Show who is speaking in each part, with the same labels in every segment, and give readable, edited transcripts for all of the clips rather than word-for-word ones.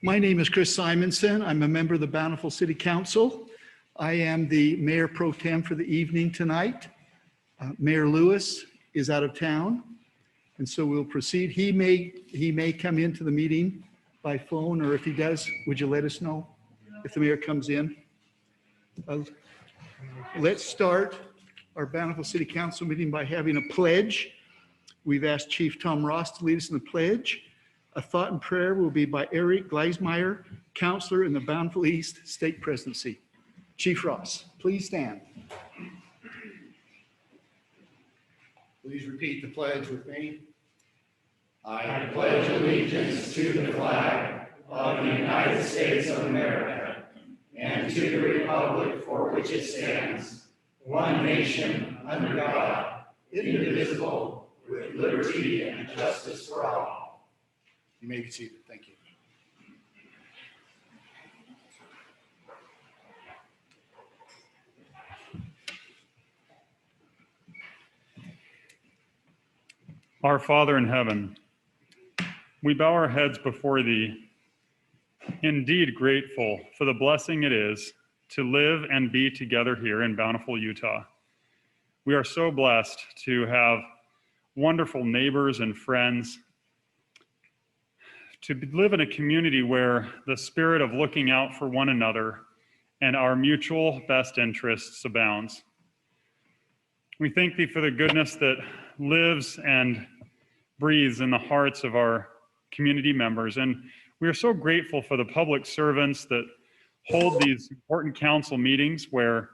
Speaker 1: My name is Chris Simonson. I'm a member of the Bountiful City Council. I am the Mayor Pro Tem for the evening tonight. Mayor Lewis is out of town, and so we'll proceed. He may come into the meeting by phone, or if he does, would you let us know if the mayor comes in? Let's start our Bountiful City Council meeting by having a pledge. We've asked Chief Tom Ross to lead us in the pledge. A thought and prayer will be by Eric Gleismeyer, Counselor in the Bountiful East State Presidency. Chief Ross, please stand.
Speaker 2: Please repeat the pledge with me.
Speaker 3: I pledge allegiance to the flag of the United States of America and to the republic for which it stands, one nation under God, indivisible, with liberty and justice for all.
Speaker 2: You may be seated. Thank you.
Speaker 4: Our Father in heaven, we bow our heads before thee, indeed grateful for the blessing it is to live and be together here in Bountiful, Utah. We are so blessed to have wonderful neighbors and friends, to live in a community where the spirit of looking out for one another and our mutual best interests abounds. We thank thee for the goodness that lives and breathes in the hearts of our community members. And we are so grateful for the public servants that hold these important council meetings where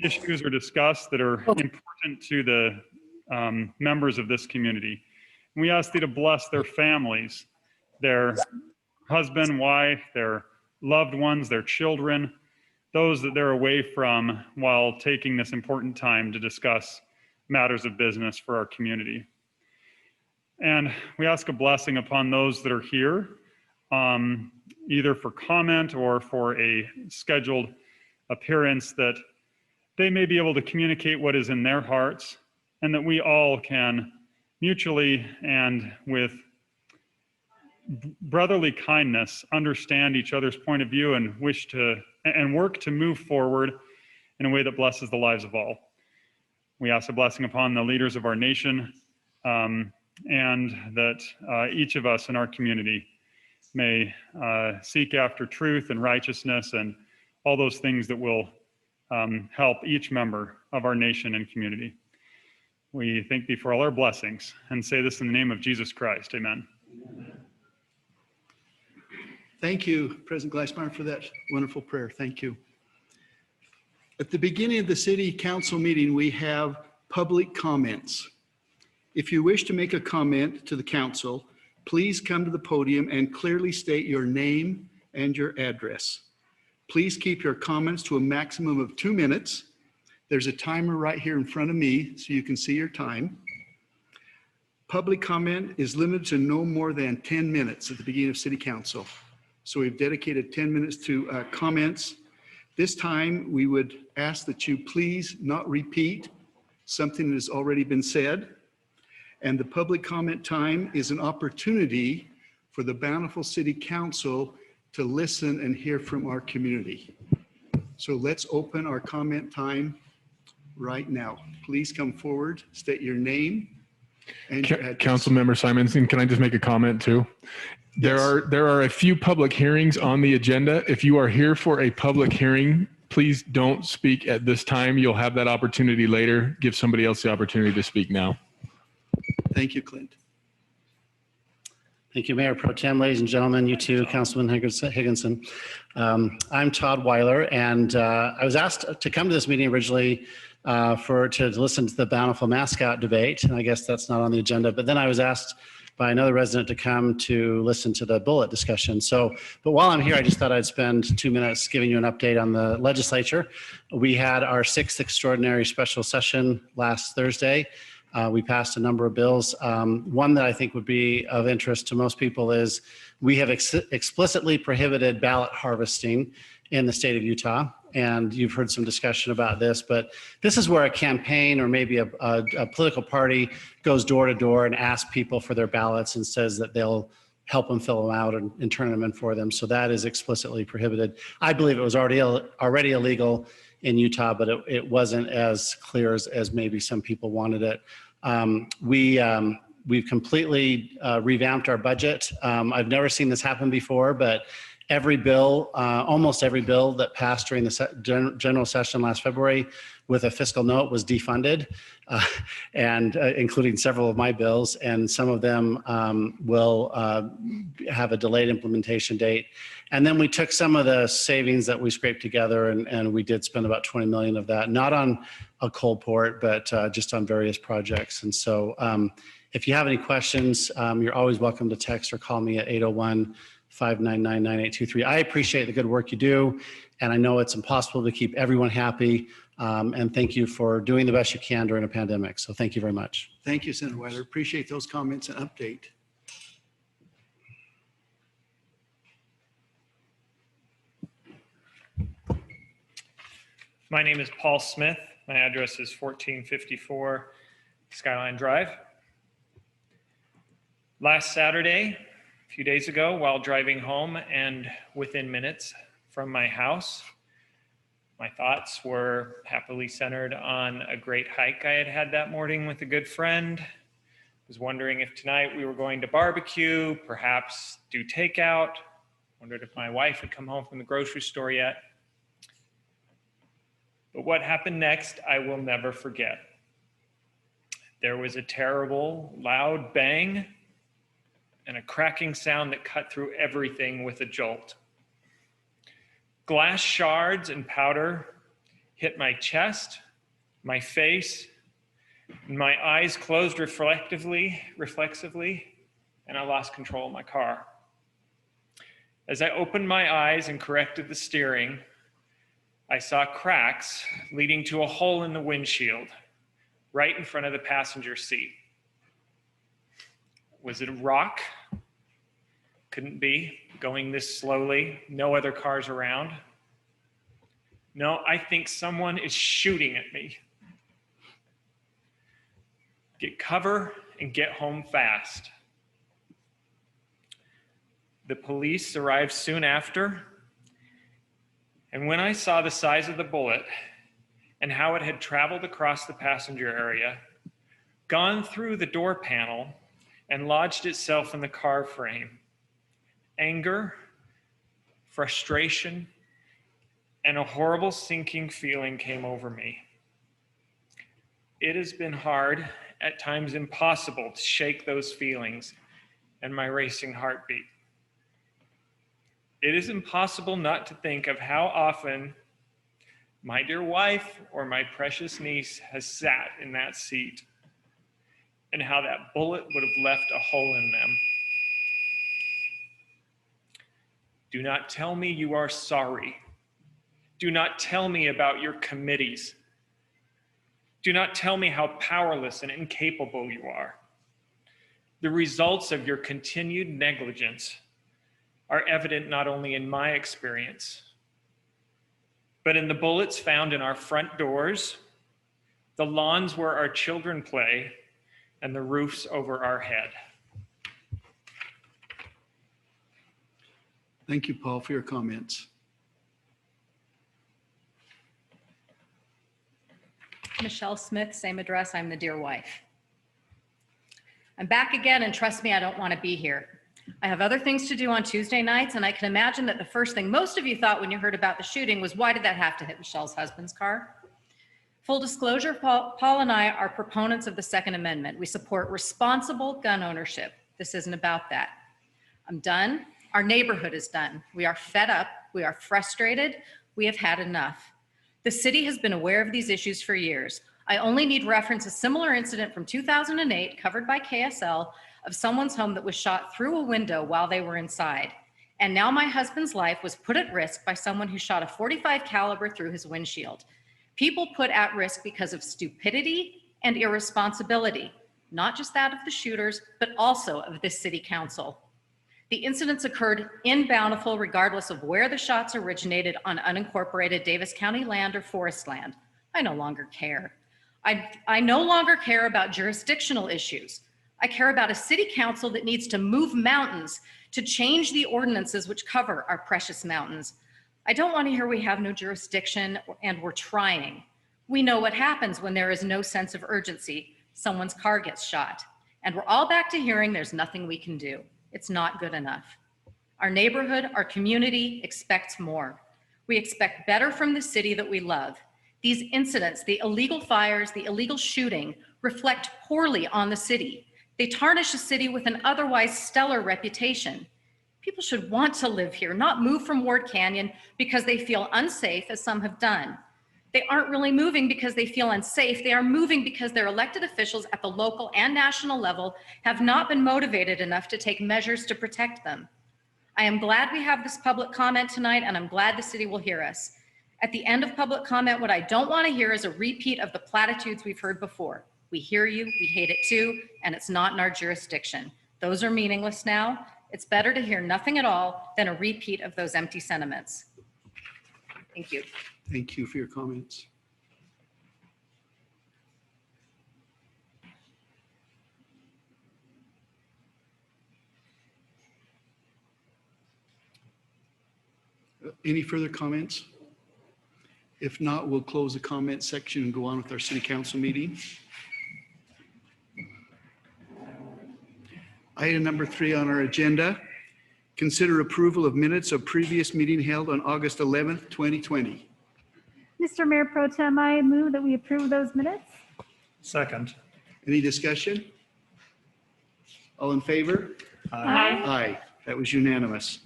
Speaker 4: issues are discussed that are important to the members of this community. And we ask thee to bless their families, their husband, wife, their loved ones, their children, those that they're away from while taking this important time to discuss matters of business for our community. And we ask a blessing upon those that are here, either for comment or for a scheduled appearance, that they may be able to communicate what is in their hearts, and that we all can mutually and with brotherly kindness understand each other's point of view and wish to and work to move forward in a way that blesses the lives of all. We ask a blessing upon the leaders of our nation, and that each of us in our community may seek after truth and righteousness and all those things that will help each member of our nation and community. We thank thee for all our blessings and say this in the name of Jesus Christ. Amen.
Speaker 1: Thank you, President Gleismeyer, for that wonderful prayer. Thank you. At the beginning of the City Council meeting, we have public comments. If you wish to make a comment to the council, please come to the podium and clearly state your name and your address. Please keep your comments to a maximum of 2 minutes. There's a timer right here in front of me so you can see your time. Public comment is limited to no more than 10 minutes at the beginning of City Council. So we've dedicated 10 minutes to comments. This time we would ask that you please not repeat something that has already been said. And the public comment time is an opportunity for the Bountiful City Council to listen and hear from our community. So let's open our comment time right now. Please come forward, state your name and your address.
Speaker 5: Councilmember Simonson, can I just make a comment too?
Speaker 1: Yes.
Speaker 5: There are a few public hearings on the agenda. If you are here for a public hearing, please don't speak at this time. You'll have that opportunity later. Give somebody else the opportunity to speak now.
Speaker 1: Thank you, Clint.
Speaker 6: Thank you, Mayor Pro Tem, ladies and gentlemen, you too, Councilman Higginson. I'm Todd Weiler, and I was asked to come to this meeting originally to listen to the Bountiful mascot debate, and I guess that's not on the agenda, but then I was asked by another resident to come to listen to the bullet discussion. But while I'm here, I just thought I'd spend 2 minutes giving you an update on the legislature. We had our 6th extraordinary special session last Thursday. We passed a number of bills. One that I think would be of interest to most people is we have explicitly prohibited ballot harvesting in the state of Utah. And you've heard some discussion about this, but this is where a campaign or maybe a political party goes door to door and asks people for their ballots and says that they'll help them fill them out and turn them in for them. So that is explicitly prohibited. I believe it was already illegal in Utah, but it wasn't as clear as maybe some people wanted it. We've completely revamped our budget. I've never seen this happen before, but every bill, almost every bill that passed during the general session last February with a fiscal note was defunded, and including several of my bills, and some of them will have a delayed implementation date. And then we took some of the savings that we scraped together, and we did spend about 20 million of that, not on a coal port, but just on various projects. And so if you have any questions, you're always welcome to text or call me at 801-599-9823. I appreciate the good work you do, and I know it's impossible to keep everyone happy. And thank you for doing the best you can during a pandemic. So thank you very much.
Speaker 1: Thank you, Senator Weiler. Appreciate those comments and update.
Speaker 7: My name is Paul Smith. My address is 1454 Skyline Drive. Last Saturday, a few days ago, while driving home and within minutes from my house, my thoughts were happily centered on a great hike I had had that morning with a good friend. I was wondering if tonight we were going to barbecue, perhaps do takeout. Wondered if my wife had come home from the grocery store yet. But what happened next, I will never forget. There was a terrible, loud bang and a cracking sound that cut through everything with a jolt. Glass shards and powder hit my chest, my face, and my eyes closed reflexively, and I lost control of my car. As I opened my eyes and corrected the steering, I saw cracks leading to a hole in the windshield, right in front of the passenger seat. Was it a rock? Couldn't be, going this slowly, no other cars around. No, I think someone is shooting at me. Get cover and get home fast. The police arrived soon after, and when I saw the size of the bullet and how it had traveled across the passenger area, gone through the door panel, and lodged itself in the car frame, anger, frustration, and a horrible sinking feeling came over me. It has been hard, at times impossible, to shake those feelings and my racing heartbeat. It is impossible not to think of how often my dear wife or my precious niece has sat in that seat, and how that bullet would have left a hole in them. Do not tell me you are sorry. Do not tell me about your committees. Do not tell me how powerless and incapable you are. The results of your continued negligence are evident not only in my experience, but in the bullets found in our front doors, the lawns where our children play, and the roofs over our head.
Speaker 1: Thank you, Paul, for your comments.
Speaker 8: Michelle Smith, same address. I'm the dear wife. I'm back again, and trust me, I don't want to be here. I have other things to do on Tuesday nights, and I can imagine that the first thing most of you thought when you heard about the shooting was, why did that have to hit Michelle's husband's car? Full disclosure, Paul and I are proponents of the Second Amendment. We support responsible gun ownership. This isn't about that. I'm done. Our neighborhood is done. We are fed up. We are frustrated. We have had enough. The city has been aware of these issues for years. I only need reference a similar incident from 2008 covered by KSL of someone's home that was shot through a window while they were inside. And now my husband's life was put at risk by someone who shot a .45 caliber through his windshield. People put at risk because of stupidity and irresponsibility, not just that of the shooters, but also of this city council. The incidents occurred in Bountiful, regardless of where the shots originated, on unincorporated Davis County land or forest land. I no longer care. I no longer care about jurisdictional issues. I care about a city council that needs to move mountains to change the ordinances which cover our precious mountains. I don't want to hear we have no jurisdiction and we're trying. We know what happens when there is no sense of urgency. Someone's car gets shot. And we're all back to hearing there's nothing we can do. It's not good enough. Our neighborhood, our community expects more. We expect better from the city that we love. These incidents, the illegal fires, the illegal shooting, reflect poorly on the city. They tarnish a city with an otherwise stellar reputation. People should want to live here, not move from Ward Canyon because they feel unsafe, as some have done. They aren't really moving because they feel unsafe. They are moving because their elected officials at the local and national level have not been motivated enough to take measures to protect them. I am glad we have this public comment tonight, and I'm glad the city will hear us. At the end of public comment, what I don't want to hear is a repeat of the platitudes we've heard before. We hear you, we hate it too, and it's not in our jurisdiction. Those are meaningless now. It's better to hear nothing at all than a repeat of those empty sentiments. Thank you.
Speaker 1: Thank you for your comments. Any further comments? If not, we'll close the comment section and go on with our city council meeting. Item number 3 on our agenda, consider approval of minutes of previous meeting held on August 11th, 2020.
Speaker 9: Mr. Mayor Pro Tem, I move that we approve those minutes.
Speaker 3: Second.
Speaker 1: Any discussion? All in favor?
Speaker 9: Aye.
Speaker 1: Aye. That was unanimous.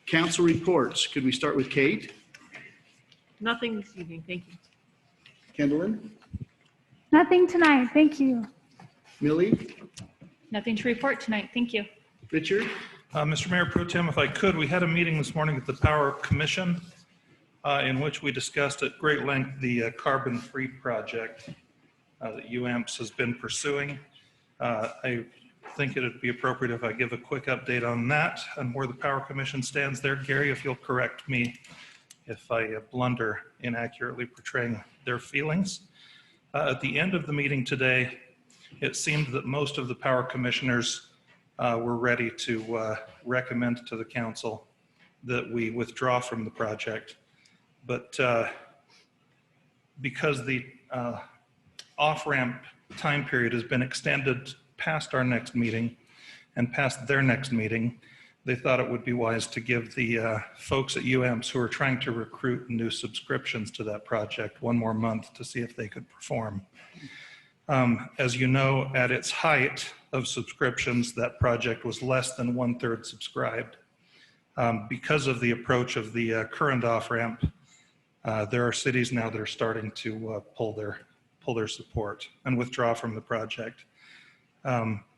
Speaker 1: Council reports. Could we start with Kate?
Speaker 10: Nothing this evening, thank you.
Speaker 1: Kendallin?
Speaker 9: Nothing tonight, thank you.
Speaker 1: Millie?
Speaker 10: Nothing to report tonight, thank you.
Speaker 1: Richard?
Speaker 11: Mr. Mayor Pro Tem, if I could, we had a meeting this morning at the Power Commission in which we discussed at great length the carbon-free project that UAMPS has been pursuing. I think it would be appropriate if I give a quick update on that and where the Power Commission stands there. Gary, if you'll correct me if I blunder inaccurately portraying their feelings. At the end of the meeting today, it seemed that most of the Power Commissioners were ready to recommend to the council that we withdraw from the project. But because the off-ramp time period has been extended past our next meeting and past their next meeting, they thought it would be wise to give the folks at UAMPS who are trying to recruit new subscriptions to that project one more month to see if they could perform. As you know, at its height of subscriptions, that project was less than 1/3 subscribed. Because of the approach of the current off-ramp, there are cities now that are starting to pull their support and withdraw from the project.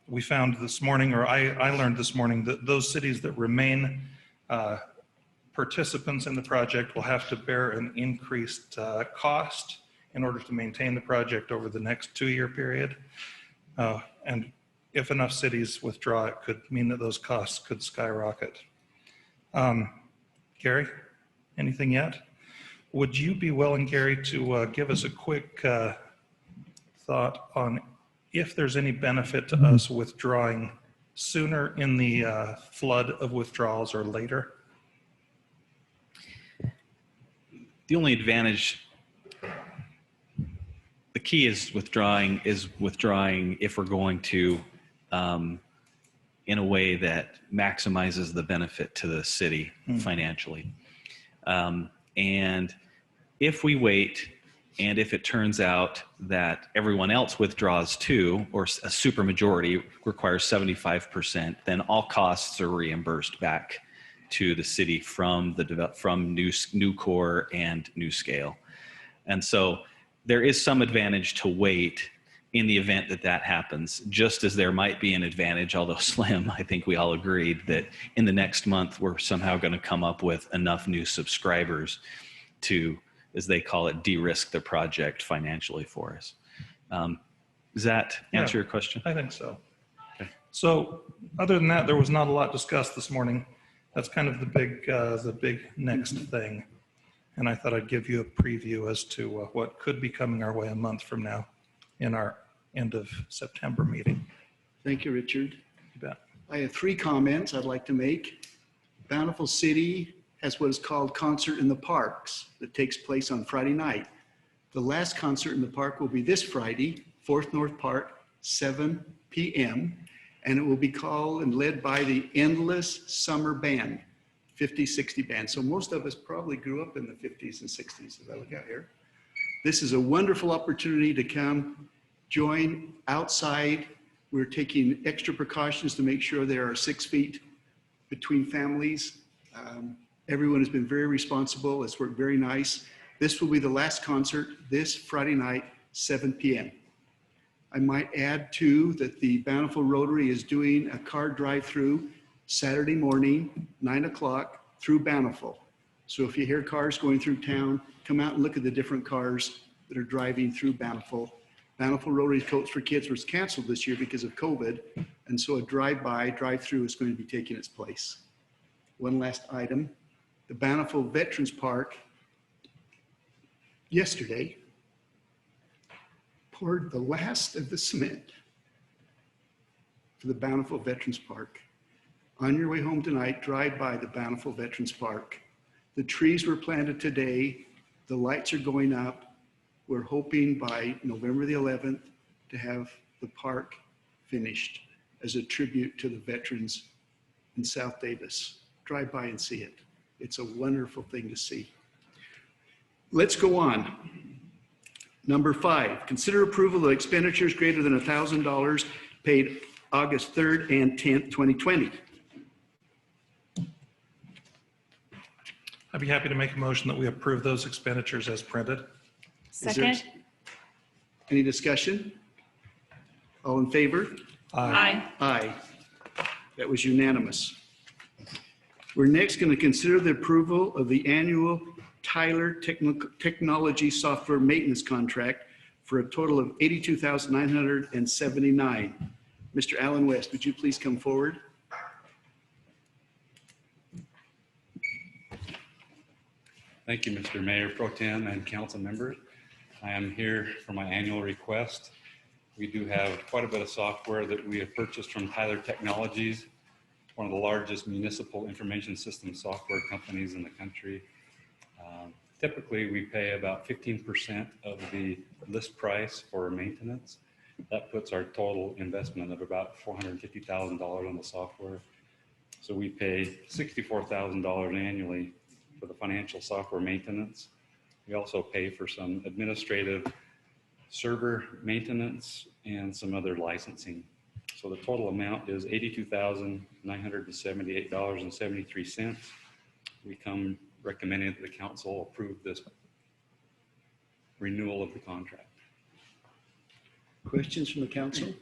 Speaker 11: We found this morning, or I learned this morning, that those cities that remain participants in the project will have to bear an increased cost in order to maintain the project over the next 2-year period. And if enough cities withdraw, it could mean that those costs could skyrocket. Gary, anything yet? Would you be willing, Gary, to give us a quick thought on if there's any benefit to us withdrawing sooner in the flood of withdrawals or later?
Speaker 12: The only advantage, the key is withdrawing if we're going to, in a way that maximizes the benefit to the city financially. And if we wait, and if it turns out that everyone else withdraws too, or a supermajority requires 75%, then all costs are reimbursed back to the city from new core and new scale. And so there is some advantage to wait in the event that that happens, just as there might be an advantage, although slim. I think we all agreed that in the next month, we're somehow going to come up with enough new subscribers to, as they call it, de-risk the project financially for us. Does that answer your question?
Speaker 11: I think so.
Speaker 12: Okay.
Speaker 11: So other than that, there was not a lot discussed this morning. That's kind of the big next thing. And I thought I'd give you a preview as to what could be coming our way a month from now in our end of September meeting.
Speaker 1: Thank you, Richard.
Speaker 11: You bet.
Speaker 1: I have 3 comments I'd like to make. Bountiful City has what is called Concert in the Parks that takes place on Friday night. The last concert in the park will be this Friday, 4th North Park, 7 p.m. And it will be called and led by the Endless Summer Band, 50, 60 band. So most of us probably grew up in the 50s and 60s as I look out here. This is a wonderful opportunity to come join outside. We're taking extra precautions to make sure there are 6 feet between families. Everyone has been very responsible. It's worked very nice. This will be the last concert this Friday night, 7 p.m. I might add too that the Bountiful Rotary is doing a car drive-through Saturday morning, 9 o'clock through Bountiful. So if you hear cars going through town, come out and look at the different cars that are driving through Bountiful. Bountiful Rotary Coats for Kids was canceled this year because of COVID. And so a drive-through is going to be taking its place. One last item, the Bountiful Veterans Park yesterday poured the last of the cement for the Bountiful Veterans Park. On your way home tonight, drive by the Bountiful Veterans Park. The trees were planted today. The lights are going up. We're hoping by November the 11th to have the park finished as a tribute to the veterans in South Davis. Drive by and see it. It's a wonderful thing to see. Let's go on. Number 5, consider approval of expenditures greater than $1,000 paid August 3rd and 10th, 2020.
Speaker 11: I'd be happy to make a motion that we approve those expenditures as printed.
Speaker 1: Is there
Speaker 10: Second.
Speaker 1: any discussion? All in favor?
Speaker 10: Aye.
Speaker 1: Aye. That was unanimous. We're next going to consider the approval of the annual Tyler Technology Software Maintenance Contract for a total of $82,979. Mr. Allen West, would you please come forward?
Speaker 13: Thank you, Mr. Mayor Pro Tem and council members. I am here for my annual request. We do have quite a bit of software that we have purchased from Tyler Technologies, one of the largest municipal information system software companies in the country. Typically, we pay about 15% of the list price for maintenance. That puts our total investment of about $450,000 on the software. So we pay $64,000 annually for the financial software maintenance. We also pay for some administrative server maintenance and some other licensing. So the total amount is $82,978.73. We come recommending that the council approve this renewal of the contract.
Speaker 1: Questions from the council?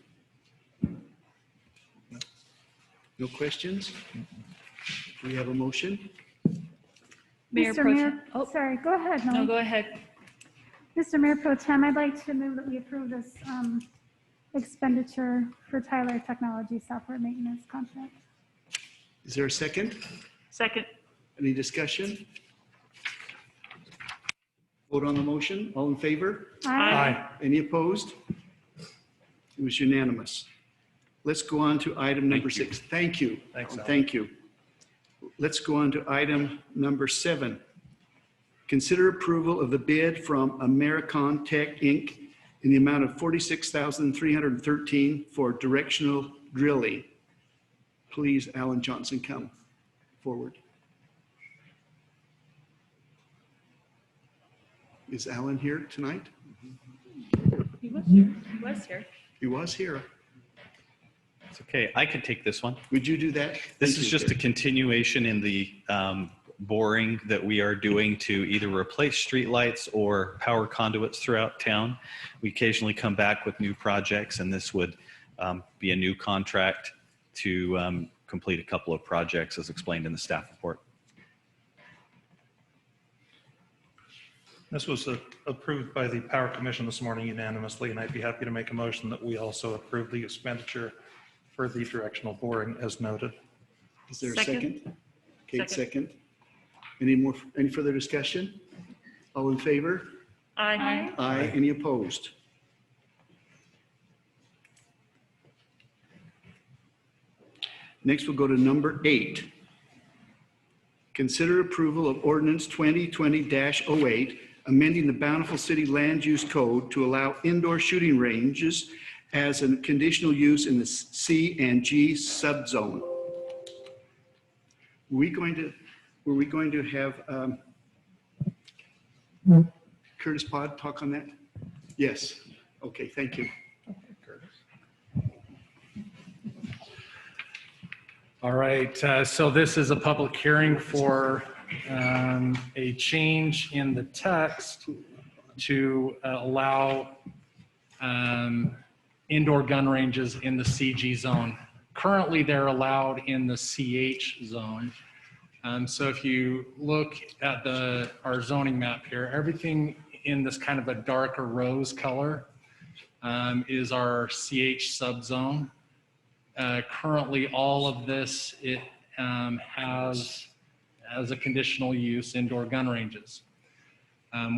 Speaker 1: No questions? Do we have a motion?
Speaker 10: Mayor
Speaker 9: Mr.
Speaker 10: Pro
Speaker 9: Mayor,
Speaker 10: Tem. Oh,
Speaker 9: sorry, go ahead.
Speaker 10: no,
Speaker 9: Melanie.
Speaker 10: go ahead.
Speaker 9: Mr. Mayor Pro Tem, I'd like to move that we approve this expenditure for Tyler Technology Software Maintenance Contract.
Speaker 1: Is there a second?
Speaker 10: Second.
Speaker 1: Any discussion? Vote on the motion. All in favor?
Speaker 10: Aye.
Speaker 1: Any opposed? It was unanimous. Let's go on to item number 6. Thank you.
Speaker 11: Thanks, Alan.
Speaker 1: Thank you. Let's go on to item number 7. Consider approval of the bid from Americon Tech, Inc. in the amount of $46,313 for directional drilling. Please, Alan Johnson, come forward. Is Alan here tonight?
Speaker 10: He was here. He was here.
Speaker 1: He was here.
Speaker 12: It's okay. I could take this one.
Speaker 1: Would you do that?
Speaker 12: This
Speaker 1: Thank
Speaker 12: is
Speaker 1: you,
Speaker 12: just
Speaker 1: sir.
Speaker 12: a continuation in the boring that we are doing to either replace streetlights or power conduits throughout town. We occasionally come back with new projects, and this would be a new contract to complete a couple of projects as explained in the staff report.
Speaker 11: This was approved by the Power Commission this morning unanimously, and I'd be happy to make a motion that we also approve the expenditure for the directional boring as noted.
Speaker 1: Is there a
Speaker 10: Second.
Speaker 1: second? Kate, second. Any further discussion? All in favor?
Speaker 10: Aye.
Speaker 1: Aye. Any opposed? Next, we'll go to number 8. Consider approval of ordinance 2020-08, amending the Bountiful City Land Use Code to allow indoor shooting ranges as a conditional use in the C and G subzone. Were we going to have Curtis Pod talk on that? Yes. Okay, thank you.
Speaker 14: All right, so this is a public hearing for a change in the text to allow indoor gun ranges in the CG zone. Currently, they're allowed in the CH zone. So if you look at our zoning map here, everything in this kind of a darker rose color is our CH subzone. Currently, all of this has as a conditional use indoor gun ranges.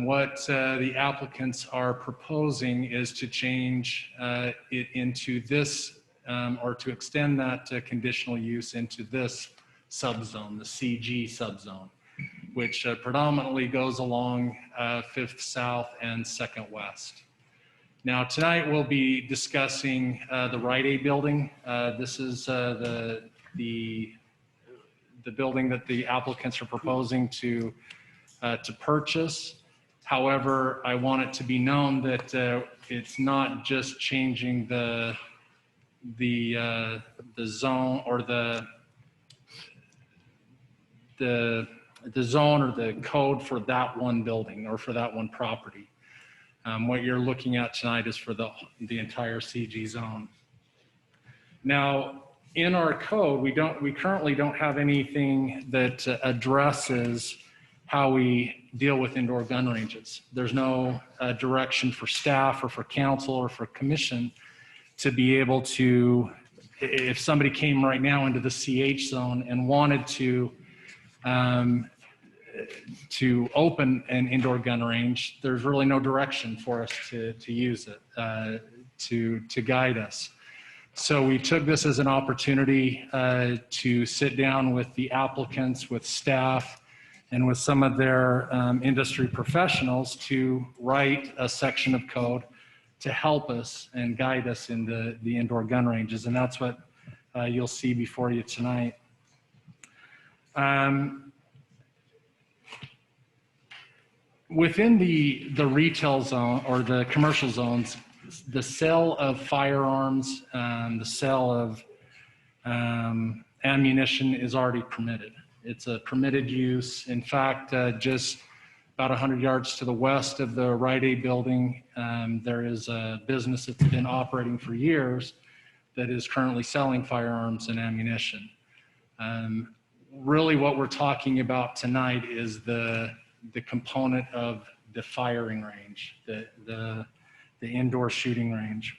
Speaker 14: What the applicants are proposing is to change it into this, or to extend that conditional use into this subzone, the CG subzone, which predominantly goes along 5th South and 2nd West. Now, tonight we'll be discussing the Rite Aid building. This is the building that the applicants are proposing to purchase. However, I want it to be known that it's not just changing the zone or the zone or the code for that one building or for that one property. What you're looking at tonight is for the entire CG zone. Now, in our code, we currently don't have anything that addresses how we deal with indoor gun ranges. There's no direction for staff or for council or for commission to be able to, if somebody came right now into the CH zone and wanted to open an indoor gun range, there's really no direction for us to use it, to guide us. So we took this as an opportunity to sit down with the applicants, with staff, and with some of their industry professionals to write a section of code to help us and guide us in the indoor gun ranges. And that's what you'll see before you tonight. Within the retail zone or the commercial zones, the sale of firearms, the sale of ammunition is already permitted. It's a permitted use. In fact, just about 100 yards to the west of the Rite Aid building, there is a business that's been operating for years that is currently selling firearms and ammunition. Really what we're talking about tonight is the component of the firing range, the indoor shooting range.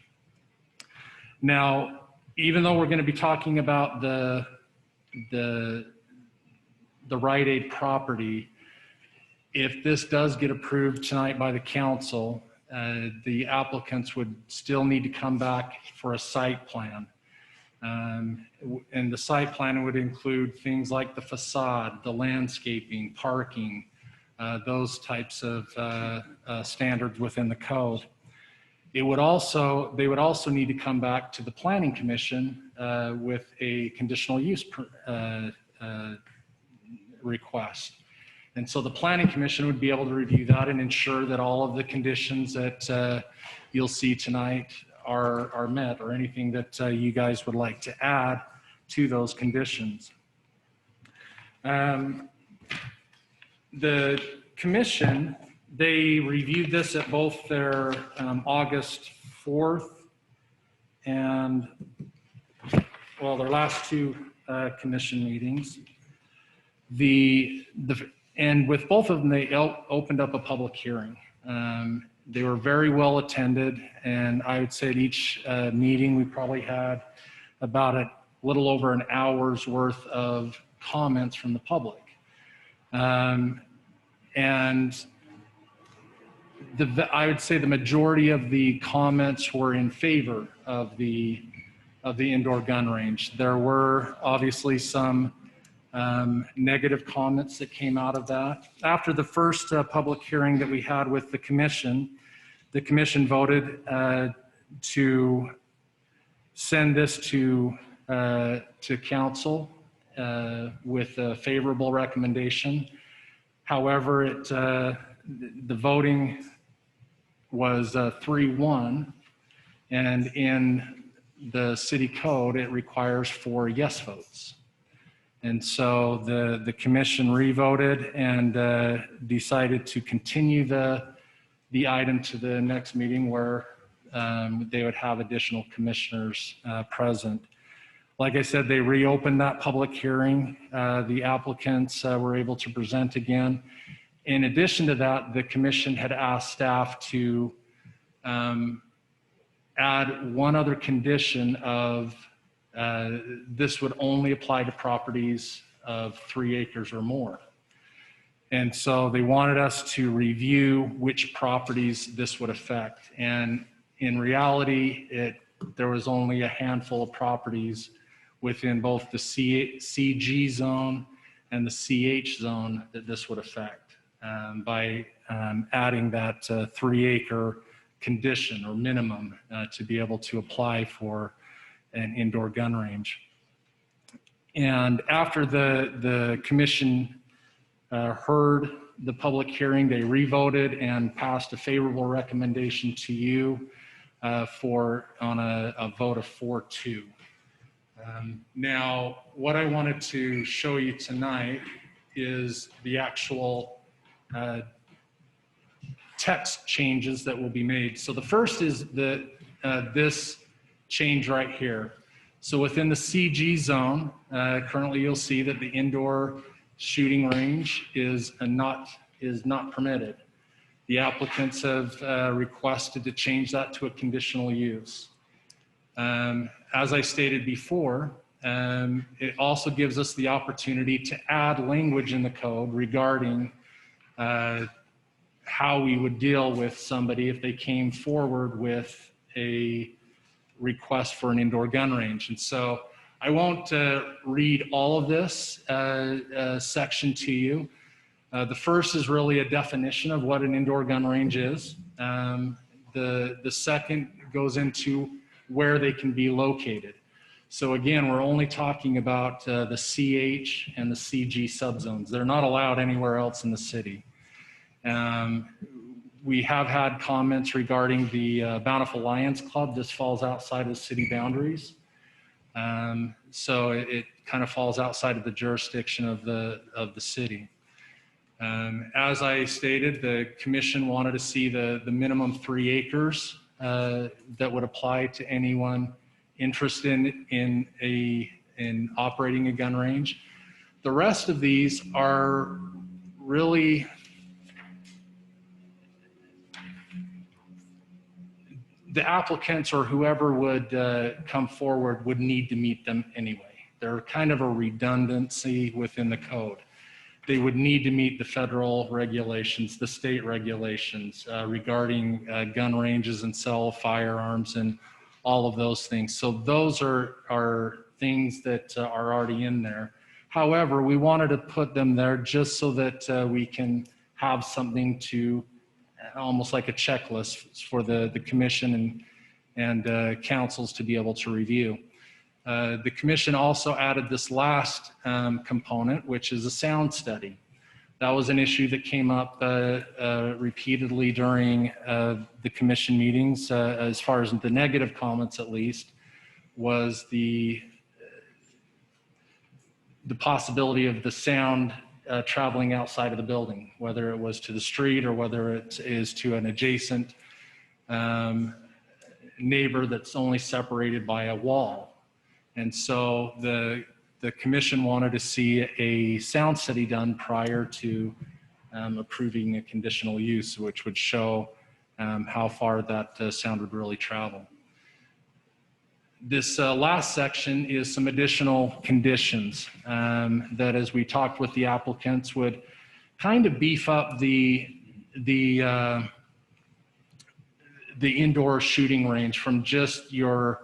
Speaker 14: Now, even though we're going to be talking about the Rite Aid property, if this does get approved tonight by the council, the applicants would still need to come back for a site plan. And the site plan would include things like the facade, the landscaping, parking, those types of standards within the code. They would also need to come back to the Planning Commission with a conditional use request. And so the Planning Commission would be able to review that and ensure that all of the conditions that you'll see tonight are met, or anything that you guys would like to add to those conditions. The commission, they reviewed this at both their August 4th and, well, their last two commission meetings. And with both of them, they opened up a public hearing. They were very well attended, and I would say at each meeting, we probably had about a little over an hour's worth of comments from the public. And I would say the majority of the comments were in favor of the the indoor gun range. There were obviously some negative comments that came out of that. After the first public hearing that we had with the commission voted to send this to council with a favorable recommendation. However, the voting was 3-1, and in the city code, it requires 4 yes votes. And so the commission revoted and decided to continue the item to the next meeting where they would have additional commissioners present. Like I said, they reopened that public hearing. The applicants were able to present again. In addition to that, the commission had asked staff to add one other condition of this would only apply to properties of 3 acres or more. And so they wanted us to review which properties this would affect. And in reality, there was only a handful of properties within both the CG zone and the CH zone that this would affect by adding that 3-acre condition or minimum to be able to apply for an indoor gun range. And after the commission heard the public hearing, they revoted and passed a favorable recommendation to you on a vote of 4-2. Now, what I wanted to show you tonight is the actual text changes that will be made. So the first is this change right here. So within the CG zone, currently you'll see that the indoor shooting range is not permitted. The applicants have requested to change that to a conditional use. As I stated before, it also gives us the opportunity to add language in the code regarding how we would deal with somebody if they came forward with a request for an indoor gun range. And so I won't read all of this section to you. The first is really a definition of what an indoor gun range is. The second goes into where they can be located. So again, we're only talking about the CH and the CG subzones. They're not allowed anywhere else in the city. We have had comments regarding the Bountiful Lions Club. This falls outside of city boundaries. So it kind of falls outside of the jurisdiction of the city. As I stated, the commission wanted to see the minimum 3 acres that would apply to anyone interested in operating a gun range. The rest of these are really the applicants or whoever would come forward would need to meet them anyway. They're kind of a redundancy within the code. They would need to meet the federal regulations, the state regulations regarding gun ranges and sale of firearms and all of those things. So those are things that are already in there. However, we wanted to put them there just so that we can have something to almost like a checklist for the commission and councils to be able to review. The commission also added this last component, which is a sound study. That was an issue that came up repeatedly during the commission meetings, as far as the negative comments at least, was the possibility of the sound traveling outside of the building, whether it was to the street or whether it is to an adjacent neighbor that's only separated by a wall. And so the commission wanted to see a sound study done prior to approving a conditional use, which would show how far that sound would really travel. This last section is some additional conditions that, as we talked with the applicants, would kind of beef up the indoor shooting range from just your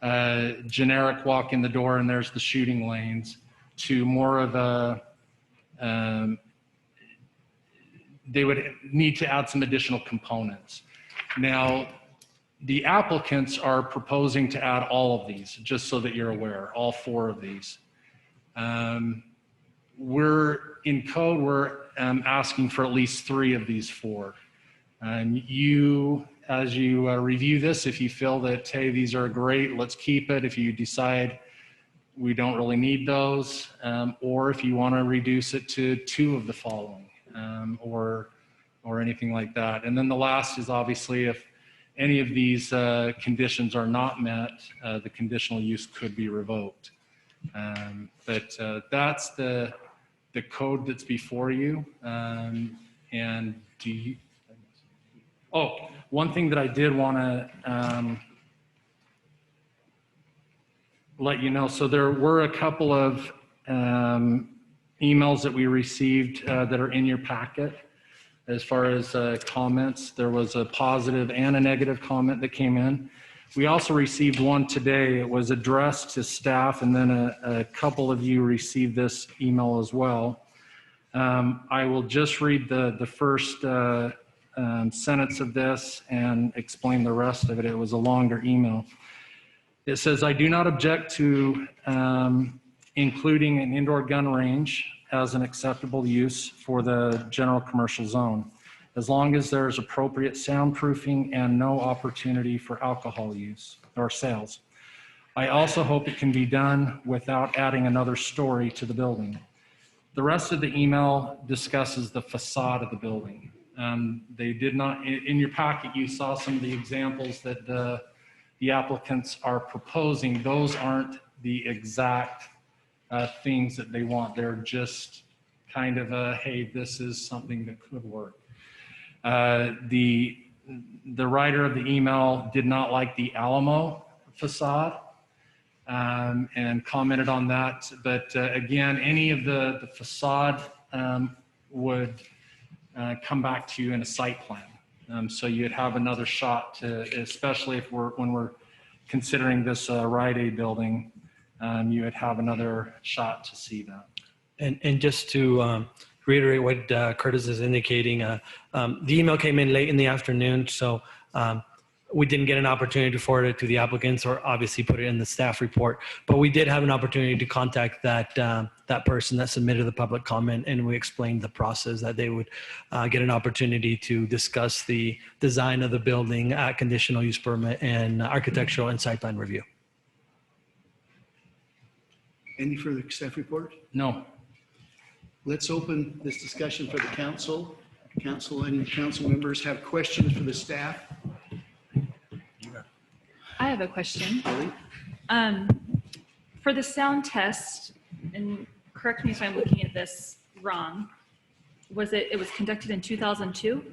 Speaker 14: generic walk in the door and there's the shooting lanes, to more of a, they would need to add some additional components. Now, the applicants are proposing to add all of these, just so that you're aware, all 4 of these. We're in code, we're asking for at least 3 of these 4. You, as you review this, if you feel that, hey, these are great, let's keep it. If you decide we don't really need those, or if you want to reduce it to 2 of the following, or anything like that. And then the last is obviously if any of these conditions are not met, the conditional use could be revoked. But that's the code that's before you. And do you, oh, one thing that I did want to let you know, so there were a couple of emails that we received that are in your packet. As far as comments, there was a positive and a negative comment that came in. We also received one today. It was addressed to staff, and then a couple of you received this email as well. I will just read the first sentence of this and explain the rest of it. It was a longer email. It says, I do not object to including an indoor gun range as an acceptable use for the general commercial zone, as long as there is appropriate soundproofing and no opportunity for alcohol use or sales. I also hope it can be done without adding another story to the building. The rest of the email discusses the facade of the building. They did not, in your packet, you saw some of the examples that the applicants are proposing. Those aren't the exact things that they want. They're just kind of a, hey, this is something that could work. The writer of the email did not like the Alamo facade and commented on that. But again, any of the facade would come back to you in a site plan. So you'd have another shot to, especially if when we're considering this Rite Aid building, you would have another shot to see that.
Speaker 15: And just to reiterate what Curtis is indicating, the email came in late in the afternoon, so we didn't get an opportunity to forward it to the applicants or obviously put it in the staff report. But we did have an opportunity to contact that person that submitted the public comment, and we explained the process that they would get an opportunity to discuss the design of the building, conditional use permit, and architectural and site plan review.
Speaker 1: Any further staff report?
Speaker 14: No.
Speaker 1: Let's open this discussion for the council. Council and council members have questions for the staff.
Speaker 10: I have a question.
Speaker 1: Billy?
Speaker 10: For the sound test, and correct me if I'm looking at this wrong, it was conducted in 2002?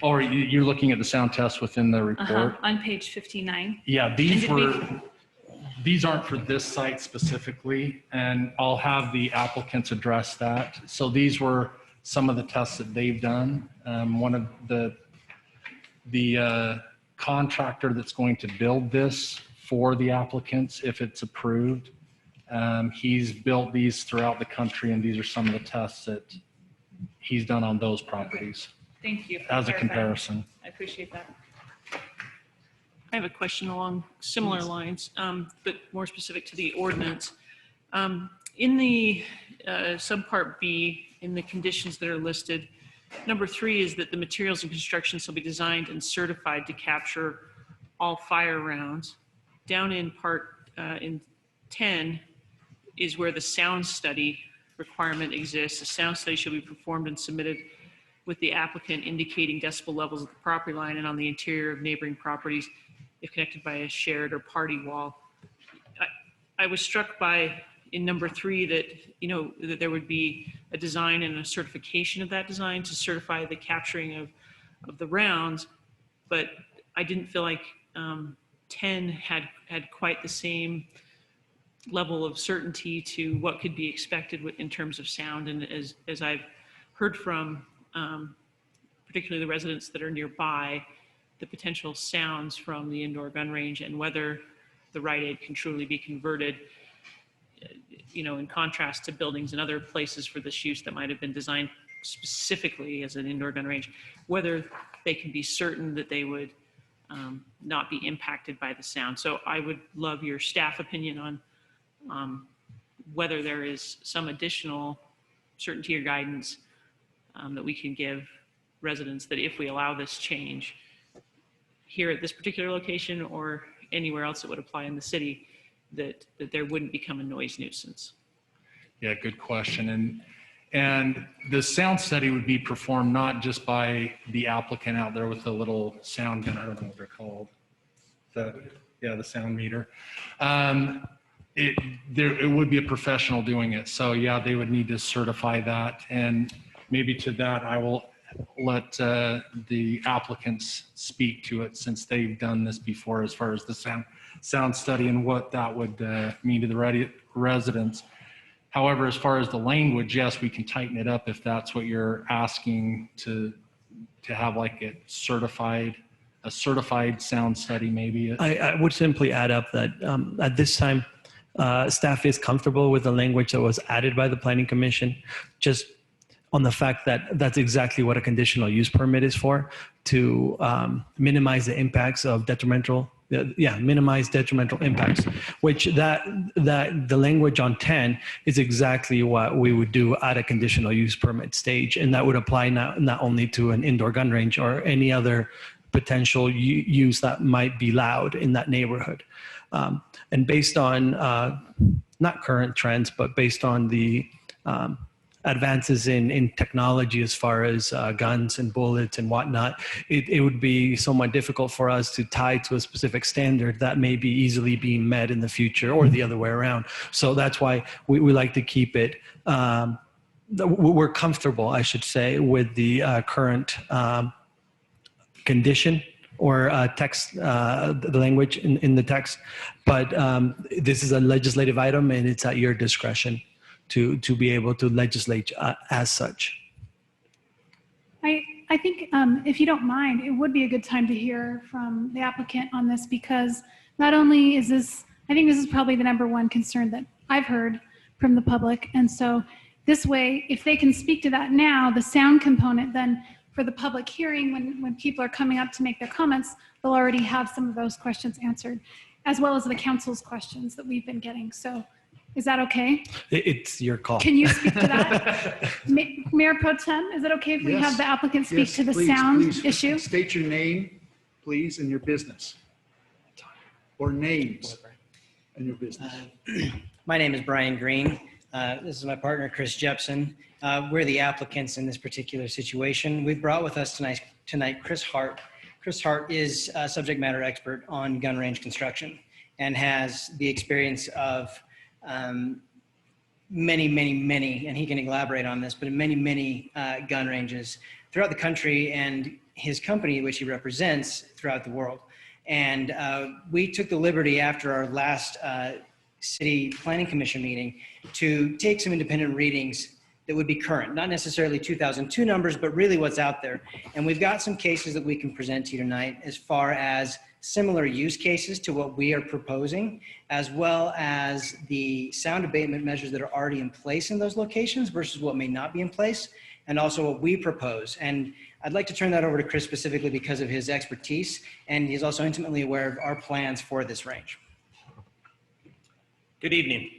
Speaker 14: Or you're looking at the sound test within the report?
Speaker 10: On page 59.
Speaker 14: Yeah, these aren't for this site specifically, and I'll have the applicants address that. So these were some of the tests that they've done. One of the contractor that's going to build this for the applicants, if it's approved, he's built these throughout the country, and these are some of the tests that he's done on those properties.
Speaker 10: Thank you.
Speaker 14: As a comparison.
Speaker 10: I appreciate that.
Speaker 16: I have a question along similar lines, but more specific to the ordinance. In the subpart B, in the conditions that are listed, number 3 is that the materials and construction shall be designed and certified to capture all fire rounds. Down in part in 10 is where the sound study requirement exists. A sound study shall be performed and submitted with the applicant indicating decibel levels at the property line and on the interior of neighboring properties if connected by a shared or party wall. I was struck by, in number 3, that, that there would be a design and a certification of that design to certify the capturing of the rounds, but I didn't feel like 10 had quite the same level of certainty to what could be expected in terms of sound. And as I've heard from particularly the residents that are nearby, the potential sounds from the indoor gun range and whether the Rite Aid can truly be converted, in contrast to buildings and other places for this use that might have been designed specifically as an indoor gun range, whether they can be certain that they would not be impacted by the sound. So I would love your staff opinion on whether there is some additional certainty or guidance that we can give residents that if we allow this change here at this particular location or anywhere else that would apply in the city, that there wouldn't become a noise nuisance.
Speaker 14: Yeah, good question. And the sound study would be performed not just by the applicant out there with the little sound gun, I don't know what they're called. The sound meter. It would be a professional doing it. So yeah, they would need to certify that. And maybe to that, I will let the applicants speak to it since they've done this before as far as the sound study and what that would mean to the residents. However, as far as the language, yes, we can tighten it up if that's what you're asking to have like a certified sound study maybe.
Speaker 15: I would simply add up that at this time, staff is comfortable with the language that was added by the Planning Commission, just on the fact that that's exactly what a conditional use permit is for, to minimize the impacts of minimize detrimental impacts, which the language on 10 is exactly what we would do at a conditional use permit stage. And that would apply not only to an indoor gun range or any other potential use that might be loud in that neighborhood. And based on not current trends, but based on the advances in technology as far as guns and bullets and whatnot, it would be somewhat difficult for us to tie to a specific standard that may be easily being met in the future or the other way around. So that's why we like to keep it, we're comfortable, I should say, with the current condition or text, the language in the text. But this is a legislative item and it's at your discretion to be able to legislate as such.
Speaker 9: I think if you don't mind, it would be a good time to hear from the applicant on this, because not only is this, I think this is probably the number one concern that I've heard from the public. And so this way, if they can speak to that now, the sound component, then for the public hearing, when people are coming up to make their comments, they'll already have some of those questions answered, as well as the council's questions that we've been getting. So is that okay?
Speaker 15: It's your call.
Speaker 9: Can you speak to that? Mayor Pro Tem, is it okay if we have the applicant speak to the sound issue?
Speaker 1: State your name, please, and your business. Or names and your business.
Speaker 17: My name is Brian Green. This is my partner, Chris Jepson. We're the applicants in this particular situation. We've brought with us tonight Chris Hart. Chris Hart is a subject matter expert on gun range construction and has the experience of many, and he can elaborate on this, but many gun ranges throughout the country and his company, which he represents, throughout the world. And we took the liberty after our last City Planning Commission meeting to take some independent readings that would be current, not necessarily 2002 numbers, but really what's out there. And we've got some cases that we can present to you tonight as far as similar use cases to what we are proposing, as well as the sound abatement measures that are already in place in those locations versus what may not be in place, and also what we propose. And I'd like to turn that over to Chris specifically because of his expertise, and he's also intimately aware of our plans for this range.
Speaker 18: Good evening.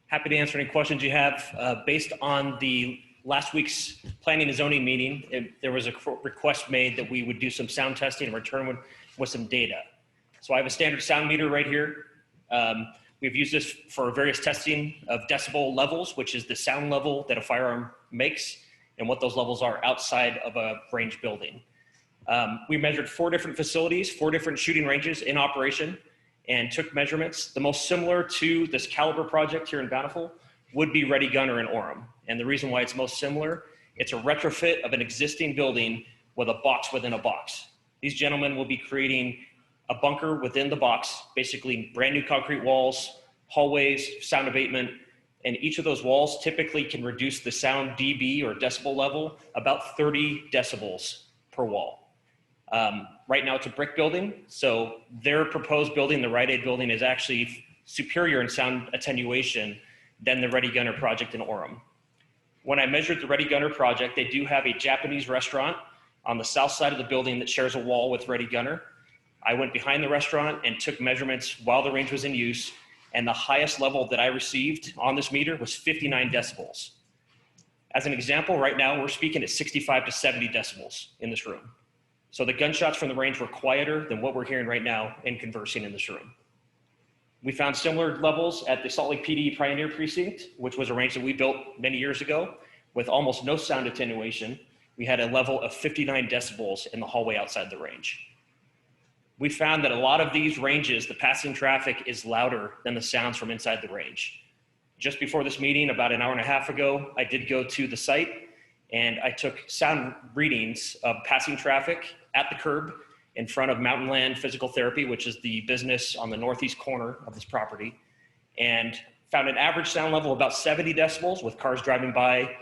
Speaker 18: Happy to answer any questions you have. Based on the last week's planning and zoning meeting, there was a request made that we would do some sound testing and return with some data. So I have a standard sound meter right here. We've used this for various testing of decibel levels, which is the sound level that a firearm makes and what those levels are outside of a range building. We measured 4 different facilities, 4 different shooting ranges in operation, and took measurements. The most similar to this caliber project here in Bountiful would be Ready Gunner in Orem. And the reason why it's most similar, it's a retrofit of an existing building with a box within a box. These gentlemen will be creating a bunker within the box, basically brand new concrete walls, hallways, sound abatement, and each of those walls typically can reduce the sound dB or decibel level about 30 decibels per wall. Right now it's a brick building, so their proposed building, the Rite Aid building, is actually superior in sound attenuation than the Ready Gunner project in Orem. When I measured the Ready Gunner project, they do have a Japanese restaurant on the south side of the building that shares a wall with Ready Gunner. I went behind the restaurant and took measurements while the range was in use, and the highest level that I received on this meter was 59 decibels. As an example, right now we're speaking at 65 to 70 decibels in this room. So the gunshots from the range were quieter than what we're hearing right now in conversing in this room. We found similar levels at the Salt Lake PD Pioneer Precinct, which was a range that we built many years ago with almost no sound attenuation. We had a level of 59 decibels in the hallway outside the range. We found that a lot of these ranges, the passing traffic is louder than the sounds from inside the range. Just before this meeting, about an hour and a half ago, I did go to the site and I took sound readings of passing traffic at the curb in front of Mountain Land Physical Therapy, which is the business on the northeast corner of this property, and found an average sound level of about 70 decibels with cars driving by.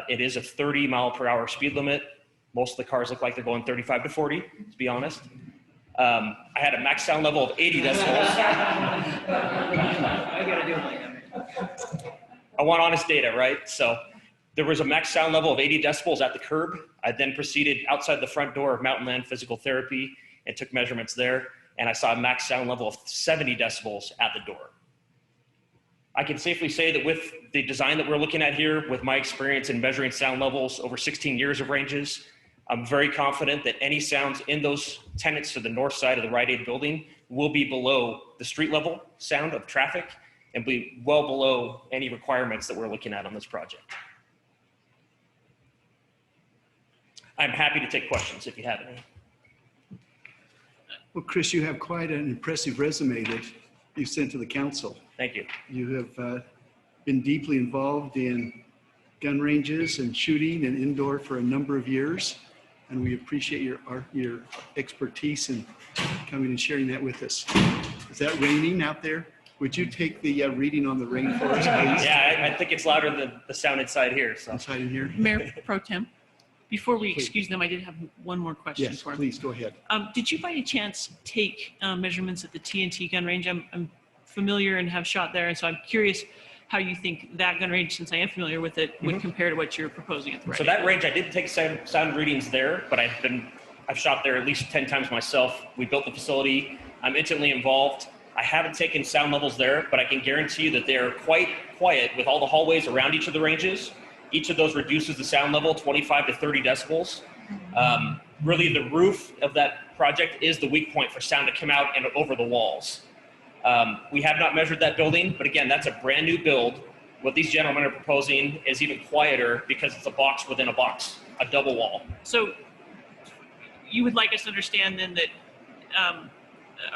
Speaker 18: It is a 30-mile-per-hour speed limit. Most of the cars look like they're going 35 to 40, to be honest. I had a max sound level of 80 decibels. I want honest data, right? So there was a max sound level of 80 decibels at the curb. I then proceeded outside the front door of Mountain Land Physical Therapy and took measurements there, and I saw a max sound level of 70 decibels at the door. I can safely say that with the design that we're looking at here, with my experience in measuring sound levels over 16 years of ranges, I'm very confident that any sounds in those tenants to the north side of the Rite Aid building will be below the street level sound of traffic and be well below any requirements that we're looking at on this project. I'm happy to take questions if you have any.
Speaker 1: Well, Chris, you have quite an impressive resume that you sent to the council.
Speaker 18: Thank you.
Speaker 1: You have been deeply involved in gun ranges and shooting and indoor for a number of years, and we appreciate your expertise in coming and sharing that with us. Is that raining out there? Would you take the reading on the rain for us, please?
Speaker 18: Yeah, I think it's louder than the sound inside here. So.
Speaker 1: Inside in here?
Speaker 16: Mayor Pro Tem, before we excuse them, I did have one more question
Speaker 1: Yes,
Speaker 16: for him.
Speaker 1: please, go ahead.
Speaker 16: Did you by any chance take measurements at the TNT gun range? I'm familiar and have shot there, and so I'm curious how you think that gun range, since I am familiar with it, would compare to what you're proposing at the right.
Speaker 18: So that range, I did take sound readings there, but I've shot there at least 10 times myself. We built the facility. I'm intimately involved. I haven't taken sound levels there, but I can guarantee you that they're quite quiet with all the hallways around each of the ranges. Each of those reduces the sound level 25 to 30 decibels. Really, the roof of that project is the weak point for sound to come out and over the walls. We have not measured that building, but again, that's a brand new build. What these gentlemen are proposing is even quieter because it's a box within a box, a double wall.
Speaker 16: So you would like us to understand then that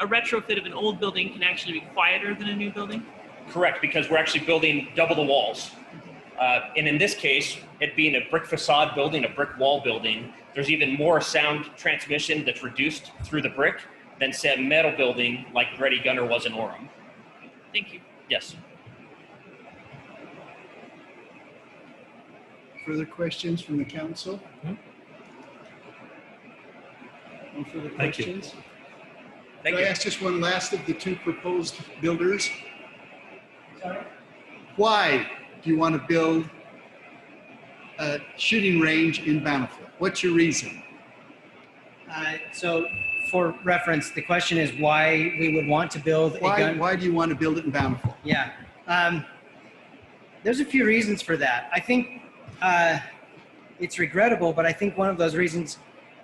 Speaker 16: a retrofit of an old building can actually be quieter than a new building?
Speaker 18: Correct, because we're actually building double the walls. And in this case, it being a brick facade building, a brick wall building, there's even more sound transmission that's reduced through the brick than, say, a metal building like Ready Gunner was in Orem.
Speaker 16: Thank you.
Speaker 18: Yes.
Speaker 1: Further questions from the council? No further questions?
Speaker 18: Thank
Speaker 1: Could
Speaker 18: you.
Speaker 1: I ask just one last of the two proposed builders? Why do you want to build a shooting range in Bountiful? What's your reason?
Speaker 17: So for reference, the question is why we would want to build a gun.
Speaker 1: Why do you want to build it in Bountiful?
Speaker 17: Yeah. There's a few reasons for that. I think it's regrettable, but I think one of those reasons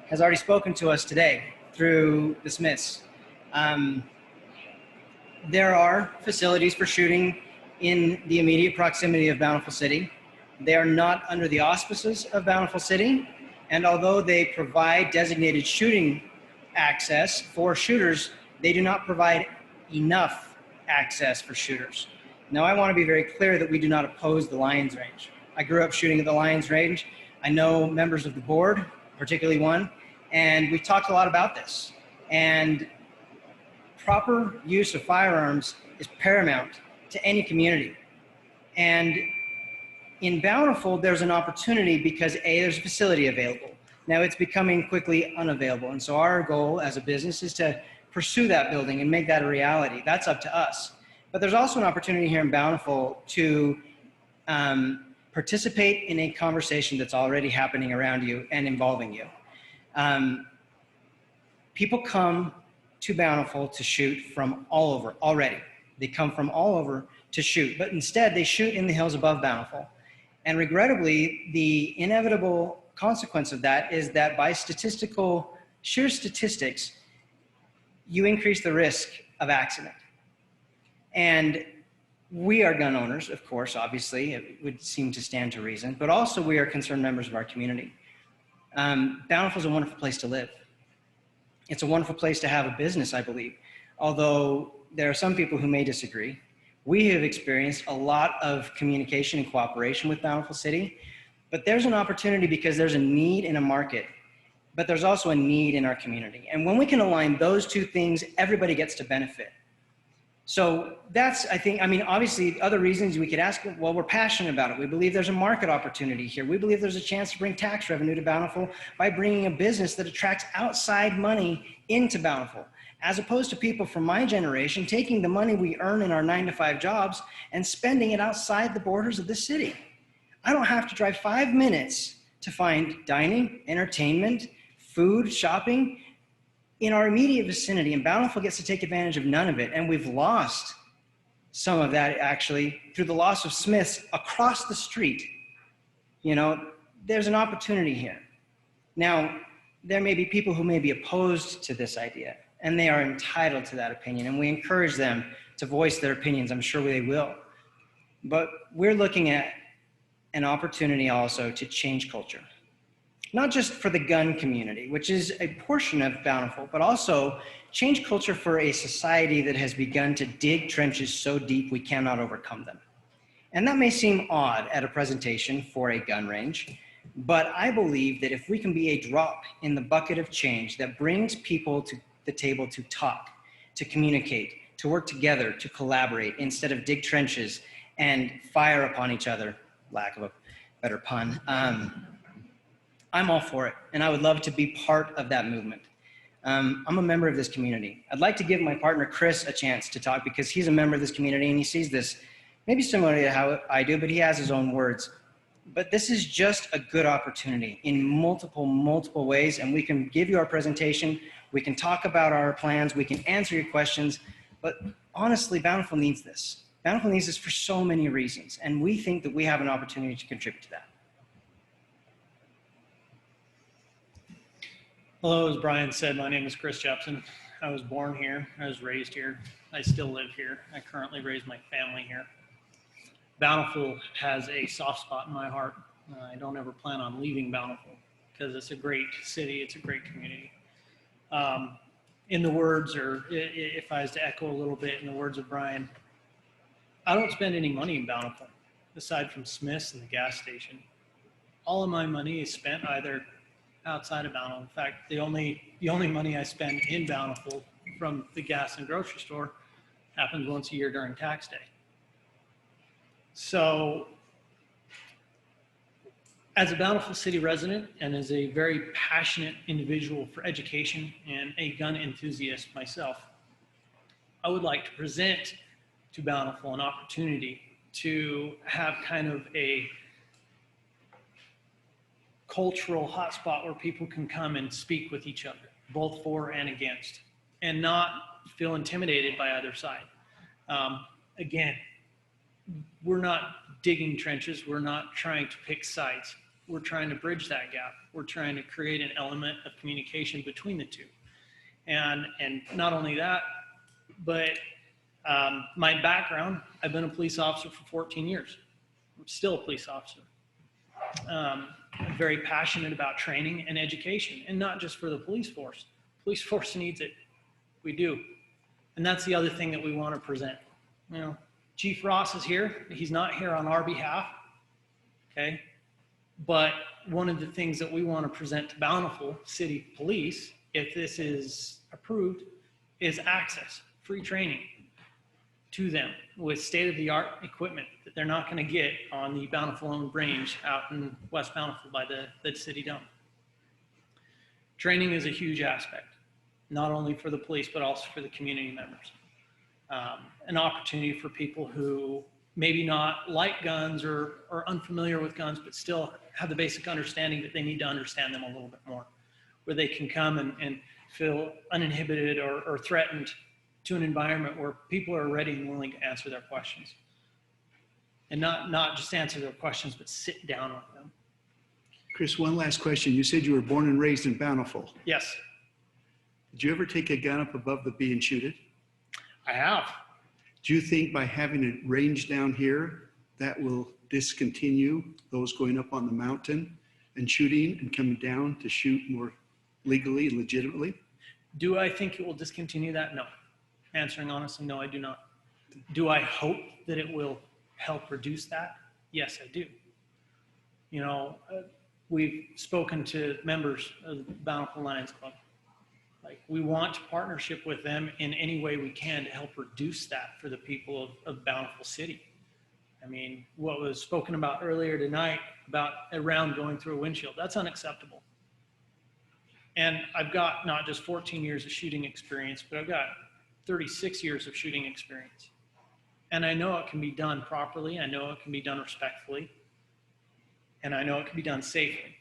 Speaker 17: has already spoken to us today through the Smiths. There are facilities for shooting in the immediate proximity of Bountiful City. They are not under the auspices of Bountiful City, and although they provide designated shooting access for shooters, they do not provide enough access for shooters. Now, I want to be very clear that we do not oppose the Lions Range. I grew up shooting at the Lions Range. I know members of the board, particularly one, and we've talked a lot about this. And proper use of firearms is paramount to any community. And in Bountiful, there's an opportunity because A, there's a facility available. Now it's becoming quickly unavailable. And so our goal as a business is to pursue that building and make that a reality. That's up to us. But there's also an opportunity here in Bountiful to participate in a conversation that's already happening around you and involving you. People come to Bountiful to shoot from all over already. They come from all over to shoot, but instead they shoot in the hills above Bountiful. And regrettably, the inevitable consequence of that is that by sheer statistics, you increase the risk of accident. And we are gun owners, of course, obviously, it would seem to stand to reason, but also we are concerned members of our community. Bountiful is a wonderful place to live. It's a wonderful place to have a business, I believe. Although there are some people who may disagree. We have experienced a lot of communication and cooperation with Bountiful City, but there's an opportunity because there's a need in a market, but there's also a need in our community. And when we can align those two things, everybody gets to benefit. So that's, I think, I mean, obviously other reasons we could ask, well, we're passionate about it. We believe there's a market opportunity here. We believe there's a chance to bring tax revenue to Bountiful by bringing a business that attracts outside money into Bountiful, as opposed to people from my generation taking the money we earn in our 9-to-5 jobs and spending it outside the borders of the city. I don't have to drive 5 minutes to find dining, entertainment, food, shopping in our immediate vicinity, and Bountiful gets to take advantage of none of it. And we've lost some of that actually through the loss of Smith's across the street. You know, there's an opportunity here. Now, there may be people who may be opposed to this idea, and they are entitled to that opinion, and we encourage them to voice their opinions. I'm sure they will. But we're looking at an opportunity also to change culture. Not just for the gun community, which is a portion of Bountiful, but also change culture for a society that has begun to dig trenches so deep we cannot overcome them. And that may seem odd at a presentation for a gun range, but I believe that if we can be a drop in the bucket of change that brings people to the table to talk, to communicate, to work together, to collaborate, instead of dig trenches and fire upon each other, lack of a better pun, I'm all for it, and I would love to be part of that movement. I'm a member of this community. I'd like to give my partner Chris a chance to talk because he's a member of this community and he sees this maybe similar to how I do, but he has his own words. But this is just a good opportunity in multiple ways, and we can give you our presentation, we can talk about our plans, we can answer your questions, but honestly, Bountiful needs this. Bountiful needs this for so many reasons, and we think that we have an opportunity to contribute to that.
Speaker 19: Hello, as Brian said, my name is Chris Jepson. I was born here. I was raised here. I still live here. I currently raise my family here. Bountiful has a soft spot in my heart. I don't ever plan on leaving Bountiful because it's a great city. It's a great community. In the words, or if I was to echo a little bit in the words of Brian, I don't spend any money in Bountiful aside from Smith's and the gas station. All of my money is spent either outside of Bountiful. In fact, the only money I spend in Bountiful from the gas and grocery store happens once a year during tax day. So as a Bountiful City resident and as a very passionate individual for education and a gun enthusiast myself, I would like to present to Bountiful an opportunity to have kind of a cultural hotspot where people can come and speak with each other, both for and against, and not feel intimidated by either side. Again, we're not digging trenches. We're not trying to pick sides. We're trying to bridge that gap. We're trying to create an element of communication between the two. And not only that, but my background, I've been a police officer for 14 years. I'm still a police officer. I'm very passionate about training and education, and not just for the police force. Police force needs it. We do. And that's the other thing that we want to present. You know, Chief Ross is here. He's not here on our behalf, okay? But one of the things that we want to present to Bountiful City Police, if this is approved, is access, free training to them with state-of-the-art equipment that they're not going to get on the Bountiful-owned range out in West Bountiful by the city dump. Training is a huge aspect, not only for the police, but also for the community members. An opportunity for people who maybe not like guns or are unfamiliar with guns, but still have the basic understanding that they need to understand them a little bit more, where they can come and feel uninhibited or threatened to an environment where people are ready and willing to answer their questions. And not just answer their questions, but sit down with them.
Speaker 1: Chris, one last question. You said you were born and raised in Bountiful.
Speaker 19: Yes,
Speaker 1: Did you ever take a gun up above the B and shoot it?
Speaker 19: I have.
Speaker 1: Do you think by having a range down here, that will discontinue those going up on the mountain and shooting and coming down to shoot more legally and legitimately?
Speaker 19: Do I think it will discontinue that? No. Answering honestly, no, I do not. Do I hope that it will help reduce that? Yes, I do. You know, we've spoken to members of the Bountiful Lions Club. Like, we want to partnership with them in any way we can to help reduce that for the people of Bountiful City. I mean, what was spoken about earlier tonight about a round going through a windshield, that's unacceptable. And I've got not just 14 years of shooting experience, but I've got 36 years of shooting experience. And I know it can be done properly. I know it can be done respectfully. And I know it can be done safely.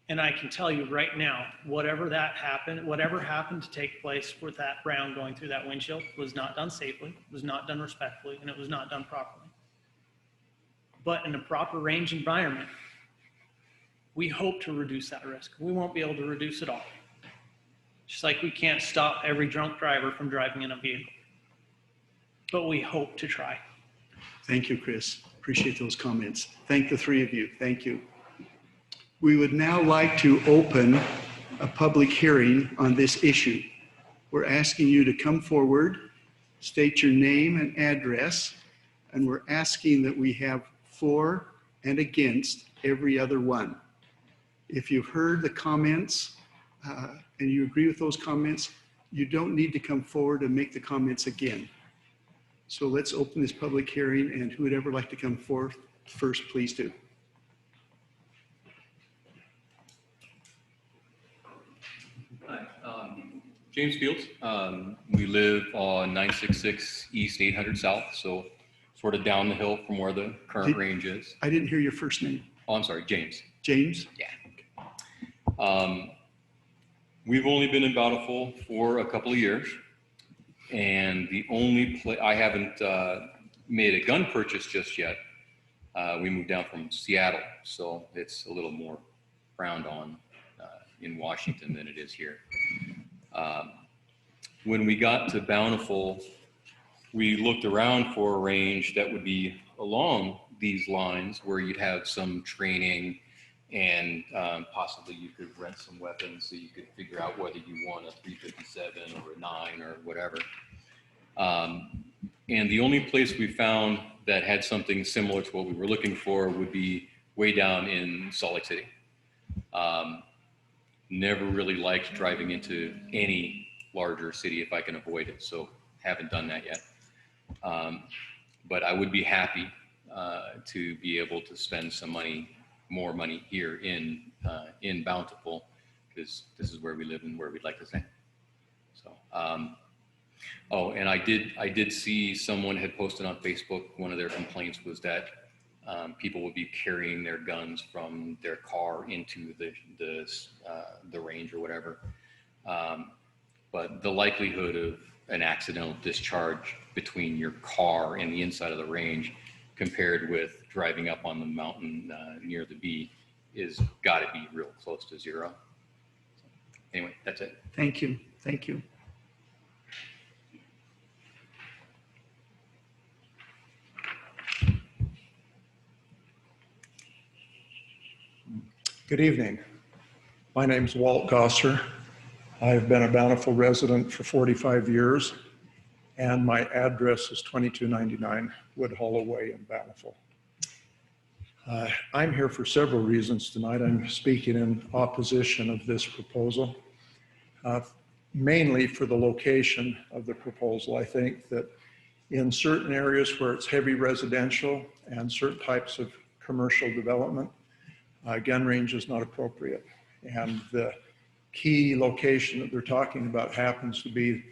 Speaker 19: And I can tell you right now, whatever happened to take place with that round going through that windshield was not done safely, was not done respectfully, and it was not done properly. But in a proper range environment, we hope to reduce that risk. We won't be able to reduce it all. Just like we can't stop every drunk driver from driving in a vehicle. But we hope to try.
Speaker 1: Thank you, Chris. Appreciate those comments. Thank the three of you. Thank you. We would now like to open a public hearing on this issue. We're asking you to come forward, state your name and address, and we're asking that we have for and against every other one. If you've heard the comments and you agree with those comments, you don't need to come forward and make the comments again. So let's open this public hearing, and who would ever like to come forth first, please do.
Speaker 20: Hi, James Fields. We live on 966 East 800 South, so sort of down the hill from where the current range is.
Speaker 1: I didn't hear your first name.
Speaker 20: Oh, I'm sorry, James.
Speaker 1: James?
Speaker 20: Yeah. We've only been in Bountiful for a couple of years, and the only place, I haven't made a gun purchase just yet. We moved down from Seattle, so it's a little more frowned on in Washington than it is here. When we got to Bountiful, we looked around for a range that would be along these lines where you'd have some training and possibly you could rent some weapons so you could figure out whether you want a 357 or a 9 or whatever. And the only place we found that had something similar to what we were looking for would be way down in Salt Lake City. Never really liked driving into any larger city if I can avoid it, so haven't done that yet. But I would be happy to be able to spend some money, more money here in Bountiful, because this is where we live and where we'd like to stay. So, oh, and I did see someone had posted on Facebook, one of their complaints was that people would be carrying their guns from their car into the range or whatever. But the likelihood of an accidental discharge between your car and the inside of the range compared with driving up on the mountain near the B is got to be real close to zero. So, anyway, that's it.
Speaker 1: Thank you. Thank you.
Speaker 21: Good evening. My name's Walt Gosser. I've been a Bountiful resident for 45 years, and my address is 2299 Woodhull Way in Bountiful. I'm here for several reasons tonight. I'm speaking in opposition of this proposal, mainly for the location of the proposal. I think that in certain areas where it's heavy residential and certain types of commercial development, gun range is not appropriate. And the key location that they're talking about happens to be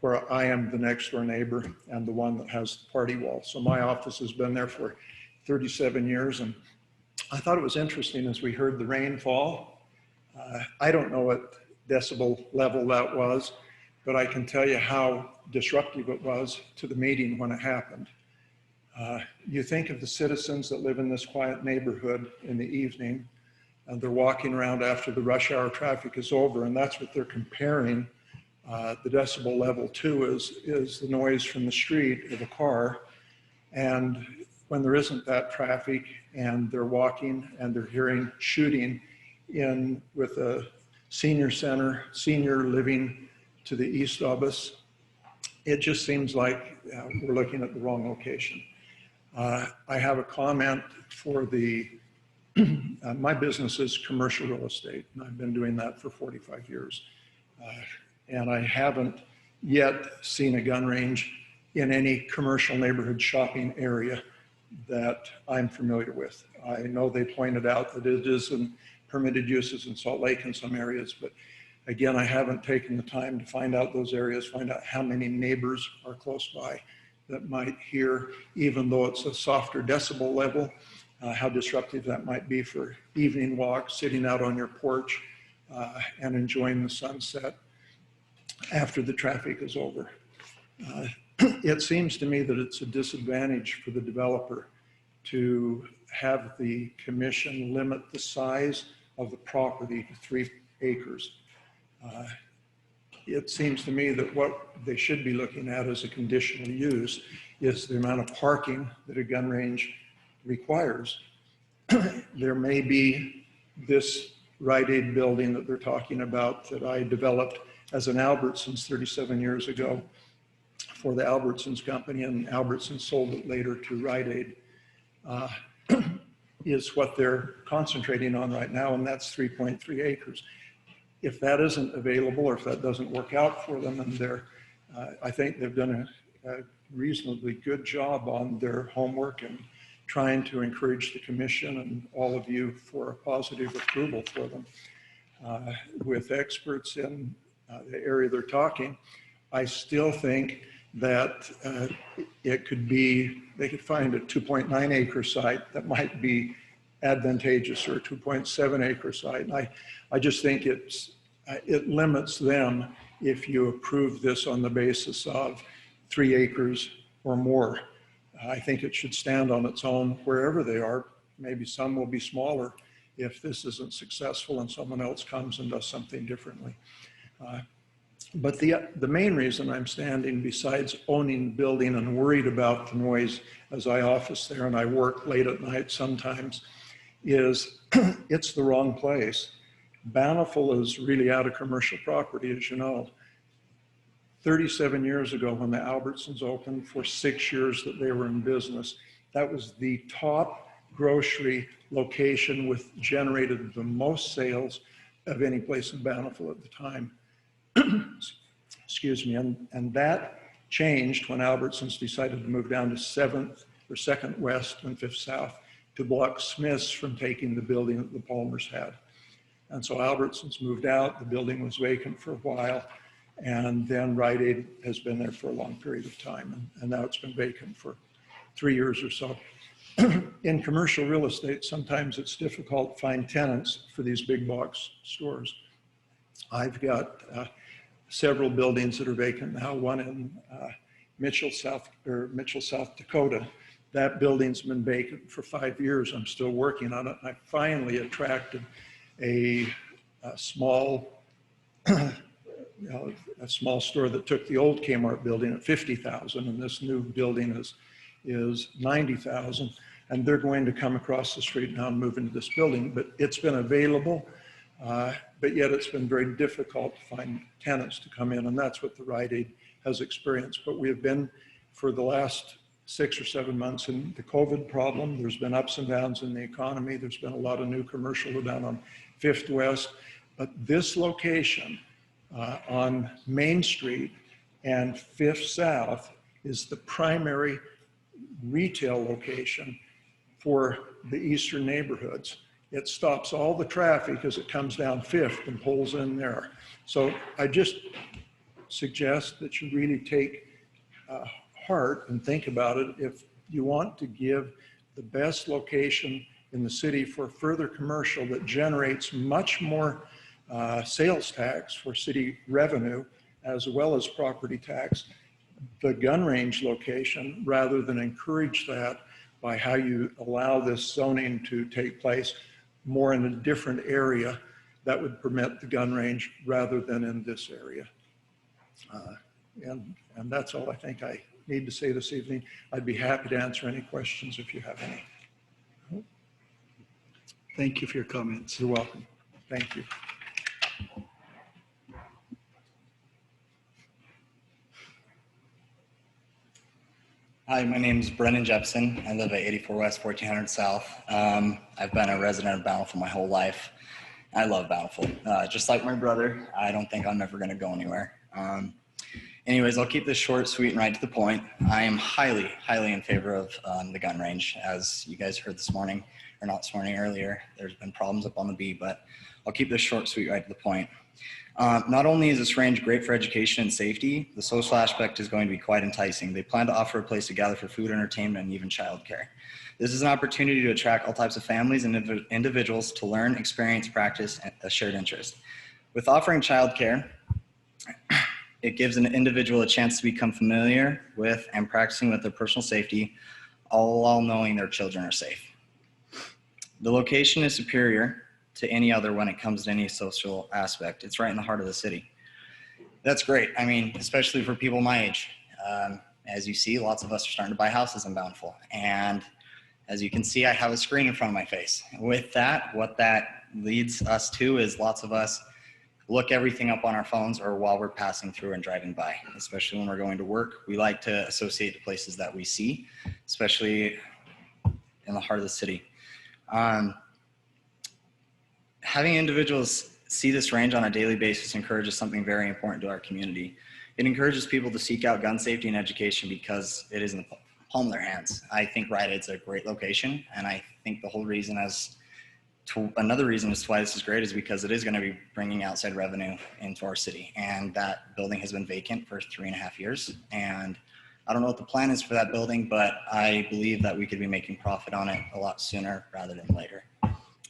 Speaker 21: where I am the next door neighbor and the one that has the party wall. So my office has been there for 37 years. And I thought it was interesting as we heard the rain fall. I don't know what decibel level that was, but I can tell you how disruptive it was to the meeting when it happened. You think of the citizens that live in this quiet neighborhood in the evening, and they're walking around after the rush hour traffic is over, and that's what they're comparing the decibel level to is the noise from the street of a car. And when there isn't that traffic and they're walking and they're hearing shooting in with a senior center, senior living to the east of us, it just seems like we're looking at the wrong location. I have a comment for the, my business is commercial real estate, and I've been doing that for 45 years. And I haven't yet seen a gun range in any commercial neighborhood shopping area that I'm familiar with. I know they pointed out that it is in permitted uses in Salt Lake in some areas, but again, I haven't taken the time to find out those areas, find out how many neighbors are close by that might hear, even though it's a softer decibel level, how disruptive that might be for evening walks, sitting out on your porch and enjoying the sunset after the traffic is over. It seems to me that it's a disadvantage for the developer to have the commission limit the size of the property to 3 acres. It seems to me that what they should be looking at as a conditional use is the amount of parking that a gun range requires. There may be this Rite Aid building that they're talking about that I developed as an Albertsons 37 years ago for the Albertsons company, and Albertsons sold it later to Rite Aid, is what they're concentrating on right now, and that's 3.3 acres. If that isn't available, or if that doesn't work out for them, and they're, I think they've done a reasonably good job on their homework and trying to encourage the commission and all of you for a positive approval for them. With experts in the area they're talking, I still think that it could be, they could find a 2.9 acre site that might be advantageous, or a 2.7 acre site. And I just think it limits them if you approve this on the basis of 3 acres or more. I think it should stand on its own wherever they are. Maybe some will be smaller if this isn't successful and someone else comes and does something differently. But the main reason I'm standing, besides owning the building and worried about the noise as I office there and I work late at night sometimes, is it's the wrong place. Bountiful is really out of commercial property, as you know. 37 years ago when the Albertsons opened, for 6 years that they were in business, that was the top grocery location with generated the most sales of any place in Bountiful at the time. Excuse me, and that changed when Albertsons decided to move down to 7th or 2nd West and 5th South to block Smith's from taking the building that the Palmers had. And so Albertsons moved out, the building was vacant for a while, and then Rite Aid has been there for a long period of time, and now it's been vacant for 3 years or so. In commercial real estate, sometimes it's difficult to find tenants for these big box stores. I've got several buildings that are vacant now, one in Mitchell, South Dakota. That building's been vacant for 5 years. I'm still working on it. I finally attracted a small a small store that took the old Kmart building at 50,000, and this new building is 90,000, and they're going to come across the street now and move into this building. But it's been available, but yet it's been very difficult to find tenants to come in, and that's what the Rite Aid has experienced. But we have been, for the last 6 or 7 months, in the COVID problem. There's been ups and downs in the economy. There's been a lot of new commercial down on 5th West, but this location on Main Street and 5th South is the primary retail location for the eastern neighborhoods. It stops all the traffic as it comes down Fifth and pulls in there. So I just suggest that you really take heart and think about it. If you want to give the best location in the city for further commercial that generates much more sales tax for city revenue, as well as property tax, the gun range location, rather than encourage that by how you allow this zoning to take place more in a different area that would permit the gun range rather than in this area. And that's all I think I need to say this evening. I'd be happy to answer any questions if you have any.
Speaker 1: Thank you for your comments.
Speaker 21: You're welcome. Thank you.
Speaker 2: Hi, my name is Brendan Jepson. I live at 84 West, 1400 South. I've been a resident of Bountiful my whole life. I love Bountiful. Just like my brother, I don't think I'm ever going to go anywhere. Anyways, I'll keep this short, sweet, and right to the point. I am highly, highly in favor of the gun range. As you guys heard this morning, or not this morning, earlier, there's been problems up on the B, but I'll keep this short, sweet, right to the point. Not only is this range great for education and safety, the social aspect is going to be quite enticing. They plan to offer a place to gather for food, entertainment, and even childcare. This is an opportunity to attract all types of families and individuals to learn, experience, practice a shared interest. With offering childcare, it gives an individual a chance to become familiar with and practicing with their personal safety, all while knowing their children are safe. The location is superior to any other when it comes to any social aspect. It's right in the heart of the city. That's great. I mean, especially for people my age. As you see, lots of us are starting to buy houses in Bountiful. And as you can see, I have a screen in front of my face. With that, what that leads us to is lots of us look everything up on our phones or while we're passing through and driving by, especially when we're going to work. We like to associate the places that we see, especially in the heart of the city. Having individuals see this range on a daily basis encourages something very important to our community. It encourages people to seek out gun safety and education because it is in the palm of their hands. I think Rite Aid's a great location, and I think the whole reason another reason as to why this is great is because it is going to be bringing outside revenue into our city, and that building has been vacant for 3.5 years. And I don't know what the plan is for that building, but I believe that we could be making profit on it a lot sooner rather than later.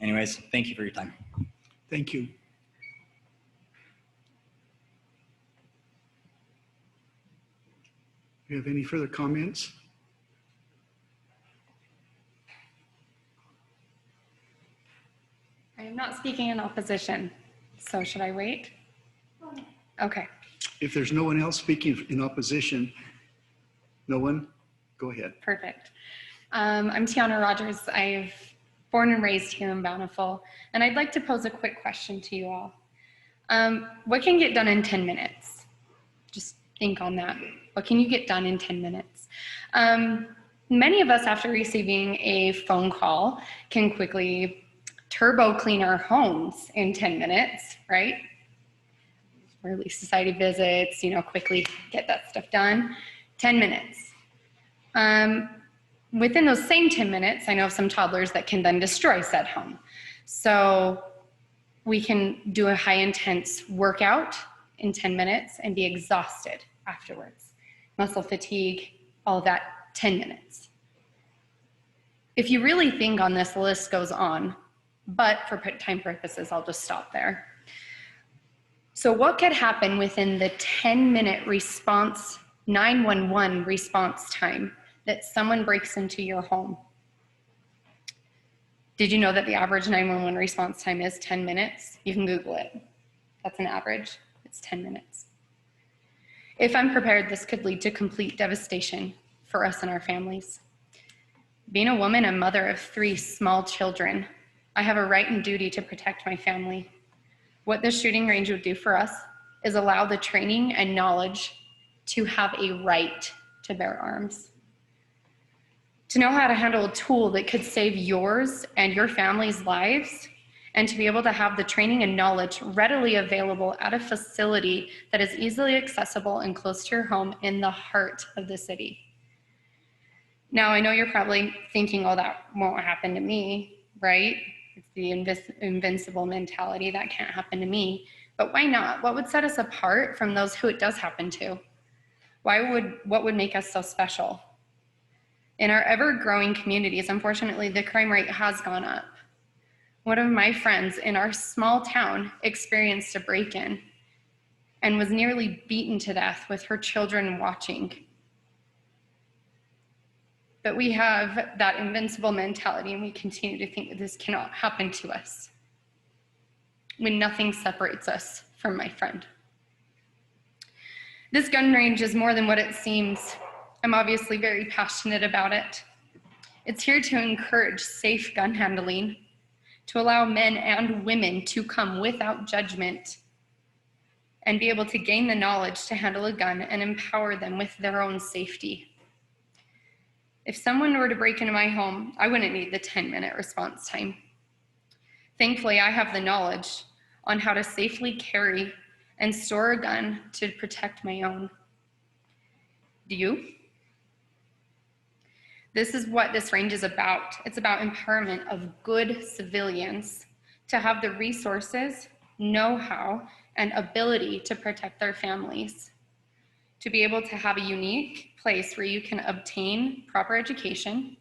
Speaker 2: Anyways, thank you for your time.
Speaker 1: Thank you. Do you have any further comments?
Speaker 22: I am not speaking in opposition, so should I wait? Okay.
Speaker 1: If there's no one else speaking in opposition, no one, go ahead.
Speaker 22: Perfect. I'm Tiana Rogers. I've born and raised here in Bountiful, and I'd like to pose a quick question to you all. What can get done in 10 minutes? Just think on that. What can you get done in 10 minutes? Many of us, after receiving a phone call, can quickly turbo clean our homes in 10 minutes, right? Relief society visits, quickly get that stuff done. 10 minutes. Within those same 10 minutes, I know of some toddlers that can then destroy said home. So we can do a high intense workout in 10 minutes and be exhausted afterwards. Muscle fatigue, all of that, 10 minutes. If you really think on this, the list goes on, but for time purposes, I'll just stop there. So what could happen within the 10-minute response, 911 response time that someone breaks into your home? Did you know that the average 911 response time is 10 minutes? You can Google it. That's an average. It's 10 minutes. If unprepared, this could lead to complete devastation for us and our families. Being a woman and mother of 3 small children, I have a right and duty to protect my family. What this shooting range would do for us is allow the training and knowledge to have a right to bear arms. To know how to handle a tool that could save yours and your family's lives, and to be able to have the training and knowledge readily available at a facility that is easily accessible and close to your home in the heart of the city. Now, I know you're probably thinking, oh, that won't happen to me, right? It's the invincible mentality that can't happen to me. But why not? What would set us apart from those who it does happen to? What would make us so special? In our ever-growing communities, unfortunately, the crime rate has gone up. One of my friends in our small town experienced a break-in and was nearly beaten to death with her children watching. But we have that invincible mentality, and we continue to think that this cannot happen to us when nothing separates us from my friend. This gun range is more than what it seems. I'm obviously very passionate about it. It's here to encourage safe gun handling, to allow men and women to come without judgment and be able to gain the knowledge to handle a gun and empower them with their own safety. If someone were to break into my home, I wouldn't need the 10-minute response time. Thankfully, I have the knowledge on how to safely carry and store a gun to protect my own. Do you? This is what this range is about. It's about empowerment of good civilians to have the resources, know-how, and ability to protect their families, to be able to have a unique place where you can obtain proper education,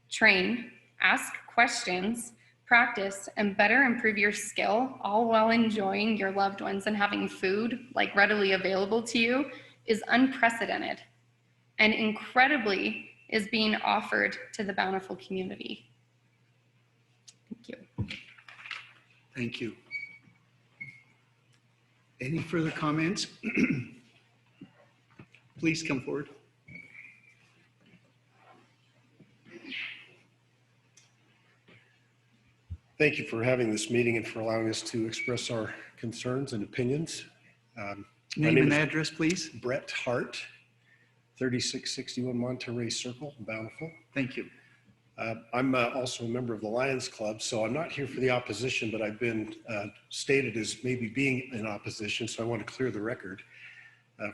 Speaker 22: train, ask questions, practice, and better improve your skill, all while enjoying your loved ones and having food like readily available to you, is unprecedented and incredibly is being offered to the Bountiful community. Thank you.
Speaker 1: Thank you. Any further comments? Please come forward.
Speaker 4: Thank you for having this meeting and for allowing us to express our concerns and opinions.
Speaker 1: Name and address, please.
Speaker 4: Brett Hart, 3661 Monterey Circle, Bountiful.
Speaker 1: Thank you.
Speaker 4: I'm also a member of the Lions Club, so I'm not here for the opposition, but I've been stated as maybe being in opposition, so I want to clear the record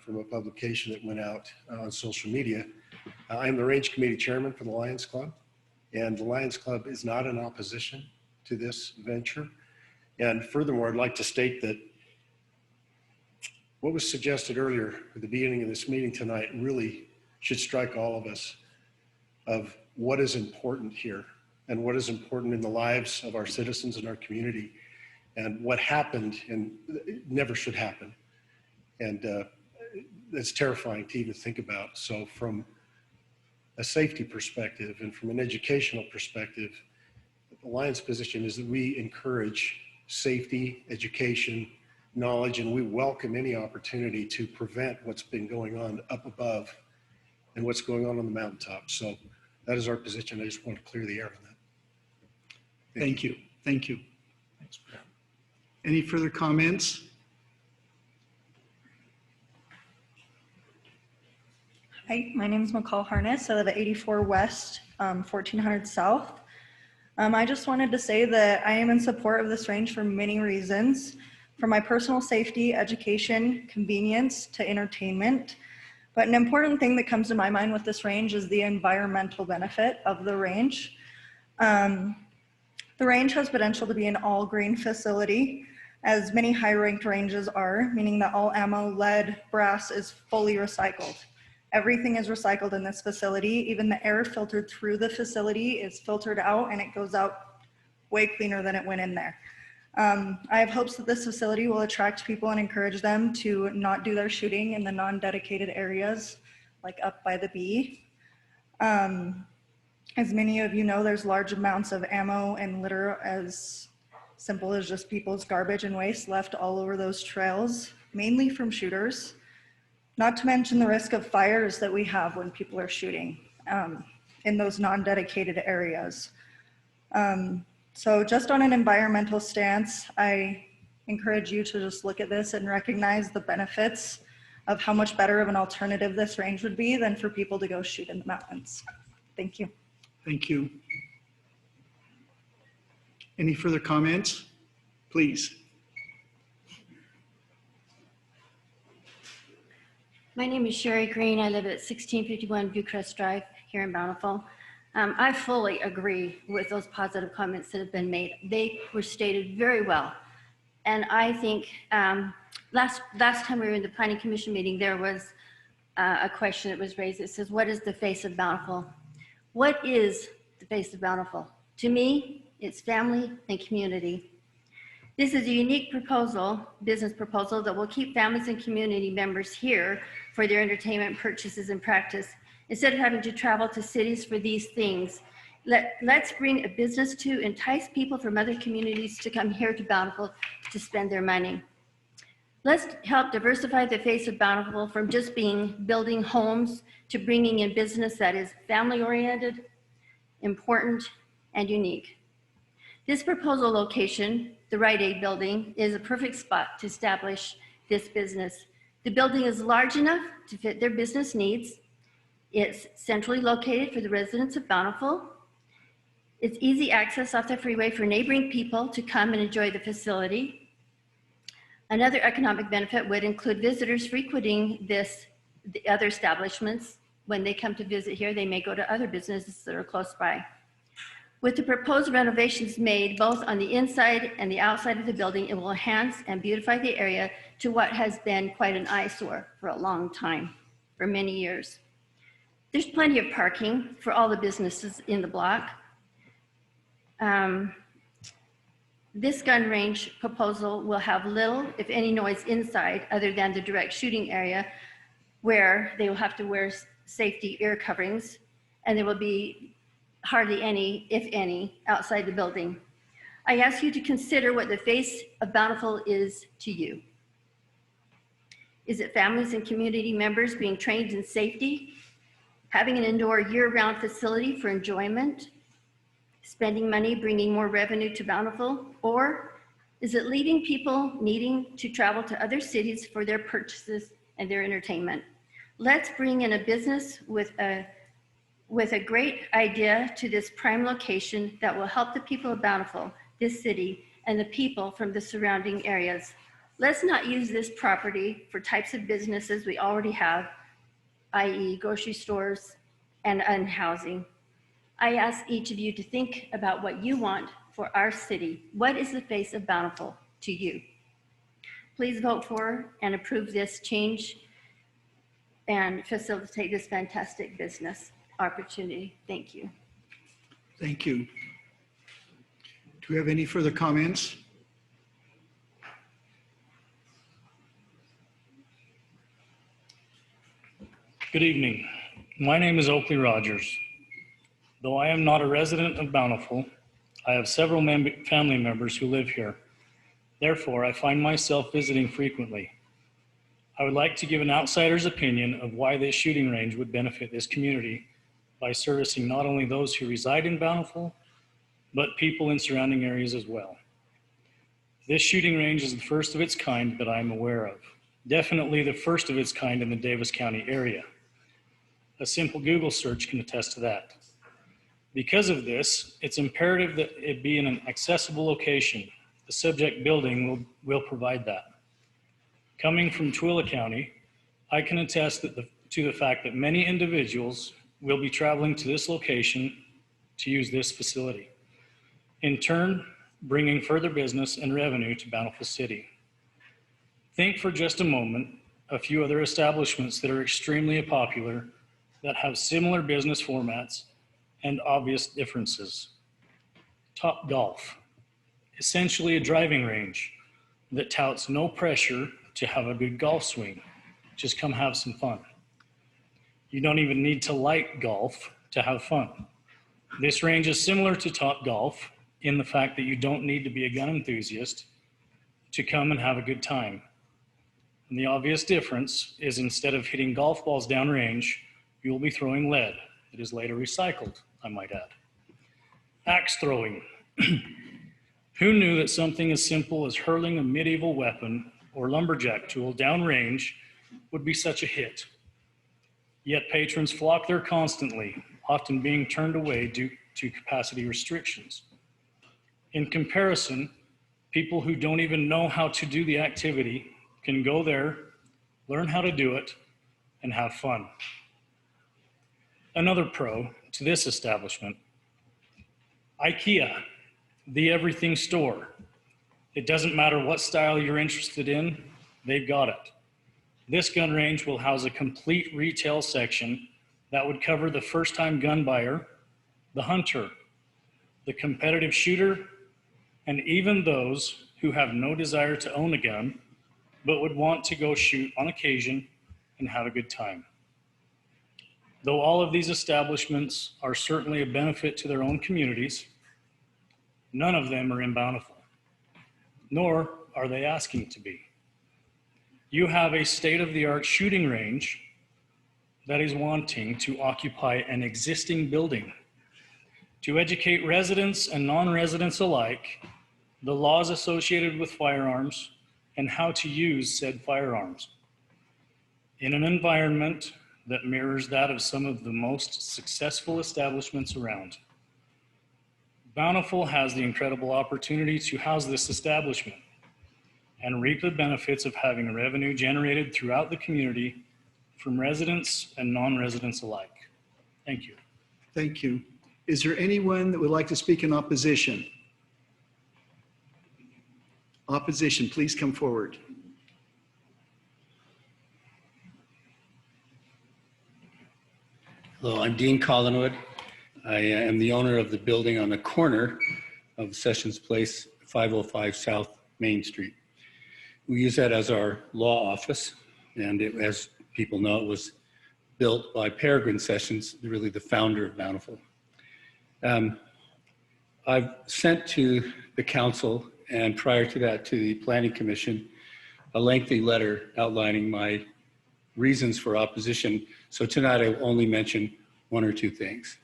Speaker 4: from a publication that went out on social media. I'm the Range Committee Chairman for the Lions Club, and the Lions Club is not in opposition to this venture. And furthermore, I'd like to state that what was suggested earlier at the beginning of this meeting tonight really should strike all of us of what is important here and what is important in the lives of our citizens and our community, and what happened and it never should happen. And it's terrifying to even think about. So from a safety perspective and from an educational perspective, the Lions position is that we encourage safety, education, knowledge, and we welcome any opportunity to prevent what's been going on up above and what's going on the mountaintop. So that is our position. I just want to clear the air on that.
Speaker 1: Thank you. Thank you. Any further comments?
Speaker 5: Hi, my name is McCall Harness. I live at 84 West, 1400 South. I just wanted to say that I am in support of this range for many reasons, from my personal safety, education, convenience, to entertainment. But an important thing that comes to my mind with this range is the environmental benefit of the range. The range has potential to be an all-green facility, as many high-ranked ranges are, meaning that all ammo, lead, brass is fully recycled. Everything is recycled in this facility. Even the air filtered through the facility is filtered out, and it goes out way cleaner than it went in there. I have hopes that this facility will attract people and encourage them to not do their shooting in the non-dedicated areas, like up by the B. As many of you know, there's large amounts of ammo and litter, as simple as just people's garbage and waste left all over those trails, mainly from shooters. Not to mention the risk of fires that we have when people are shooting in those non-dedicated areas. So just on an environmental stance, I encourage you to just look at this and recognize the benefits of how much better of an alternative this range would be than for people to go shoot in the mountains. Thank you.
Speaker 1: Thank you. Any further comments? Please.
Speaker 23: My name is Sherry Green. I live at 1651 Bucrest Drive here in Bountiful.
Speaker 6: I fully agree with those positive comments that have been made. They were stated very well. And I think last time we were in the Planning Commission meeting, there was a question that was raised. It says, what is the face of Bountiful? What is the face of Bountiful? To me, it's family and community. This is a unique proposal, business proposal, that will keep families and community members here for their entertainment purchases and practice, instead of having to travel to cities for these things. Let's bring a business to entice people from other communities to come here to Bountiful to spend their money. Let's help diversify the face of Bountiful from just building homes to bringing in business that is family-oriented, important, and unique. This proposal location, the Rite Aid building, is a perfect spot to establish this business. The building is large enough to fit their business needs. It's centrally located for the residents of Bountiful. It's easy access off the freeway for neighboring people to come and enjoy the facility. Another economic benefit would include visitors frequenting the other establishments. When they come to visit here, they may go to other businesses that are close by. With the proposed renovations made both on the inside and the outside of the building, it will enhance and beautify the area to what has been quite an eyesore for a long time, for many years. There's plenty of parking for all the businesses in the block. This gun range proposal will have little, if any, noise inside other than the direct shooting area, where they will have to wear safety ear coverings, and there will be hardly any, if any, outside the building. I ask you to consider what the face of Bountiful is to you. Is it families and community members being trained in safety, having an indoor year-round facility for enjoyment, spending money bringing more revenue to Bountiful, or is it leaving people needing to travel to other cities for their purchases and their entertainment? Let's bring in a business with a great idea to this prime location that will help the people of Bountiful, this city, and the people from the surrounding areas. Let's not use this property for types of businesses we already have, i.e. grocery stores and housing. I ask each of you to think about what you want for our city. What is the face of Bountiful to you? Please vote for and approve this change and facilitate this fantastic business opportunity. Thank you.
Speaker 1: Thank you. Do we have any further comments?
Speaker 7: Good evening. My name is Oakley Rogers. Though I am not a resident of Bountiful, I have several family members who live here. Therefore, I find myself visiting frequently. I would like to give an outsider's opinion of why this shooting range would benefit this community by servicing not only those who reside in Bountiful, but people in surrounding areas as well. This shooting range is the first of its kind that I am aware of. Definitely the first of its kind in the Davis County area. A simple Google search can attest to that. Because of this, it's imperative that it be in an accessible location. The subject building will provide that. Coming from Tooele County, I can attest to the fact that many individuals will be traveling to this location to use this facility. In turn, bringing further business and revenue to Bountiful City. Think for just a moment a few other establishments that are extremely popular that have similar business formats and obvious differences. Top Golf, essentially a driving range that touts no pressure to have a good golf swing. Just come have some fun. You don't even need to like golf to have fun. This range is similar to Top Golf in the fact that you don't need to be a gun enthusiast to come and have a good time. And the obvious difference is instead of hitting golf balls downrange, you will be throwing lead. It is later recycled, I might add. Axe throwing. Who knew that something as simple as hurling a medieval weapon or lumberjack tool downrange would be such a hit? Yet patrons flock there constantly, often being turned away due to capacity restrictions. In comparison, people who don't even know how to do the activity can go there, learn how to do it, and have fun. Another pro to this establishment, IKEA, the everything store. It doesn't matter what style you're interested in, they've got it. This gun range will house a complete retail section that would cover the first-time gun buyer, the hunter, the competitive shooter, and even those who have no desire to own a gun, but would want to go shoot on occasion and have a good time. Though all of these establishments are certainly a benefit to their own communities, none of them are in Bountiful, nor are they asking to be. You have a state-of-the-art shooting range that is wanting to occupy an existing building to educate residents and non-residents alike the laws associated with firearms and how to use said firearms in an environment that mirrors that of some of the most successful establishments around. Bountiful has the incredible opportunity to house this establishment and reap the benefits of having revenue generated throughout the community from residents and non-residents alike. Thank you.
Speaker 1: Thank you. Is there anyone that would like to speak in opposition? Opposition, please come forward.
Speaker 3: Hello, I'm Dean Collinwood. I am the owner of the building on the corner of Sessions Place, 505 South Main Street. We use that as our law office, and as people know, it was built by Peregrine Sessions, really the founder of Bountiful. I've sent to the council, and prior to that to the Planning Commission, a lengthy letter outlining my reasons for opposition. So tonight I will only mention one or two things.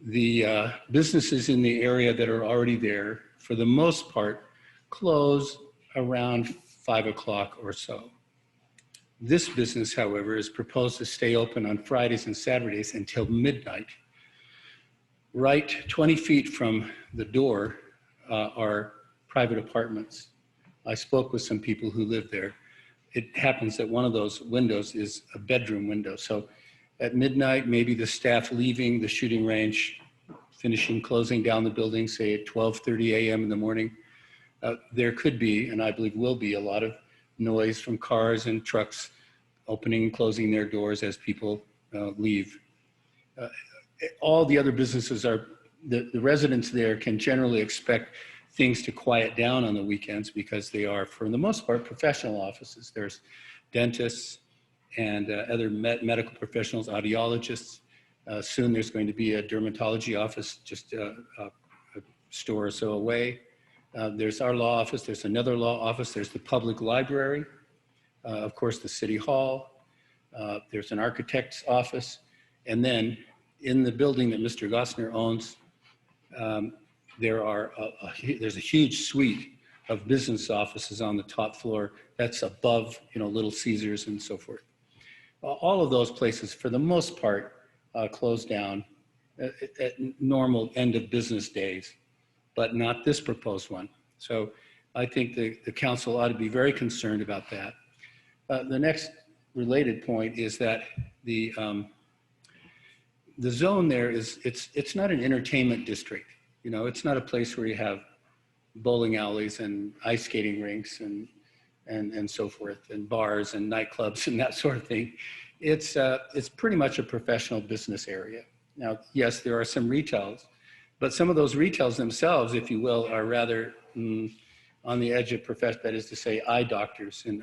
Speaker 3: The businesses in the area that are already there, for the most part, close around 5 o'clock or so. This business, however, is proposed to stay open on Fridays and Saturdays until midnight. Right 20 feet from the door are private apartments. I spoke with some people who live there. It happens that one of those windows is a bedroom window. So at midnight, maybe the staff leaving the shooting range, closing down the building, say at 12:30 a.m. in the morning, there could be, and I believe will be, a lot of noise from cars and trucks opening and closing their doors as people leave. All the other businesses are, the residents there can generally expect things to quiet down on the weekends because they are, for the most part, professional offices. There's dentists and other medical professionals, audiologists. Soon there's going to be a dermatology office just a store or so away. There's our law office, there's another law office, there's the public library, of course the city hall, there's an architect's office, and then in the building that Mr. Gossner owns, there's a huge suite of business offices on the top floor that's above, Little Caesars and so forth. All of those places, for the most part, close down at normal end of business days, but not this proposed one. So I think the council ought to be very concerned about that. The next related point is that the zone there is, it's not an entertainment district. It's not a place where you have bowling alleys and ice skating rinks and so forth, and bars and nightclubs and that sort of thing. It's pretty much a professional business area. Now, yes, there are some retails, but some of those retails themselves, if you will, are rather on the edge of profession, that is to say, eye doctors and,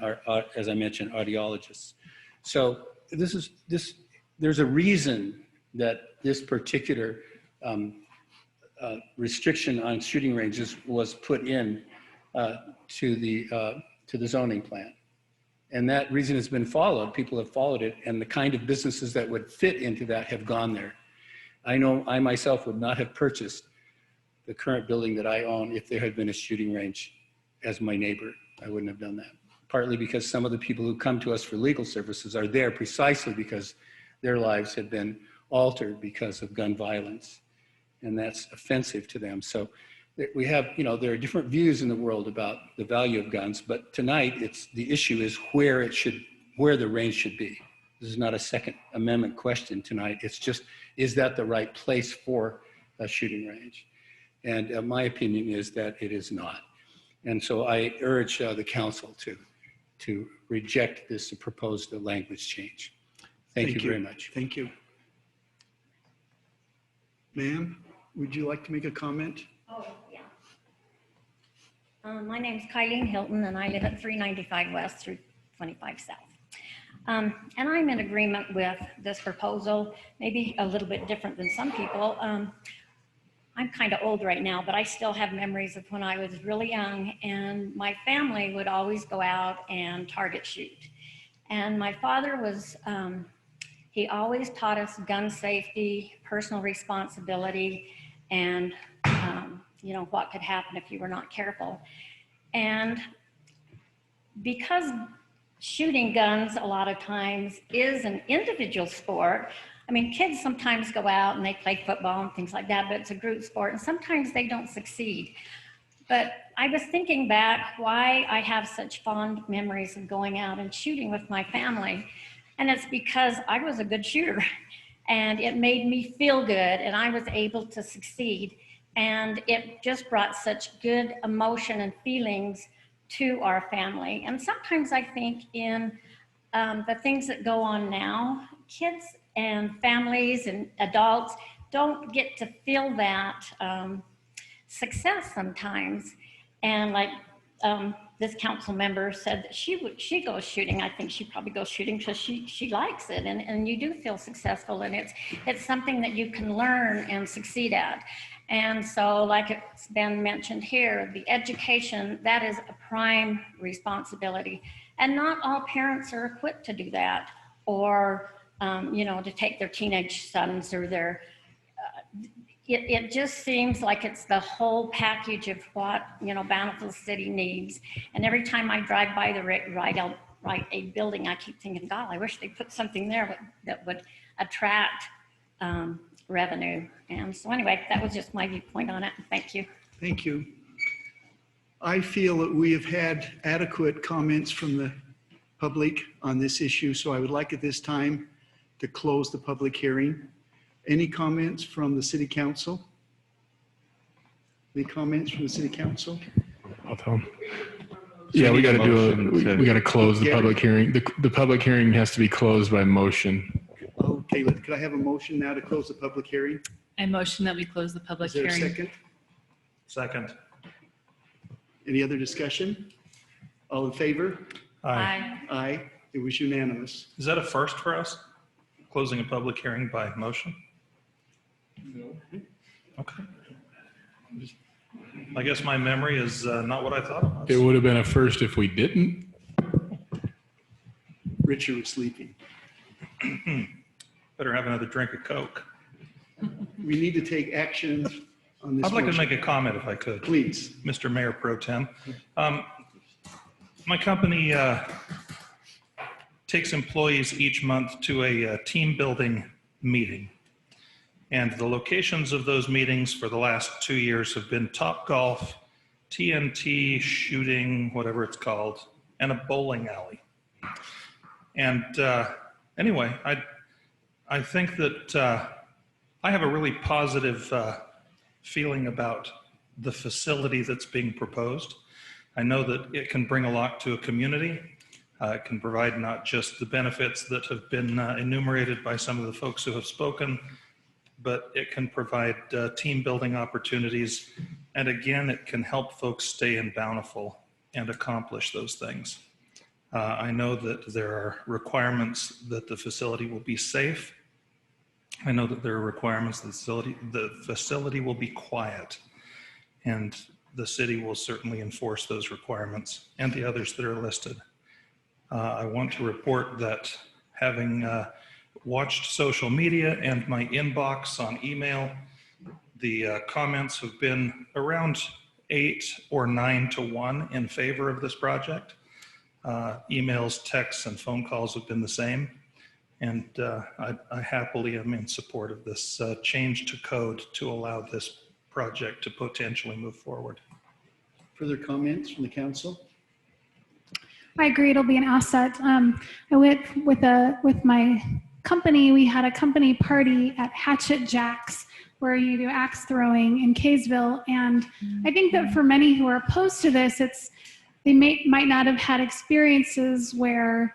Speaker 3: as I mentioned, audiologists. So there's a reason that this particular restriction on shooting ranges was put in to the zoning plan. And that reason has been followed. People have followed it, and the kind of businesses that would fit into that have gone there. I know I myself would not have purchased the current building that I own if there had been a shooting range as my neighbor. I wouldn't have done that. Partly because some of the people who come to us for legal services are there precisely because their lives had been altered because of gun violence, and that's offensive to them. So we have, there are different views in the world about the value of guns, but tonight the issue is where the range should be. This is not a Second Amendment question tonight. It's just, is that the right place for a shooting range? And my opinion is that it is not. And so I urge the council to reject this proposed language change. Thank you very much.
Speaker 1: Thank you. Ma'am, would you like to make a comment?
Speaker 8: Oh, yeah. My name's Kylene Hilton, and I live at 395 West through 25 South. And I'm in agreement with this proposal, maybe a little bit different than some people. I'm kind of old right now, but I still have memories of when I was really young, and my family would always go out and target shoot. And my father was, he always taught us gun safety, personal responsibility, and you know, what could happen if you were not careful. And because shooting guns a lot of times is an individual sport, I mean, kids sometimes go out and they play football and things like that, but it's a group sport, and sometimes they don't succeed. But I was thinking back why I have such fond memories of going out and shooting with my family. And it's because I was a good shooter, and it made me feel good, and I was able to succeed. And it just brought such good emotion and feelings to our family. And sometimes I think in the things that go on now, kids and families and adults don't get to feel that success sometimes. And like this council member said that she goes shooting. I think she probably goes shooting because she likes it, and you do feel successful, and it's something that you can learn and succeed at. And so, like it's been mentioned here, the education, that is a prime responsibility, and not all parents are equipped to do that, or you know, to take their teenage sons or their it just seems like it's the whole package of what, you know, Bountiful City needs. And every time I drive by the right a building, I keep thinking, God, I wish they put something there that would attract revenue. And so anyway, that was just my viewpoint on it. Thank you.
Speaker 1: Thank you. I feel that we have had adequate comments from the public on this issue, so I would like at this time to close the public hearing. Any comments from the city council? Any comments from the city council?
Speaker 13: I'll tell them. Yeah, we got to do we got to close the public hearing. The public hearing has to be closed by motion.
Speaker 1: Okay, could I have a motion now to close the public hearing?
Speaker 10: I motion that we close the public
Speaker 1: Is there
Speaker 10: hearing.
Speaker 1: a second?
Speaker 11: Second.
Speaker 1: Any other discussion? All in favor?
Speaker 11: Aye.
Speaker 1: Aye. It was unanimous.
Speaker 11: Is that a first for us? Closing a public hearing by motion?
Speaker 1: No.
Speaker 11: Okay. I guess my memory is not what I thought it was.
Speaker 13: It would have been a first if we didn't.
Speaker 1: Richard was sleeping.
Speaker 11: Better have another drink of Coke.
Speaker 1: We need to take action on this.
Speaker 11: I'd like to
Speaker 1: motion.
Speaker 11: make a comment if I could.
Speaker 1: Please.
Speaker 11: Mr. Mayor Pro Tem. My company takes employees each month to a team building meeting. And the locations of those meetings for the last 2 years have been Topgolf, TNT, shooting, whatever it's called, and a bowling alley. And anyway, I think that I have a really positive feeling about the facility that's being proposed. I know that it can bring a lot to a community. It can provide not just the benefits that have been enumerated by some of the folks who have spoken, but it can provide team building opportunities. And again, it can help folks stay in Bountiful and accomplish those things. I know that there are requirements that the facility will be safe. I know that there are requirements that the facility will be quiet, and the city will certainly enforce those requirements and the others that are listed. I want to report that having watched social media and my inbox on email, the comments have been around 8 or 9 to 1 in favor of this project. Emails, texts, and phone calls have been the same. And I happily am in support of this change to code to allow this project to potentially move forward.
Speaker 1: Further comments from the council?
Speaker 9: I agree. It'll be an asset. I went with my company. We had a company party at Hatchet Jack's where you do axe throwing in Kaysville. And I think that for many who are opposed to this, they might not have had experiences where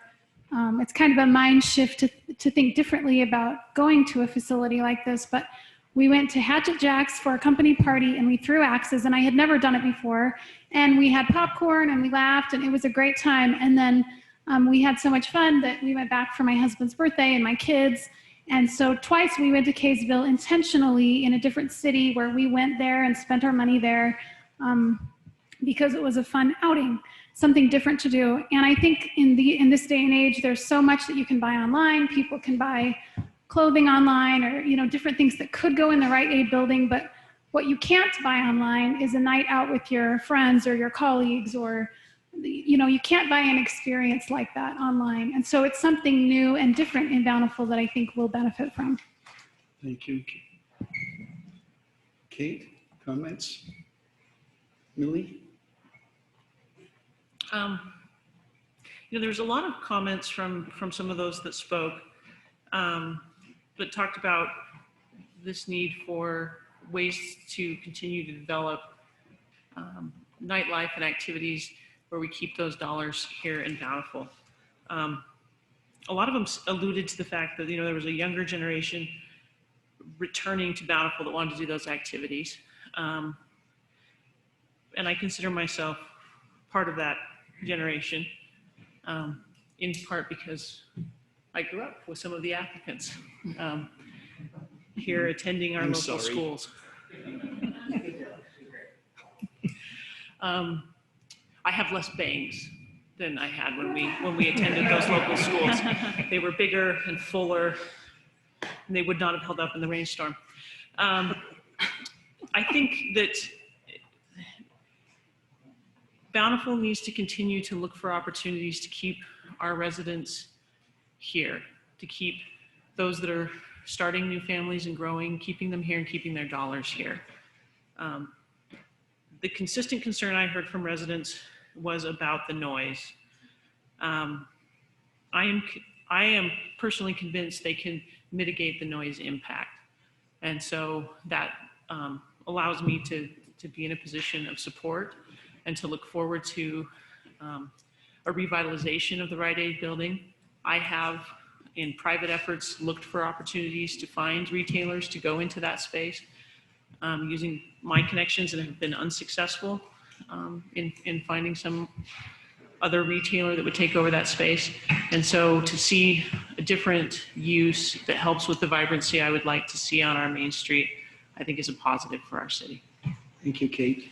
Speaker 9: it's kind of a mind shift to think differently about going to a facility like this. But we went to Hatchet Jack's for a company party and we threw axes, and I had never done it before. And we had popcorn and we laughed and it was a great time. And then we had so much fun that we went back for my husband's birthday and my kids. And so twice we went to Kaysville intentionally in a different city where we went there and spent our money there because it was a fun outing, something different to do. And I think in this day and age, there's so much that you can buy online. People can buy clothing online or, different things that could go in the Rite Aid building. But what you can't buy online is a night out with your friends or your colleagues, or, you can't buy an experience like that online. And so it's something new and different in Bountiful that I think we'll benefit from.
Speaker 1: Thank you. Kate, comments? Millie?
Speaker 16: There's a lot of comments from some of those that spoke that talked about this need for ways to continue to develop nightlife and activities where we keep those dollars here in Bountiful. A lot of them alluded to the fact that, there was a younger generation returning to Bountiful that wanted to do those activities. And I consider myself part of that generation, in part because I grew up with some of the applicants here attending our local schools. I have less bangs than I had when we attended those local schools. They were bigger and fuller, and they would not have held up in the rainstorm. I think that Bountiful needs to continue to look for opportunities to keep our residents here, to keep those that are starting new families and growing, keeping them here and keeping their dollars here. The consistent concern I heard from residents was about the noise. I am personally convinced they can mitigate the noise impact. And so that allows me to be in a position of support and to look forward to a revitalization of the Rite Aid building. I have, in private efforts, looked for opportunities to find retailers to go into that space using my connections, and have been unsuccessful in finding some other retailer that would take over that space. And so to see a different use that helps with the vibrancy I would like to see on our main street, I think is a positive for our city.
Speaker 1: Thank you, Kate.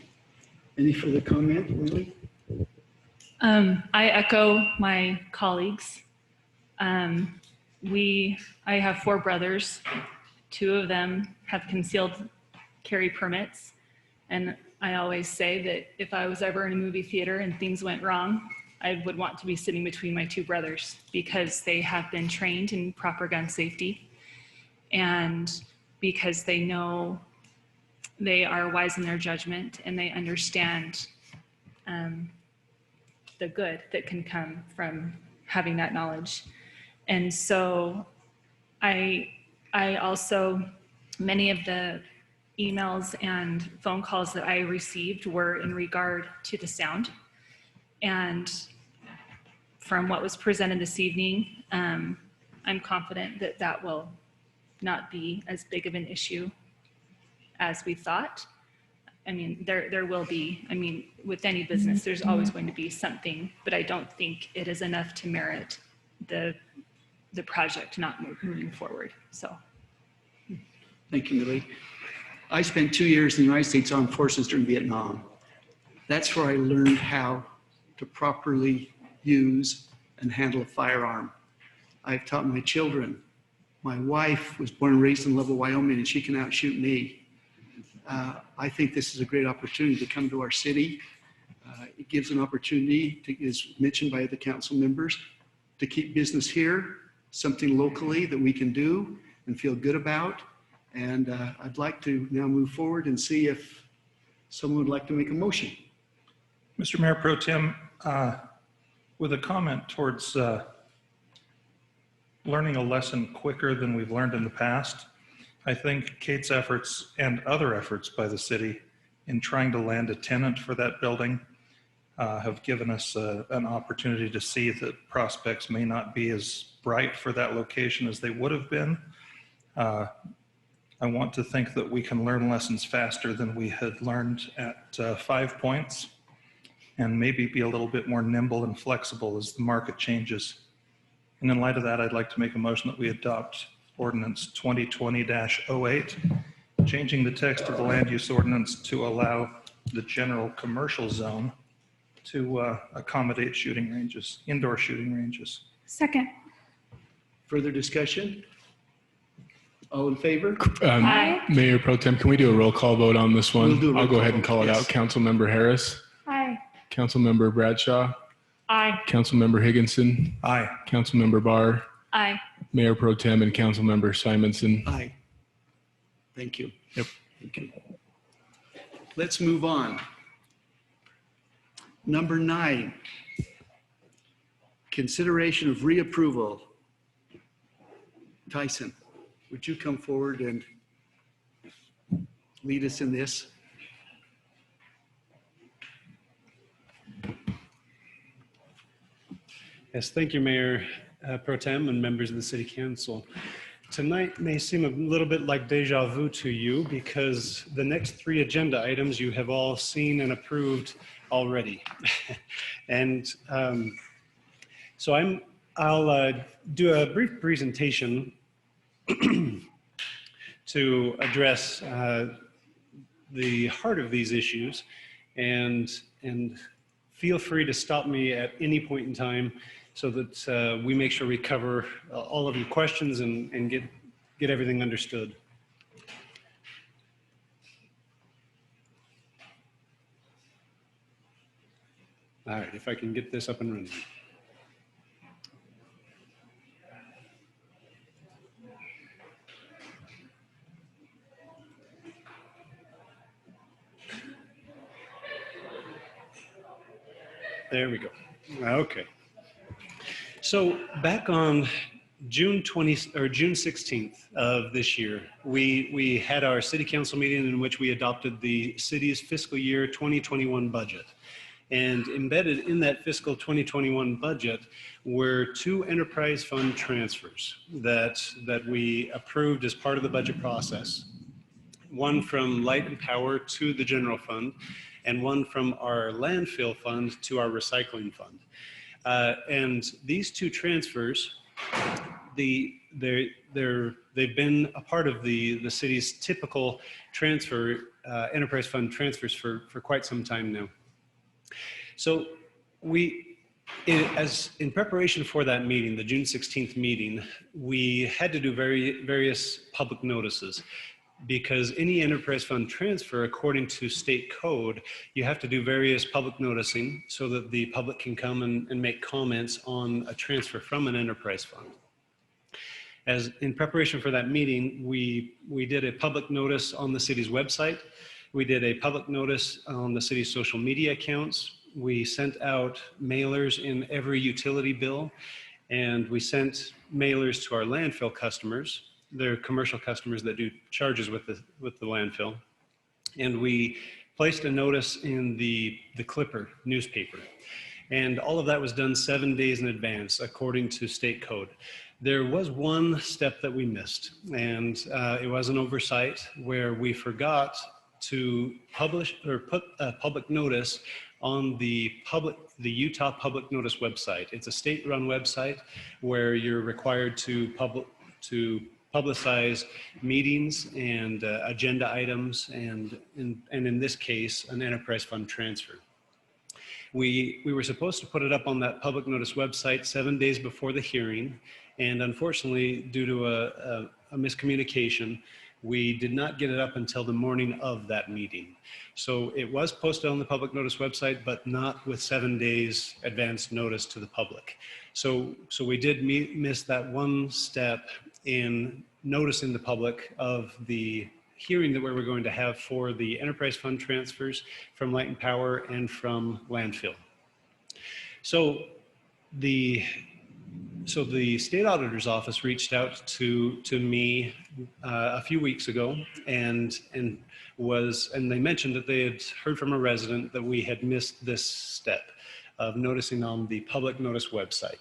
Speaker 1: Any further comment, Millie?
Speaker 10: I echo my colleagues. I have 4 brothers. 2 of them have concealed carry permits. And I always say that if I was ever in a movie theater and things went wrong, I would want to be sitting between my 2 brothers, because they have been trained in proper gun safety, and because they know they are wise in their judgment and they understand the good that can come from having that knowledge. And so I also, many of the emails and phone calls that I received were in regard to the sound. And from what was presented this evening, I'm confident that that will not be as big of an issue as we thought. I mean, there will be, with any business, there's always going to be something, but I don't think it is enough to merit the project not moving forward, so.
Speaker 1: Thank you, Millie. I spent 2 years in the United States Armed Forces during Vietnam. That's where I learned how to properly use and handle a firearm. I've taught my children. My wife was born and raised in Level, Wyoming, and she can outshoot me. I think this is a great opportunity to come to our city. It gives an opportunity, as mentioned by the council members, to keep business here, something locally that we can do and feel good about. And I'd like to now move forward and see if someone would like to make a motion.
Speaker 11: Mr. Mayor Pro Tem, with a comment towards learning a lesson quicker than we've learned in the past. I think Kate's efforts and other efforts by the city in trying to land a tenant for that building have given us an opportunity to see that prospects may not be as bright for that location as they would have been. I want to think that we can learn lessons faster than we had learned at 5 Points, and maybe be a little bit more nimble and flexible as the market changes. And in light of that, I'd like to make a motion that we adopt Ordinance 2020-08, changing the text of the land use ordinance to allow the general commercial zone to accommodate shooting ranges, indoor shooting ranges.
Speaker 9: Second.
Speaker 1: Further discussion? All in favor?
Speaker 9: Aye.
Speaker 13: Mayor Pro Tem, can we do a roll call vote on this one?
Speaker 1: We'll do a roll
Speaker 13: I'll go ahead
Speaker 1: call
Speaker 13: and call
Speaker 1: vote,
Speaker 13: it
Speaker 1: yes.
Speaker 13: out. Councilmember Harris,
Speaker 9: Aye.
Speaker 13: Councilmember Bradshaw,
Speaker 16: Aye.
Speaker 13: Councilmember Higginson,
Speaker 11: Aye.
Speaker 13: Councilmember Barr,
Speaker 10: Aye.
Speaker 13: Mayor Pro Tem, and Councilmember Simonson.
Speaker 1: Aye. Thank you.
Speaker 13: Yep.
Speaker 1: Thank you. Let's move on. Number 9, consideration of reapproval. Tyson, would you come forward and lead us in this?
Speaker 12: Yes, thank you, Mayor Pro Tem and members of the City Council. Tonight may seem a little bit like deja vu to you because the next 3 agenda items you have all seen and approved already. And so I'll do a brief presentation to address the heart of these issues, and feel free to stop me at any point in time so that we make sure we cover all of your questions and get everything understood. All right, if I can get this up and running. There we go. Okay. So back on June 16th of this year, we had our city council meeting in which we adopted the city's fiscal year 2021 budget. And embedded in that fiscal 2021 budget were 2 enterprise fund transfers that we approved as part of the budget process. One from Light and Power to the general fund, and one from our landfill fund to our recycling fund. And these 2 transfers, they've been a part of the city's typical transfer, enterprise fund transfers for quite some time now. So in preparation for that meeting, the June 16th meeting, we had to do various public notices. Because any enterprise fund transfer, according to state code, you have to do various public noticing so that the public can come and make comments on a transfer from an enterprise fund. As in preparation for that meeting, we did a public notice on the city's website. We did a public notice on the city's social media accounts. We sent out mailers in every utility bill, and we sent mailers to our landfill customers. They're commercial customers that do charges with the landfill. And we placed a notice in the Clipper newspaper. And all of that was done 7 days in advance, according to state code. There was one step that we missed, and it was an oversight where we forgot to publish or put a public notice on the Utah Public Notice website. It's a state-run website where you're required to publicize meetings and agenda items, and in this case, an enterprise fund transfer. We were supposed to put it up on that public notice website 7 days before the hearing, and unfortunately, due to a miscommunication, we did not get it up until the morning of that meeting. So it was posted on the public notice website, but not with 7 days advance notice to the public. So we did miss that one step in noticing the public of the hearing that we were going to have for the enterprise fund transfers from Light and Power and from landfill. So So the state auditor's office reached out to me a few weeks ago, and they mentioned that they had heard from a resident that we had missed this step of noticing on the public notice website.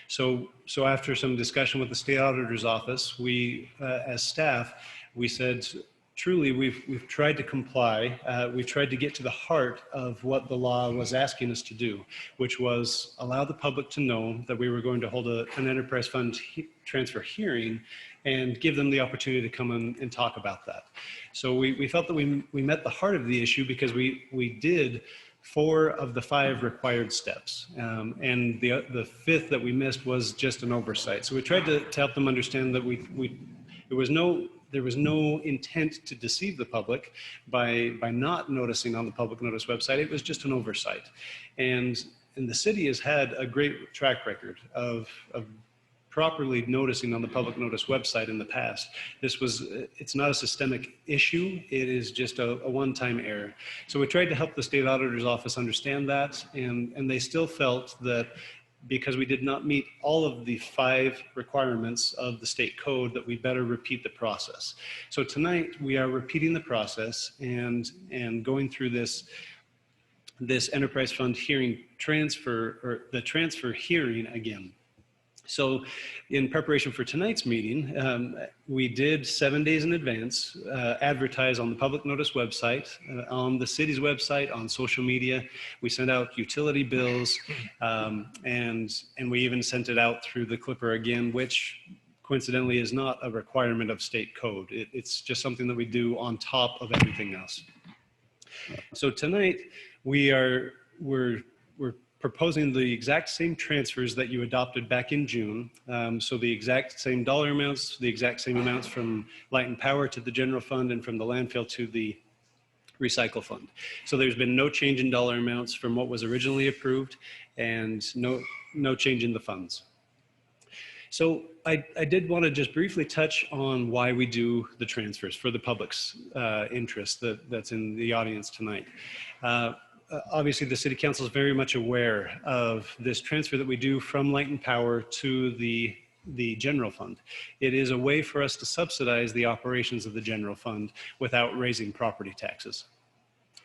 Speaker 12: So after some discussion with the state auditor's office, we, as staff, we said, truly, we've tried to comply. We've tried to get to the heart of what the law was asking us to do, which was allow the public to know that we were going to hold an enterprise fund transfer hearing and give them the opportunity to come and talk about that. So we felt that we met the heart of the issue because we did 4 of the 5 required steps. And the 5th that we missed was just an oversight. So we tried to help them understand that there was no intent to deceive the public by not noticing on the public notice website. It was just an oversight. And the city has had a great track record of properly noticing on the public notice website in the past. It's not a systemic issue. It is just a one-time error. So we tried to help the state auditor's office understand that, and they still felt that because we did not meet all of the 5 requirements of the state code, that we better repeat the process. So tonight we are repeating the process and going through this enterprise fund hearing transfer, or the transfer hearing again. So in preparation for tonight's meeting, we did 7 days in advance, advertise on the public notice website, on the city's website, on social media. We sent out utility bills, and we even sent it out through the Clipper again, which coincidentally is not a requirement of state code. It's just something that we do on top of everything else. So tonight we're proposing the exact same transfers that you adopted back in June. So the exact same dollar amounts, the exact same amounts from Light and Power to the general fund and from the landfill to the recycle fund. So there's been no change in dollar amounts from what was originally approved, and no change in the funds. So I did want to just briefly touch on why we do the transfers for the public's interest that's in the audience tonight. Obviously, the City Council is very much aware of this transfer that we do from Light and Power to the general fund. It is a way for us to subsidize the operations of the general fund without raising property taxes.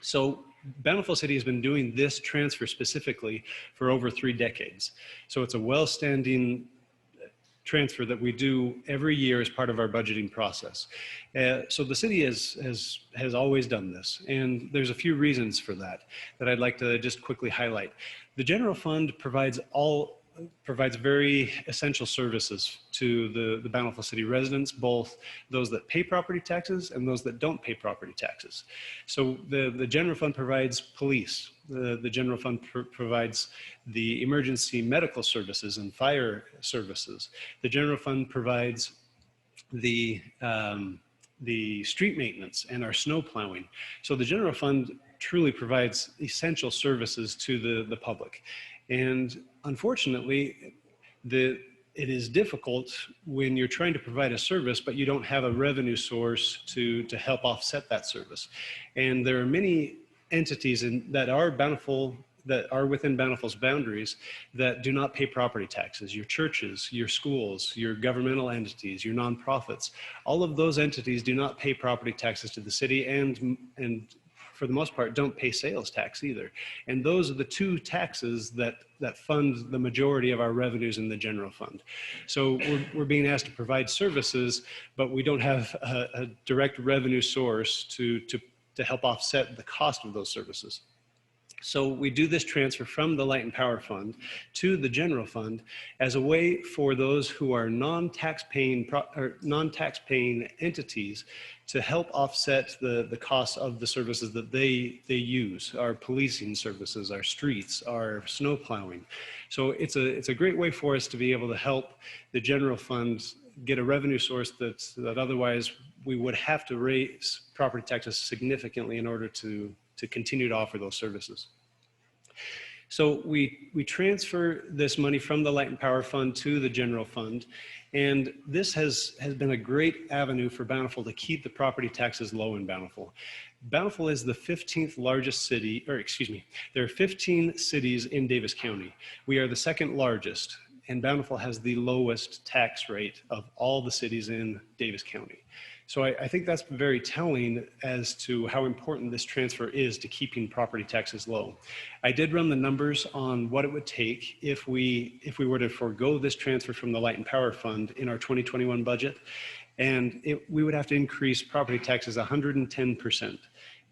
Speaker 12: So Bountiful City has been doing this transfer specifically for over 3 decades. So it's a well-standing transfer that we do every year as part of our budgeting process. So the city has always done this, and there's a few reasons for that I'd like to just quickly highlight. The general fund provides very essential services to the Bountiful City residents, both those that pay property taxes and those that don't pay property taxes. So the general fund provides police. The general fund provides the emergency medical services and fire services. The general fund provides the street maintenance and our snow plowing. So the general fund truly provides essential services to the public. And unfortunately, it is difficult when you're trying to provide a service, but you don't have a revenue source to help offset that service. And there are many entities that are within Bountiful's boundaries that do not pay property taxes. Your churches, your schools, your governmental entities, your nonprofits, all of those entities do not pay property taxes to the city, and for the most part don't pay sales tax either. And those are the 2 taxes that fund the majority of our revenues in the general fund. So we're being asked to provide services, but we don't have a direct revenue source to help offset the cost of those services. So we do this transfer from the Light and Power Fund to the general fund as a way for those who are non-tax paying entities to help offset the costs of the services that they use, our policing services, our streets, our snow plowing. So it's a great way for us to be able to help the general fund get a revenue source that otherwise we would have to raise property taxes significantly in order to continue to offer those services. So we transfer this money from the Light and Power Fund to the general fund. And this has been a great avenue for Bountiful to keep the property taxes low in Bountiful. Bountiful is the 15th largest city, or excuse me, there are 15 cities in Davis County. We are the second largest, and Bountiful has the lowest tax rate of all the cities in Davis County. So I think that's very telling as to how important this transfer is to keeping property taxes low. I did run the numbers on what it would take if we were to forego this transfer from the Light and Power Fund in our 2021 budget, and we would have to increase property taxes 110%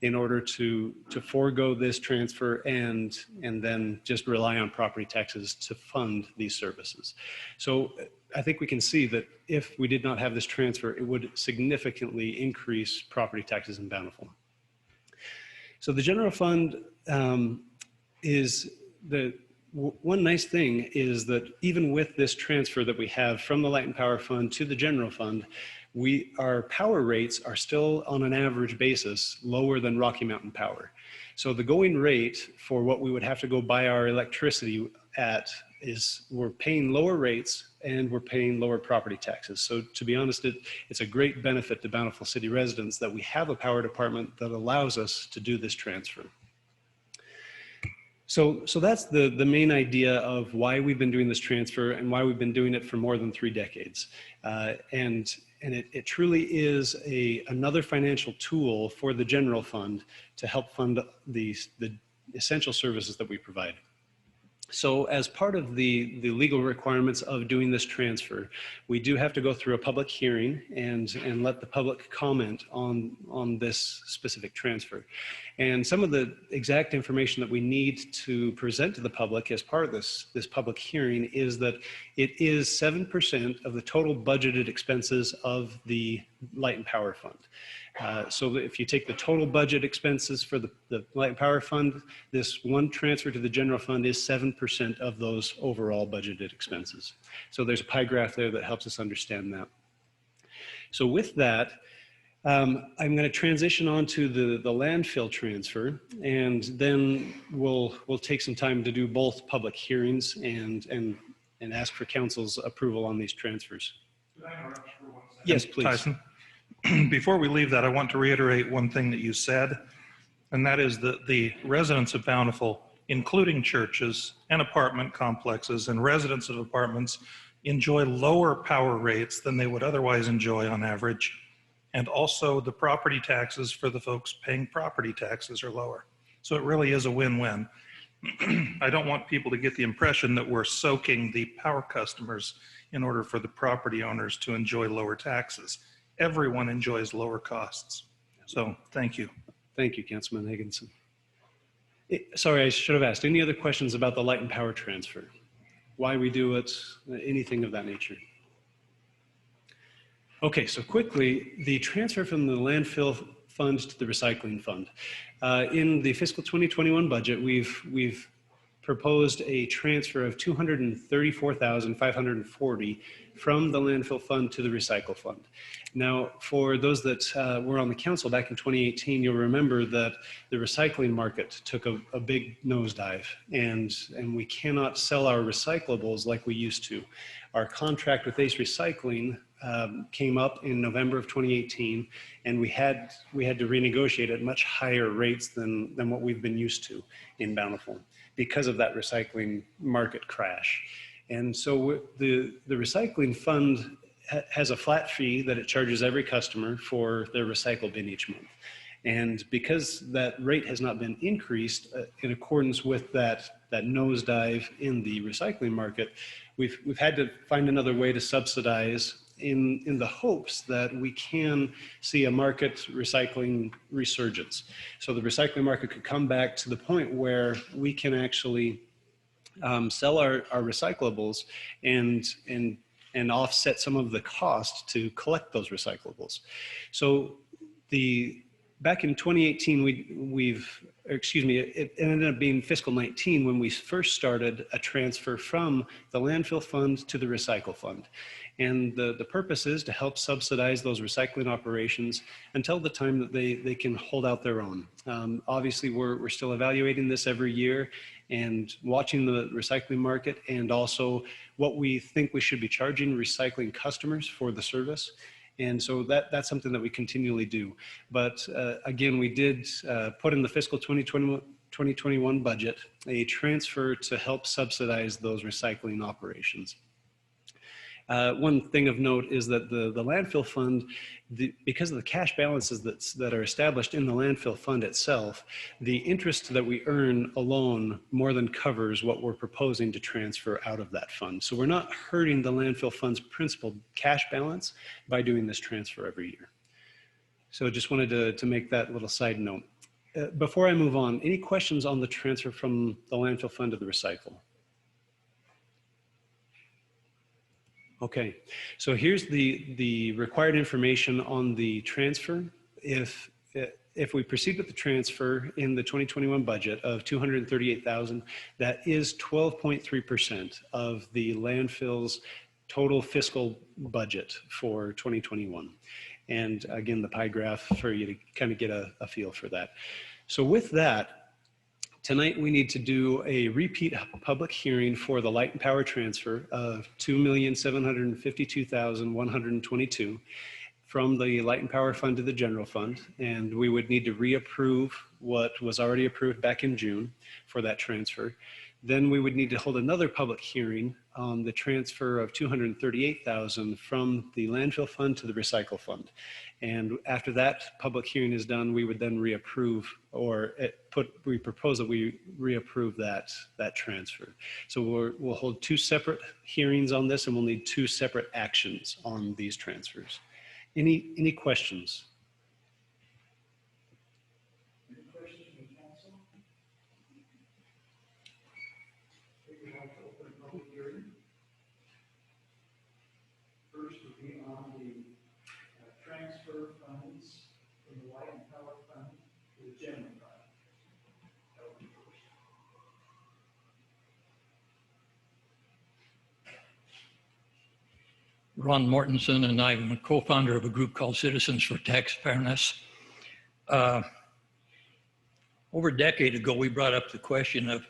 Speaker 12: in order to forego this transfer and then just rely on property taxes to fund these services. So I think we can see that if we did not have this transfer, it would significantly increase property taxes in Bountiful. So the general fund is one nice thing is that even with this transfer that we have from the Light and Power Fund to the general fund, our power rates are still on an average basis lower than Rocky Mountain Power. So the going rate for what we would have to go buy our electricity at is we're paying lower rates and we're paying lower property taxes. So to be honest, it's a great benefit to Bountiful City residents that we have a power department that allows us to do this transfer. So that's the main idea of why we've been doing this transfer and why we've been doing it for more than 3 decades. And it truly is another financial tool for the general fund to help fund the essential services that we provide. So as part of the legal requirements of doing this transfer, we do have to go through a public hearing and let the public comment on this specific transfer. And some of the exact information that we need to present to the public as part of this public hearing is that it is 7% of the total budgeted expenses of the Light and Power Fund. So if you take the total budget expenses for the Light and Power Fund, this one transfer to the general fund is 7% of those overall budgeted expenses. So there's a pie graph there that helps us understand that. So with that, I'm going to transition on to the landfill transfer, and then we'll take some time to do both public hearings and ask for council's approval on these transfers. Yes, please.
Speaker 11: Tyson, before we leave that, I want to reiterate one thing that you said, and that is that the residents of Bountiful, including churches and apartment complexes and residents of apartments, enjoy lower power rates than they would otherwise enjoy on average. And also the property taxes for the folks paying property taxes are lower. So it really is a win-win. I don't want people to get the impression that we're soaking the power customers in order for the property owners to enjoy lower taxes. Everyone enjoys lower costs. So thank you.
Speaker 12: Thank you, Councilman Higginson. Sorry, I should have asked. Any other questions about the Light and Power transfer? Why we do it, anything of that nature? Okay, so quickly, the transfer from the landfill fund to the recycling fund. In the fiscal 2021 budget, we've proposed a transfer of $234,540 from the landfill fund to the recycle fund. Now, for those that were on the council back in 2018, you'll remember that the recycling market took a big nosedive, and we cannot sell our recyclables like we used to. Our contract with Ace Recycling came up in November of 2018, and we had to renegotiate at much higher rates than what we've been used to in Bountiful because of that recycling market crash. And so the recycling fund has a flat fee that it charges every customer for their recycle bin each month. And because that rate has not been increased in accordance with that nosedive in the recycling market, we've had to find another way to subsidize in the hopes that we can see a market recycling resurgence. So the recycling market could come back to the point where we can actually sell our recyclables and offset some of the cost to collect those recyclables. So back in 2018, it ended up being fiscal 19 when we first started a transfer from the landfill fund to the recycle fund. And the purpose is to help subsidize those recycling operations until the time that they can hold out their own. Obviously, we're still evaluating this every year, and watching the recycling market, and also what we think we should be charging recycling customers for the service. And so that's something that we continually do. But again, we did put in the fiscal 2021 budget a transfer to help subsidize those recycling operations. One thing of note is that the landfill fund, because of the cash balances that are established in the landfill fund itself, the interest that we earn alone more than covers what we're proposing to transfer out of that fund. So we're not hurting the landfill fund's principal cash balance by doing this transfer every year. So just wanted to make that little side note. Before I move on, any questions on the transfer from the landfill fund to the recycle? Okay, so here's the required information on the transfer. If we proceed with the transfer in the 2021 budget of $238,000, that is 12.3% of the landfill's total fiscal budget for 2021. And again, the pie graph for you to kind of get a feel for that. So with that, tonight we need to do a repeat public hearing for the light and power transfer of $2,752,122 from the light and power fund to the general fund. And we would need to reapprove what was already approved back in June for that transfer. Then we would need to hold another public hearing on the transfer of $238,000 from the landfill fund to the recycle fund. And after that public hearing is done, we would then reapprove, or we propose that we reapprove that transfer. So we'll hold two separate hearings on this, and we'll need two separate actions on these transfers. Any questions?
Speaker 14: Transfer funds from the light and power fund to the general fund. That would be first.
Speaker 15: Ron Mortensen, and I'm a co-founder of a group called Citizens for Tax Fairness. Over a decade ago, we brought up the question of,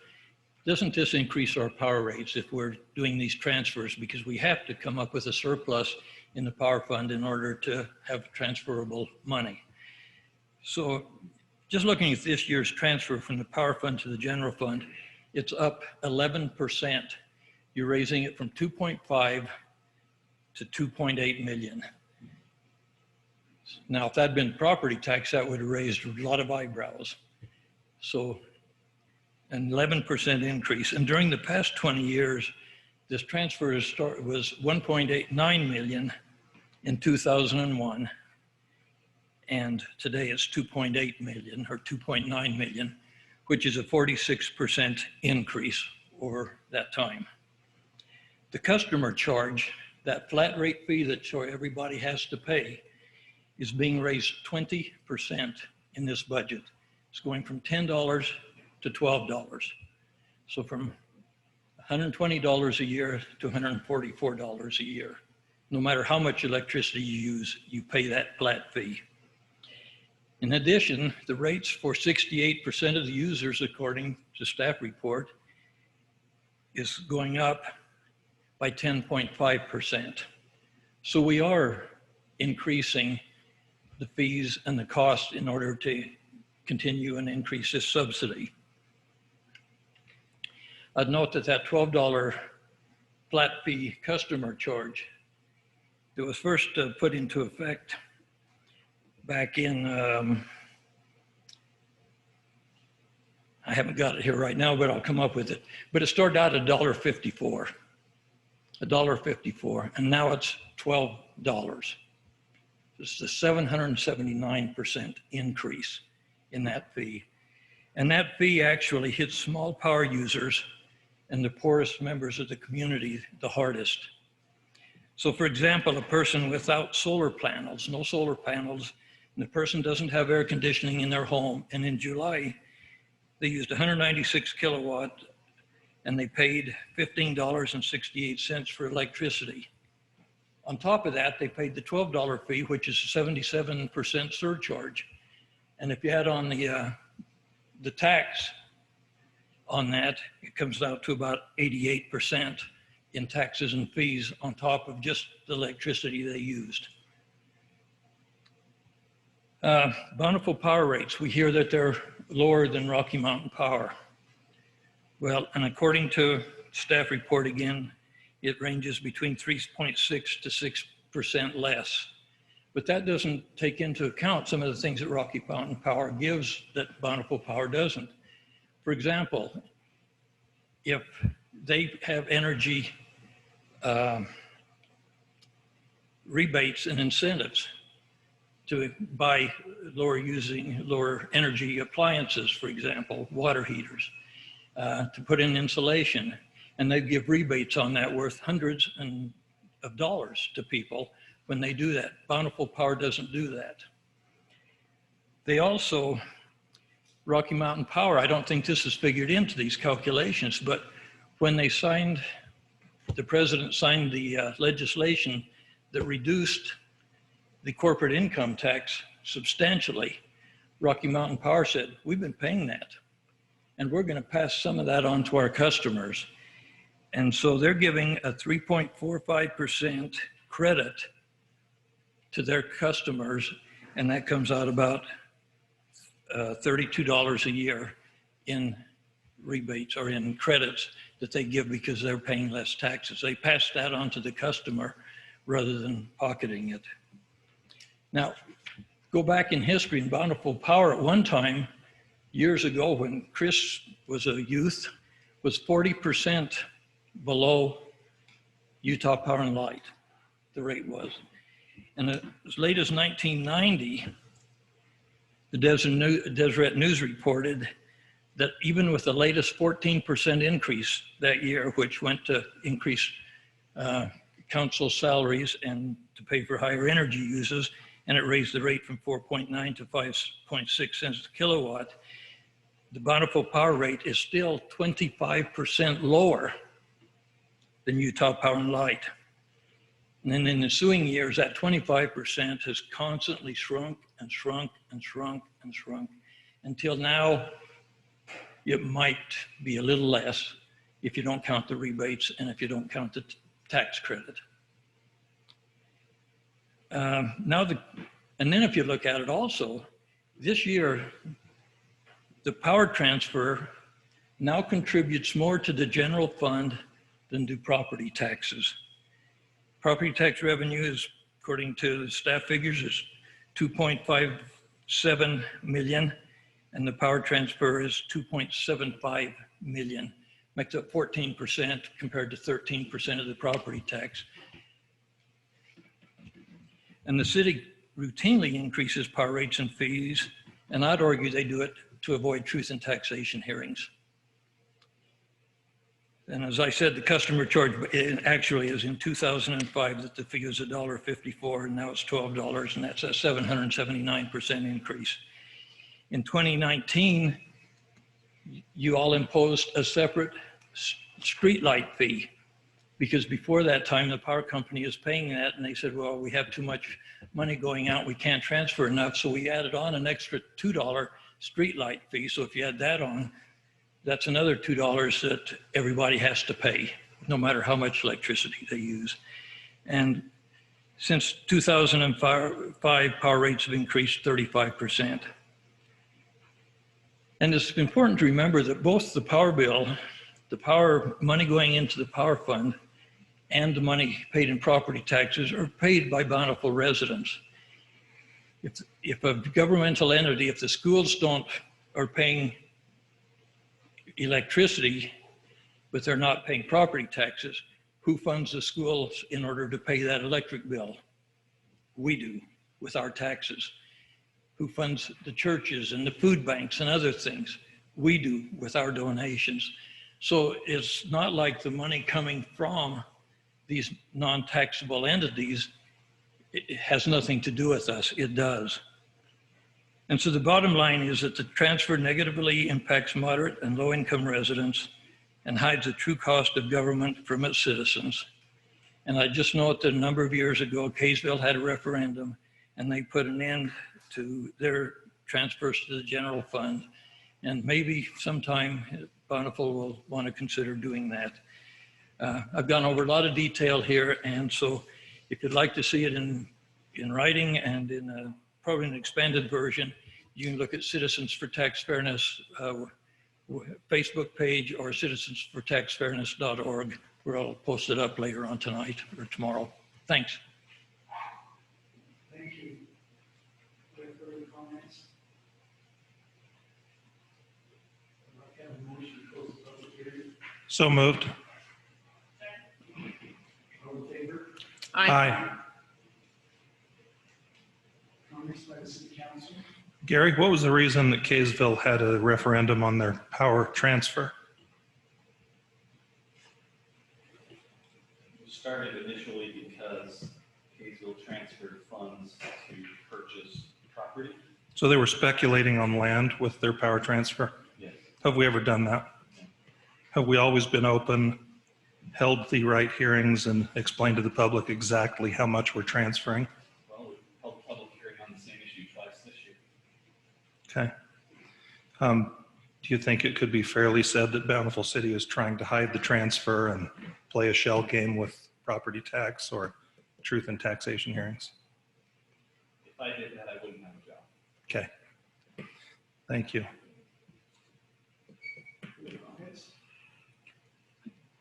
Speaker 15: doesn't this increase our power rates if we're doing these transfers? Because we have to come up with a surplus in the power fund in order to have transferable money. So just looking at this year's transfer from the power fund to the general fund, it's up 11%. You're raising it from 2.5 to 2.8 million. Now, if that had been property tax, that would have raised a lot of eyebrows. So an 11% increase. And during the past 20 years, this transfer was 1.89 million in 2001, and today it's 2.8 million or 2.9 million, which is a 46% increase over that time. The customer charge, that flat rate fee that everybody has to pay, is being raised 20% in this budget. It's going from $10 to $12. So from $120 a year to $144 a year. No matter how much electricity you use, you pay that flat fee. In addition, the rates for 68% of the users, according to staff report, is going up by 10.5%. So we are increasing the fees and the cost in order to continue and increase this subsidy. I'd note that $12 flat fee customer charge that was first put into effect back in, I haven't got it here right now, but I'll come up with it. But it started out at $1.54, and now it's $12. This is a 779% increase in that fee. And that fee actually hits small power users and the poorest members of the community the hardest. So for example, a person without solar panels, no solar panels, and the person doesn't have air conditioning in their home, and in July, they used 196 kilowatt and they paid $15.68 for electricity. On top of that, they paid the $12 fee, which is a 77% surcharge. And if you add on the tax on that, it comes out to about 88% in taxes and fees on top of just the electricity they used. Bountiful power rates, we hear that they're lower than Rocky Mountain Power. Well, and according to staff report again, it ranges between 3.6 to 6% less. But that doesn't take into account some of the things that Rocky Mountain Power gives that Bountiful Power doesn't. For example, if they have energy rebates and incentives to buy lower energy appliances, for example, water heaters, to put in insulation, and they give rebates on that worth hundreds of dollars to people when they do that. Bountiful Power doesn't do that. They also, Rocky Mountain Power, I don't think this is figured into these calculations, but when they signed, the president signed the legislation that reduced the corporate income tax substantially, Rocky Mountain Power said, we've been paying that, and we're going to pass some of that on to our customers. And so they're giving a 3.45% credit to their customers, and that comes out about $32 a year in rebates or in credits that they give because they're paying less taxes. They pass that on to the customer rather than pocketing it. Now, go back in history, in Bountiful Power at one time, years ago when Chris was a youth, was 40% below Utah Power and Light, the rate was. And as late as 1990, the Deseret News reported that even with the latest 14% increase that year, which went to increase council salaries and to pay for higher energy uses, and it raised the rate from 4.9 to 5.6 cents a kilowatt, the Bountiful Power rate is still 25% lower than Utah Power and Light. And then in the ensuing years, that 25% has constantly shrunk and shrunk and shrunk and shrunk until now it might be a little less if you don't count the rebates and if you don't count the tax credit. And then if you look at it also, this year, the power transfer now contributes more to the general fund than do property taxes. Property tax revenue is, according to the staff figures, is 2.57 million, and the power transfer is 2.75 million. Makes up 14% compared to 13% of the property tax. And the city routinely increases power rates and fees, and I'd argue they do it to avoid truth in taxation hearings. And as I said, the customer charge actually is in 2005 that the fee was $1.54, and now it's $12, and that's a 779% increase. In 2019, you all imposed a separate streetlight fee, because before that time, the power company is paying that, and they said, well, we have too much money going out, we can't transfer enough, so we added on an extra $2 streetlight fee. So if you add that on, that's another $2 that everybody has to pay, no matter how much electricity they use. And since 2005, power rates have increased 35%. And it's important to remember that both the power bill, the power money going into the power fund, and the money paid in property taxes are paid by Bountiful residents. If a governmental entity, if the schools are paying electricity, but they're not paying property taxes, who funds the schools in order to pay that electric bill? We do, with our taxes. Who funds the churches and the food banks and other things? We do, with our donations. So it's not like the money coming from these non-taxable entities, it has nothing to do with us. It does. And so the bottom line is that the transfer negatively impacts moderate and low-income residents and hides the true cost of government from its citizens. And I just note that a number of years ago, Kaysville had a referendum, and they put an end to their transfers to the general fund. And maybe sometime Bountiful will want to consider doing that. I've gone over a lot of detail here, and so if you'd like to see it in writing and in probably an expanded version, you can look at Citizens for Tax Fairness Facebook page or citizensfortaxfairness.org, where I'll post it up later on tonight or tomorrow. Thanks.
Speaker 1: Thank you. Any further comments? I'd like to have a motion to close the public hearing.
Speaker 11: So moved.
Speaker 1: All in favor?
Speaker 11: Aye.
Speaker 1: Comments by the city council?
Speaker 11: Gary, what was the reason that Kaysville had a referendum on their power transfer?
Speaker 17: It started initially because Kaysville transferred funds to purchase property.
Speaker 11: So they were speculating on land with their power transfer?
Speaker 17: Yes.
Speaker 11: Have we ever done that? Have we always been open, held the right hearings, and explained to the public exactly how much we're transferring?
Speaker 17: Well, we held a public hearing on the same issue twice this year.
Speaker 11: Okay. Do you think it could be fairly said that Bountiful City is trying to hide the transfer and play a shell game with property tax or truth in taxation hearings?
Speaker 17: If I did that, I wouldn't have a job.
Speaker 11: Okay. Thank you.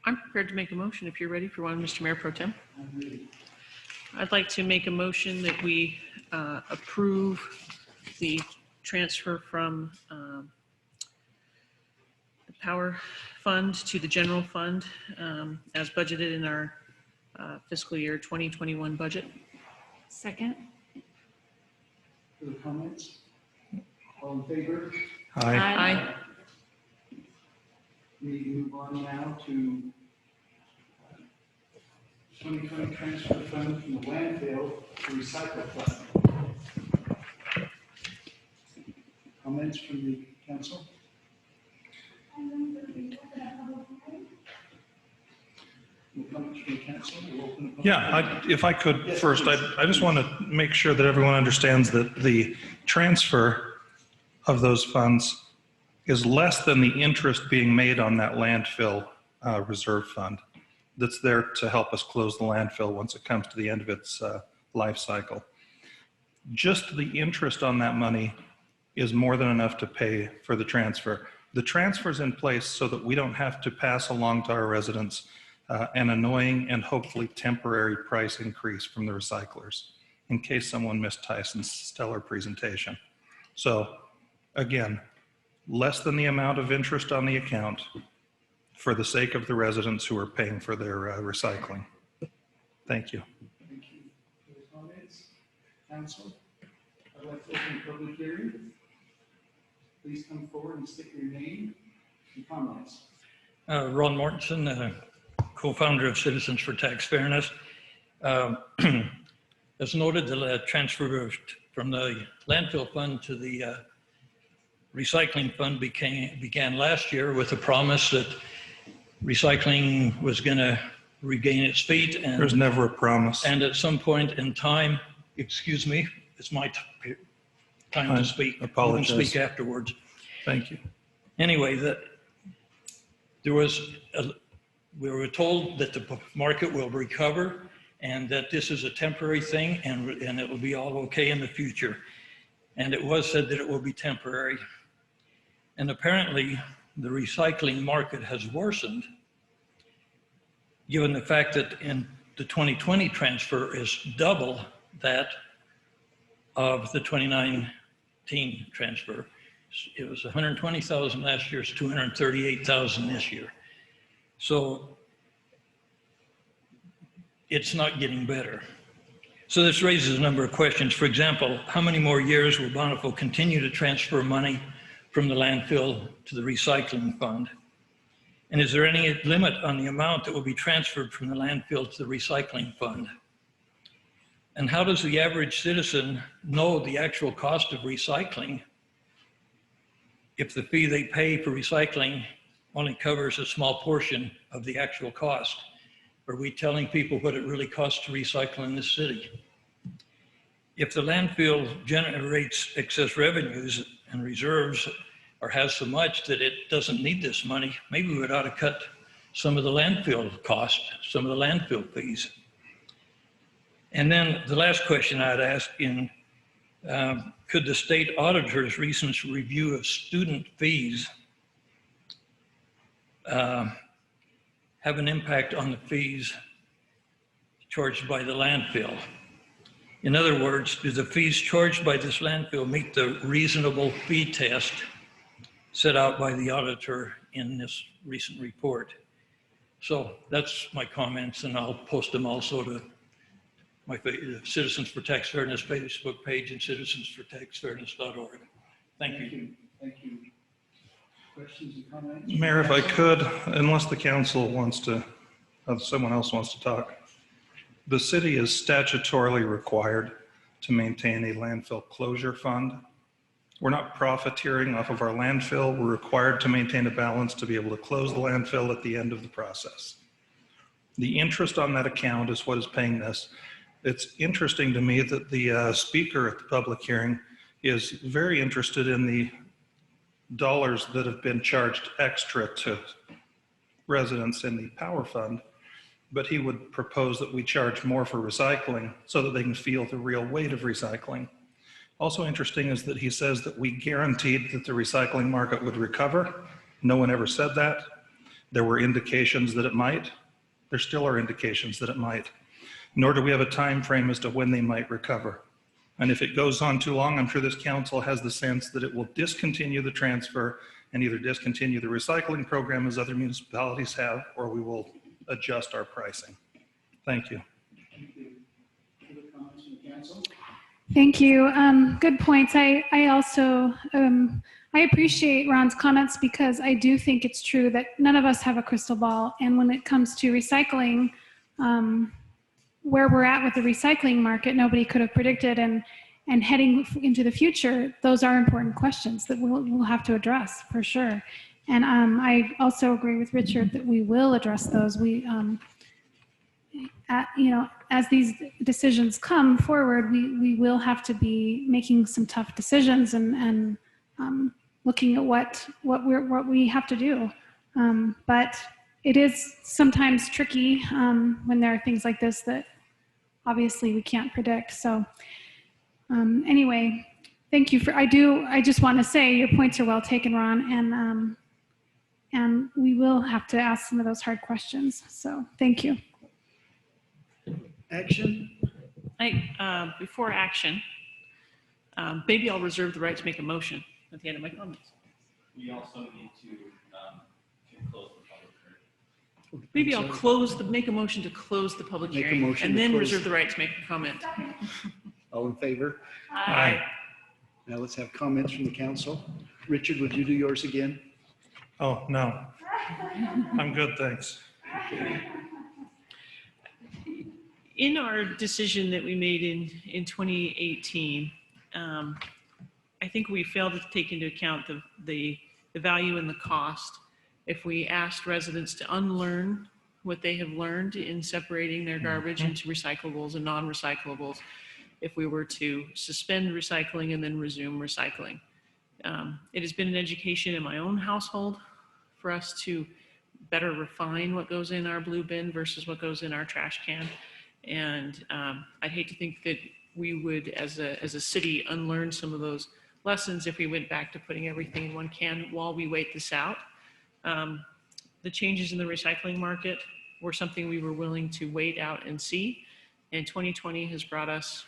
Speaker 16: I'm prepared to make a motion if you're ready for one, Mr. Mayor Pro Tem. I'd like to make a motion that we approve the transfer from the power fund to the general fund as budgeted in our fiscal year 2021 budget.
Speaker 9: Second.
Speaker 1: Further comments? All in favor?
Speaker 11: Aye.
Speaker 16: Aye.
Speaker 1: We move on now to 2020 transfer fund from the landfill to recycle fund. Comments from the council? No comments from the council? We'll open the public
Speaker 11: Yeah, if I could
Speaker 1: Yes,
Speaker 11: first,
Speaker 1: please.
Speaker 11: I just want to make sure that everyone understands that the transfer of those funds is less than the interest being made on that landfill reserve fund that's there to help us close the landfill once it comes to the end of its life cycle. Just the interest on that money is more than enough to pay for the transfer. The transfer's in place so that we don't have to pass along to our residents an annoying and hopefully temporary price increase from the recyclers, in case someone missed Tyson's stellar presentation. So again, less than the amount of interest on the account for the sake of the residents who are paying for their recycling. Thank you.
Speaker 1: Thank you. Further comments? Council? I'd like to open the public hearing. Please come forward and state your name and comments.
Speaker 15: Ron Mortensen, co-founder of Citizens for Tax Fairness. As noted, the transfer from the landfill fund to the recycling fund began last year with a promise that recycling was going to regain its feet. And
Speaker 11: there's never a promise.
Speaker 15: And at some point in time, excuse me, it's my time to speak.
Speaker 11: Apologize.
Speaker 15: I can speak afterwards.
Speaker 11: Thank you.
Speaker 15: Anyway, we were told that the market will recover and that this is a temporary thing and it will be all okay in the future. And it was said that it will be temporary. And apparently the recycling market has worsened, given the fact that in the 2020 transfer is double that of the 2019 transfer. It was 120,000 last year, it's 238,000 this year. So it's not getting better. So this raises a number of questions. For example, how many more years will Bountiful continue to transfer money from the landfill to the recycling fund? And is there any limit on the amount that will be transferred from the landfill to the recycling fund? And how does the average citizen know the actual cost of recycling if the fee they pay for recycling only covers a small portion of the actual cost? Are we telling people what it really costs to recycle in this city? If the landfill generates excess revenues and reserves or has so much that it doesn't need this money, maybe we ought to cut some of the landfill cost, some of the landfill fees. And then the last question I'd ask could the state auditor's recent review of student fees have an impact on the fees charged by the landfill? In other words, do the fees charged by this landfill meet the reasonable fee test set out by the auditor in this recent report? So that's my comments, and I'll post them also to my Citizens for Tax Fairness Facebook page and citizensfortaxfairness.org. Thank you.
Speaker 1: Thank you. Questions and comments?
Speaker 11: Mayor, if I could, unless the council wants to, someone else wants to talk. The city is statutorily required to maintain a landfill closure fund. We're not profiteering off of our landfill. We're required to maintain a balance to be able to close the landfill at the end of the process. The interest on that account is what is paying this. It's interesting to me that the speaker at the public hearing is very interested in the dollars that have been charged extra to residents in the power fund, but he would propose that we charge more for recycling so that they can feel the real weight of recycling. Also interesting is that he says that we guaranteed that the recycling market would recover. No one ever said that. There were indications that it might. There still are indications that it might. Nor do we have a time frame as to when they might recover. And if it goes on too long, I'm sure this council has the sense that it will discontinue the transfer and either discontinue the recycling program as other municipalities have, or we will adjust our pricing. Thank you.
Speaker 1: Thank you. Other comments from the council?
Speaker 9: Thank you. Good points. I also, I appreciate Ron's comments because I do think it's true that none of us have a crystal ball. And when it comes to recycling, where we're at with the recycling market, nobody could have predicted. And heading into the future, those are important questions that we'll have to address for sure. And I also agree with Richard that we will address those. As these decisions come forward, we will have to be making some tough decisions and looking at what we have to do. But it is sometimes tricky when there are things like this that obviously we can't predict. So anyway, thank you I just want to say your points are well taken, Ron, and we will have to ask some of those hard questions. So thank you.
Speaker 1: Action?
Speaker 16: Before action, maybe I'll reserve the right to make a motion at the end of my comments.
Speaker 17: We also need to close the public hearing.
Speaker 16: Maybe I'll make a motion to close the public
Speaker 1: Make a
Speaker 16: hearing
Speaker 1: motion
Speaker 16: and
Speaker 1: to
Speaker 16: then
Speaker 1: close.
Speaker 16: reserve the right to make a comment.
Speaker 1: All in favor?
Speaker 16: Aye.
Speaker 1: Now let's have comments from the council. Richard, would you do yours again?
Speaker 11: Oh, no. I'm good, thanks.
Speaker 16: In our decision that we made in 2018, I think we failed to take into account the value and the cost. If we asked residents to unlearn what they have learned in separating their garbage into recyclables and non-recyclables, if we were to suspend recycling and then resume recycling. It has been an education in my own household for us to better refine what goes in our blue bin versus what goes in our trash can. And I'd hate to think that we would, as a city, unlearn some of those lessons if we went back to putting everything in one can while we wait this out. The changes in the recycling market were something we were willing to wait out and see. And 2020 has brought us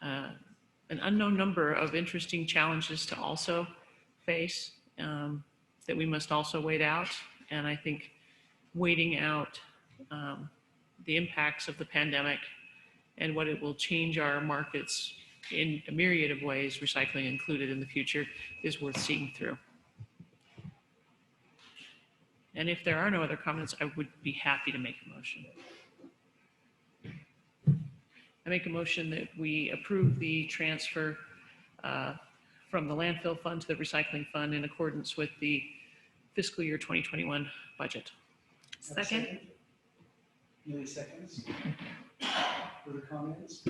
Speaker 16: an unknown number of interesting challenges to also face that we must also wait out. And I think waiting out the impacts of the pandemic and what it will change our markets in a myriad of ways, recycling included in the future, is worth seeing through. And if there are no other comments, I would be happy to make a motion. I make a motion that we approve the transfer from the landfill fund to the recycling fund in accordance with the fiscal year 2021 budget.
Speaker 1: Second. Millie seconds. Further comments?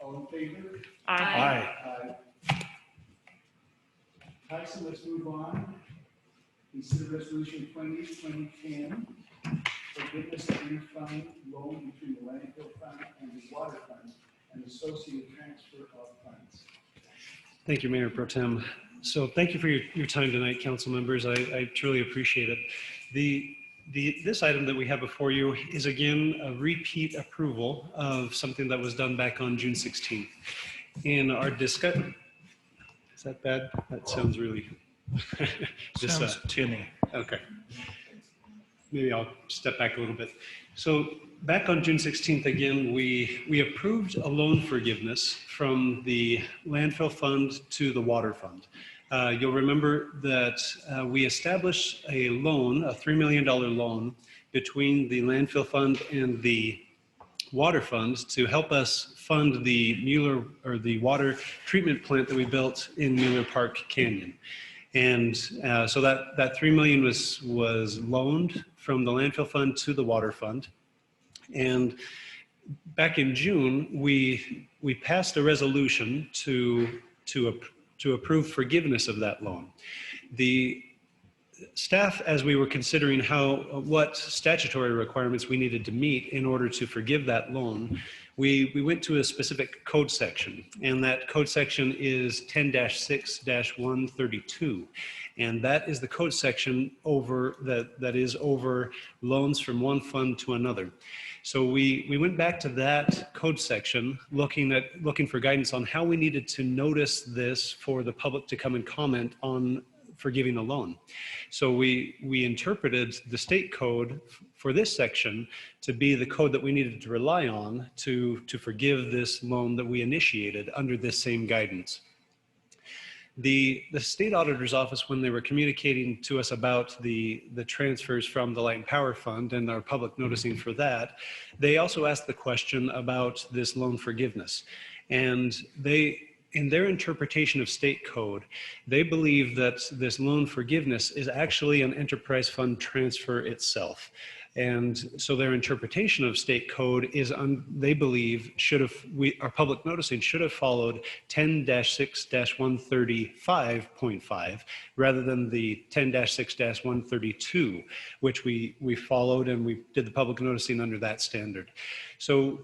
Speaker 1: All in favor?
Speaker 16: Aye.
Speaker 1: Aye. Tyson, let's move on. Consider resolution 2010, forgiveness of interfund loan between the landfill fund and the water fund and associated transfer of funds.
Speaker 12: Thank you, Mayor Pro Tem. So thank you for your time tonight, council members. I truly appreciate it. This item that we have before you is again a repeat approval of something that was done back on June 16th. In our discussion, is that bad? That sounds really
Speaker 11: Sounds tinny.
Speaker 12: Okay. Maybe I'll step back a little bit. So back on June 16th, again, we approved a loan forgiveness from the landfill fund to the water fund. You'll remember that we established a loan, a $3 million loan between the landfill fund and the water fund to help us fund the Mueller, or the water treatment plant that we built in Mueller Park Canyon. And so that $3 million was loaned from the landfill fund to the water fund. And back in June, we passed a resolution to approve forgiveness of that loan. The staff, as we were considering what statutory requirements we needed to meet in order to forgive that loan, we went to a specific code section, and that code section is 10-6-132. And that is the code section that is over loans from one fund to another. So we went back to that code section looking for guidance on how we needed to notice this for the public to come and comment on forgiving a loan. So we interpreted the state code for this section to be the code that we needed to rely on to forgive this loan that we initiated under this same guidance. The state auditor's office, when they were communicating to us about the transfers from the Light and Power Fund and our public noticing for that, they also asked the question about this loan forgiveness. And in their interpretation of state code, they believe that this loan forgiveness is actually an enterprise fund transfer itself. And so their interpretation of state code is, they believe, our public noticing should have followed 10-6-135.5 rather than the 10-6-132, which we followed, and we did the public noticing under that standard. So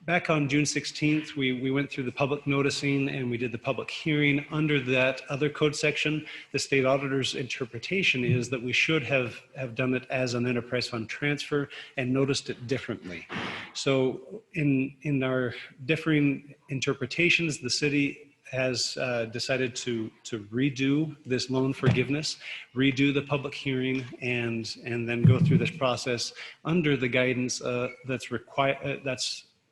Speaker 12: back on June 16th, we went through the public noticing and we did the public hearing under that other code section. The state auditor's interpretation is that we should have done it as an enterprise fund transfer and noticed it differently. So in our differing interpretations, the city has decided to redo this loan forgiveness, redo the public hearing, and then go through this process under the guidance that's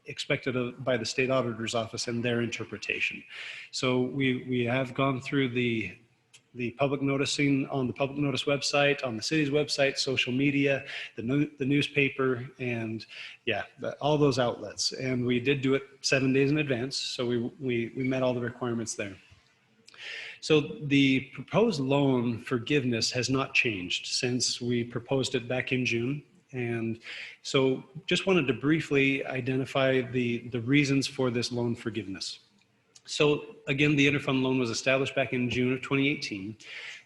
Speaker 12: expected by the state auditor's office and their interpretation. So we have gone through the public noticing on the public notice website, on the city's website, social media, the newspaper, and all those outlets. And we did do it 7 days in advance, so we met all the requirements there. So the proposed loan forgiveness has not changed since we proposed it back in June. And so just wanted to briefly identify the reasons for this loan forgiveness. So again, the interfund loan was established back in June of 2018.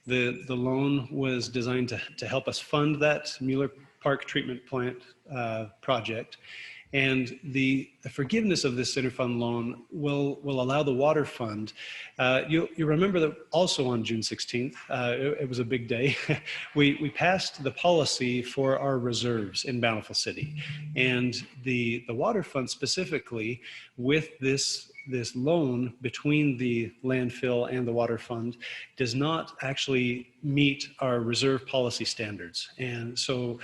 Speaker 12: The loan was designed to help us fund that Mueller Park treatment plant project. And the forgiveness of this interfund loan will allow the water fund. You remember that also on June 16th, it was a big day. we passed the policy for our reserves in Bountiful City, and the water fund specifically, with this loan between the landfill and the water fund, does not actually meet our reserve policy standards. And so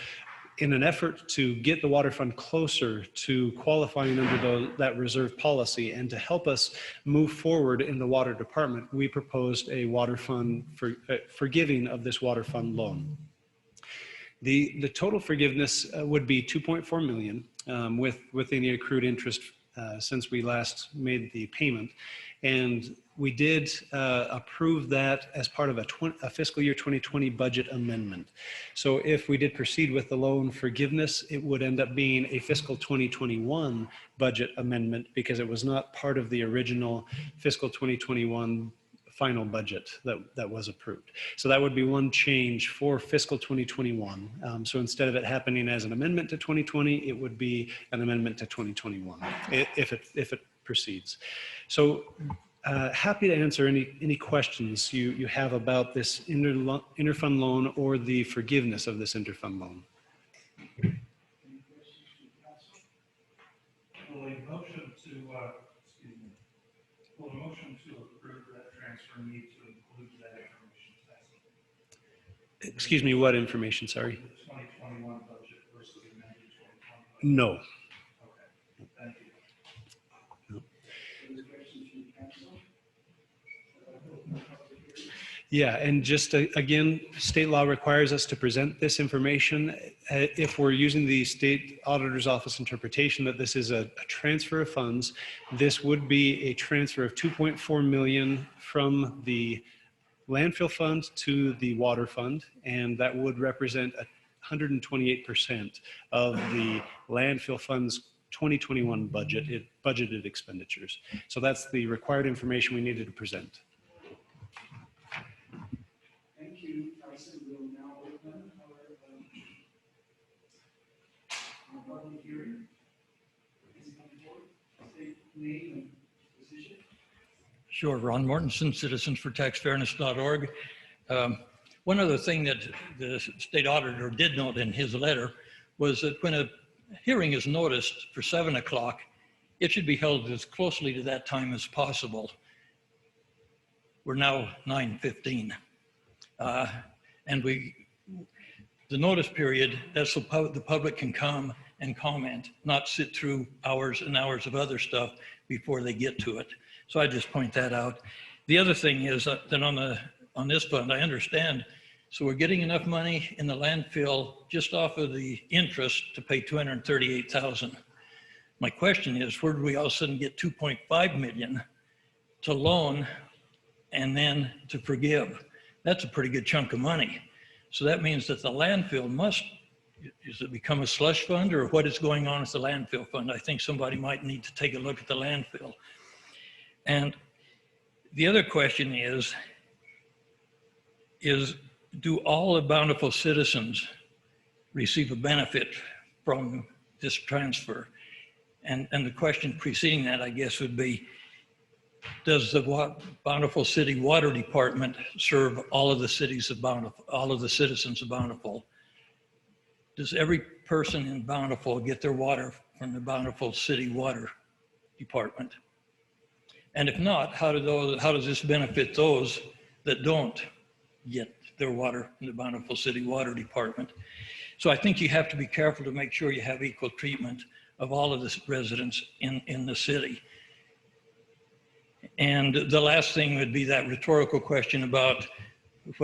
Speaker 12: in an effort to get the water fund closer to qualifying under that reserve policy and to help us move forward in the water department, we proposed a water fund forgiving of this water fund loan. The total forgiveness would be $2.4 million with any accrued interest since we last made the payment. And we did approve that as part of a fiscal year 2020 budget amendment. So if we did proceed with the loan forgiveness, it would end up being a fiscal 2021 budget amendment because it was not part of the original fiscal 2021 final budget that was approved. So that would be one change for fiscal 2021. So instead of it happening as an amendment to 2020, it would be an amendment to 2021 if it proceeds. So happy to answer any questions you have about this interfund loan or the forgiveness of this interfund loan.
Speaker 11: Will a motion to approve that transfer need to include that information?
Speaker 12: Excuse me, what information, sorry?
Speaker 11: The 2021 budget versus the amended 2020 budget?
Speaker 12: No.
Speaker 11: Okay, thank you.
Speaker 12: Yeah, and just again, state law requires us to present this information. If we're using the state auditor's office interpretation that this is a transfer of funds, this would be a transfer of 2.4 million from the landfill fund to the water fund, and that would represent 128% of the landfill fund's 2021 budgeted expenditures. So that's the required information we needed to present.
Speaker 14: Thank you, Tyson. We'll now open our public hearing. State name and position.
Speaker 15: Sure, Ron Mortensen, citizensfortaxfairness.org. One other thing that the state auditor did note in his letter was that when a hearing is noticed for 7 o'clock, it should be held as closely to that time as possible. We're now 9:15. And the notice period, that's so the public can come and comment, not sit through hours and hours of other stuff before they get to it. So I just point that out. The other thing is that on this fund, I understand, so we're getting enough money in the landfill just off of the interest to pay $238,000. My question is, where do we all of a sudden get 2.5 million to loan and then to forgive? That's a pretty good chunk of money. So that means that the landfill does it become a slush fund, or what is going on with the landfill fund? I think somebody might need to take a look at the landfill. And the other question is do all the Bountiful citizens receive a benefit from this transfer? And the question preceding that, I guess, would be, does the Bountiful City Water Department serve all of the cities of Bountiful, all of the citizens of Bountiful? Does every person in Bountiful get their water from the Bountiful City Water Department? And if not, how does this benefit those that don't get their water from the Bountiful City Water Department? So I think you have to be careful to make sure you have equal treatment of all of the residents in the city. And the last thing would be that rhetorical question about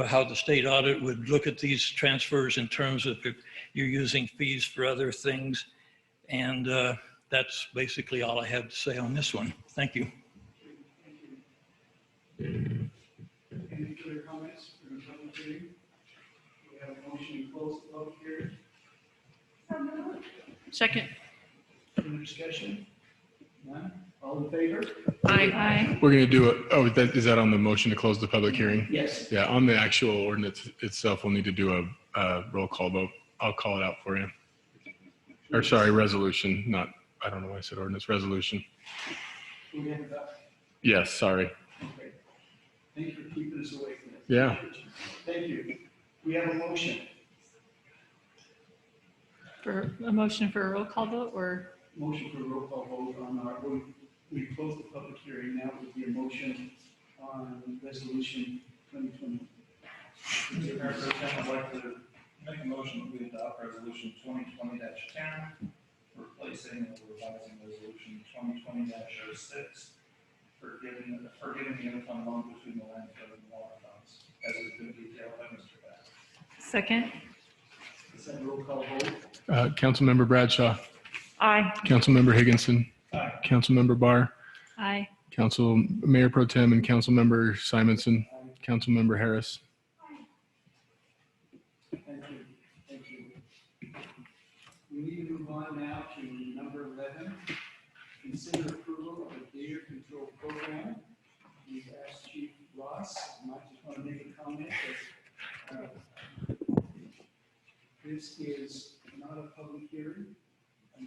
Speaker 15: how the state audit would look at these transfers in terms of if you're using fees for other things. And that's basically all I have to say on this one. Thank you.
Speaker 14: Any further comments from the public hearing? We have a motion to close the public hearing.
Speaker 16: Second.
Speaker 14: Further discussion? None? All in favor?
Speaker 16: Aye.
Speaker 13: We're going to do is that on the motion to close the public hearing?
Speaker 14: Yes.
Speaker 13: Yeah, on the actual ordinance itself, we'll need to do a roll call vote. I'll call it out for you. Or sorry, resolution, I don't know why I said ordinance, resolution.
Speaker 14: We have that.
Speaker 13: Yes, sorry.
Speaker 14: Okay. Thank you for keeping us awake from this.
Speaker 13: Yeah.
Speaker 14: Thank you. We have a motion.
Speaker 10: For a motion for a roll call vote, or?
Speaker 14: Motion for a roll call vote on we closed the public hearing. Now would be a motion on resolution 2020.
Speaker 11: Mr. Mayor, I'd like to make a motion that we adopt resolution 2020-10, replacing and revising resolution 2020-06, forgiving the interfund loan between the landfill and the water funds, as has been detailed by Mr. Bass.
Speaker 10: Second.
Speaker 14: Is that roll call vote?
Speaker 13: Councilmember Bradshaw.
Speaker 10: Aye.
Speaker 13: Councilmember Higginson.
Speaker 11: Aye.
Speaker 13: Councilmember Barr.
Speaker 10: Aye.
Speaker 13: Council Mayor Pro Tem and Councilmember Simonson. Councilmember Harris.
Speaker 14: Thank you. Thank you. We need to move on now to number 11. Consider approval of a data control program. We've asked Chief Ross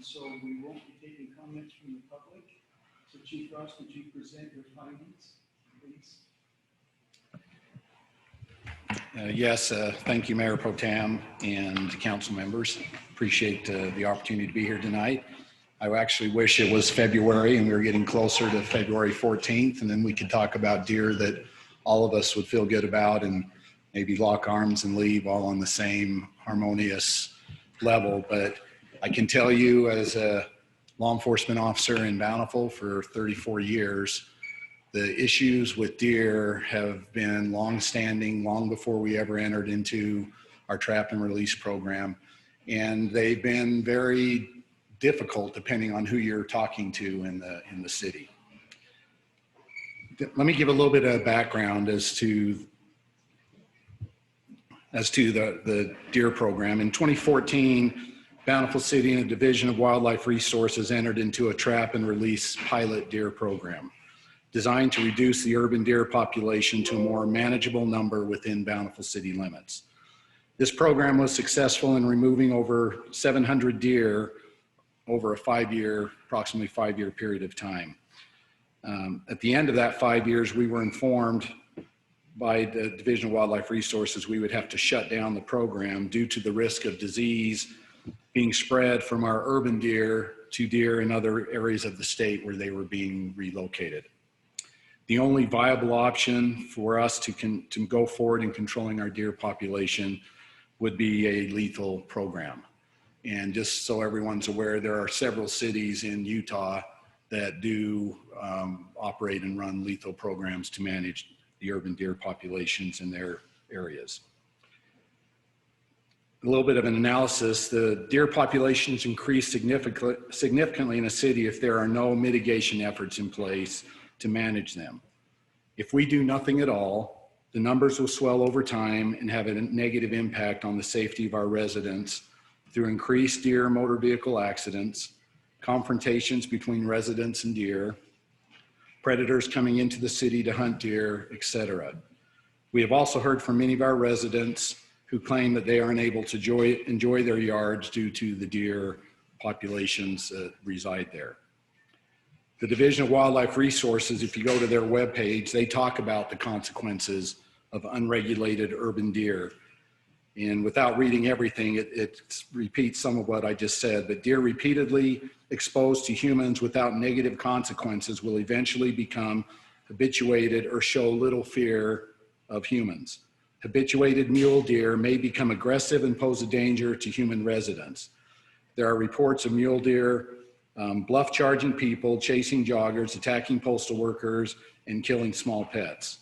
Speaker 14: and so we won't be taking comments from the public. So Chief Ross, would you present your findings, please?
Speaker 18: Yes, thank you, Mayor Pro Tem and council members. Appreciate the opportunity to be here tonight. I actually wish it was February and we were getting closer to February 14th, and then we could talk about deer that all of us would feel good about and maybe lock arms and leave all on the same harmonious level. But I can tell you, as a law enforcement officer in Bountiful for 34 years, the issues with deer have been long-standing, long before we ever entered into our trap and release program. And they've been very difficult depending on who you're talking to in the city. Let me give a little bit of background as to the deer program. In 2014, Bountiful City and the Division of Wildlife Resources entered into a trap and release pilot deer program designed to reduce the urban deer population to a more manageable number within Bountiful City limits. This program was successful in removing over 700 deer over a approximately 5-year period of time. At the end of that 5 years, we were informed by the Division of Wildlife Resources we would have to shut down the program due to the risk of disease being spread from our urban deer to deer in other areas of the state where they were being relocated. The only viable option for us to go forward in controlling our deer population would be a lethal program. And just so everyone's aware, there are several cities in Utah that do operate and run lethal programs to manage the urban deer populations in their areas. A little bit of an analysis: the deer populations increase significantly in a city if there are no mitigation efforts in place to manage them. If we do nothing at all, the numbers will swell over time and have a negative impact on the safety of our residents through increased deer motor vehicle accidents, confrontations between residents and deer, predators coming into the city to hunt deer, etc. We have also heard from many of our residents who claim that they are unable to enjoy their yards due to the deer populations that reside there. The Division of Wildlife Resources, if you go to their webpage, they talk about the consequences of unregulated urban deer. And without reading everything, it repeats some of what I just said, but deer repeatedly exposed to humans without negative consequences will eventually become habituated or show little fear of humans. Habituated mule deer may become aggressive and pose a danger to human residents. There are reports of mule deer bluff charging people, chasing joggers, attacking postal workers, and killing small pets.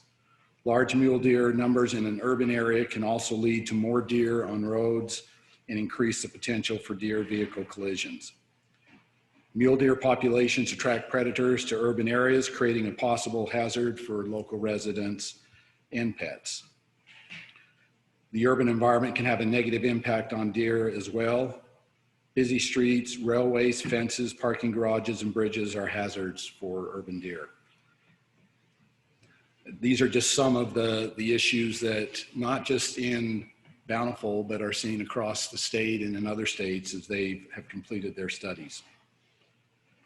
Speaker 18: Large mule deer numbers in an urban area can also lead to more deer on roads and increase the potential for deer vehicle collisions. Mule deer populations attract predators to urban areas, creating a possible hazard for local residents and pets. The urban environment can have a negative impact on deer as well. Busy streets, railways, fences, parking garages, and bridges are hazards for urban deer. These are just some of the issues that not just in Bountiful, but are seen across the state and in other states as they have completed their studies.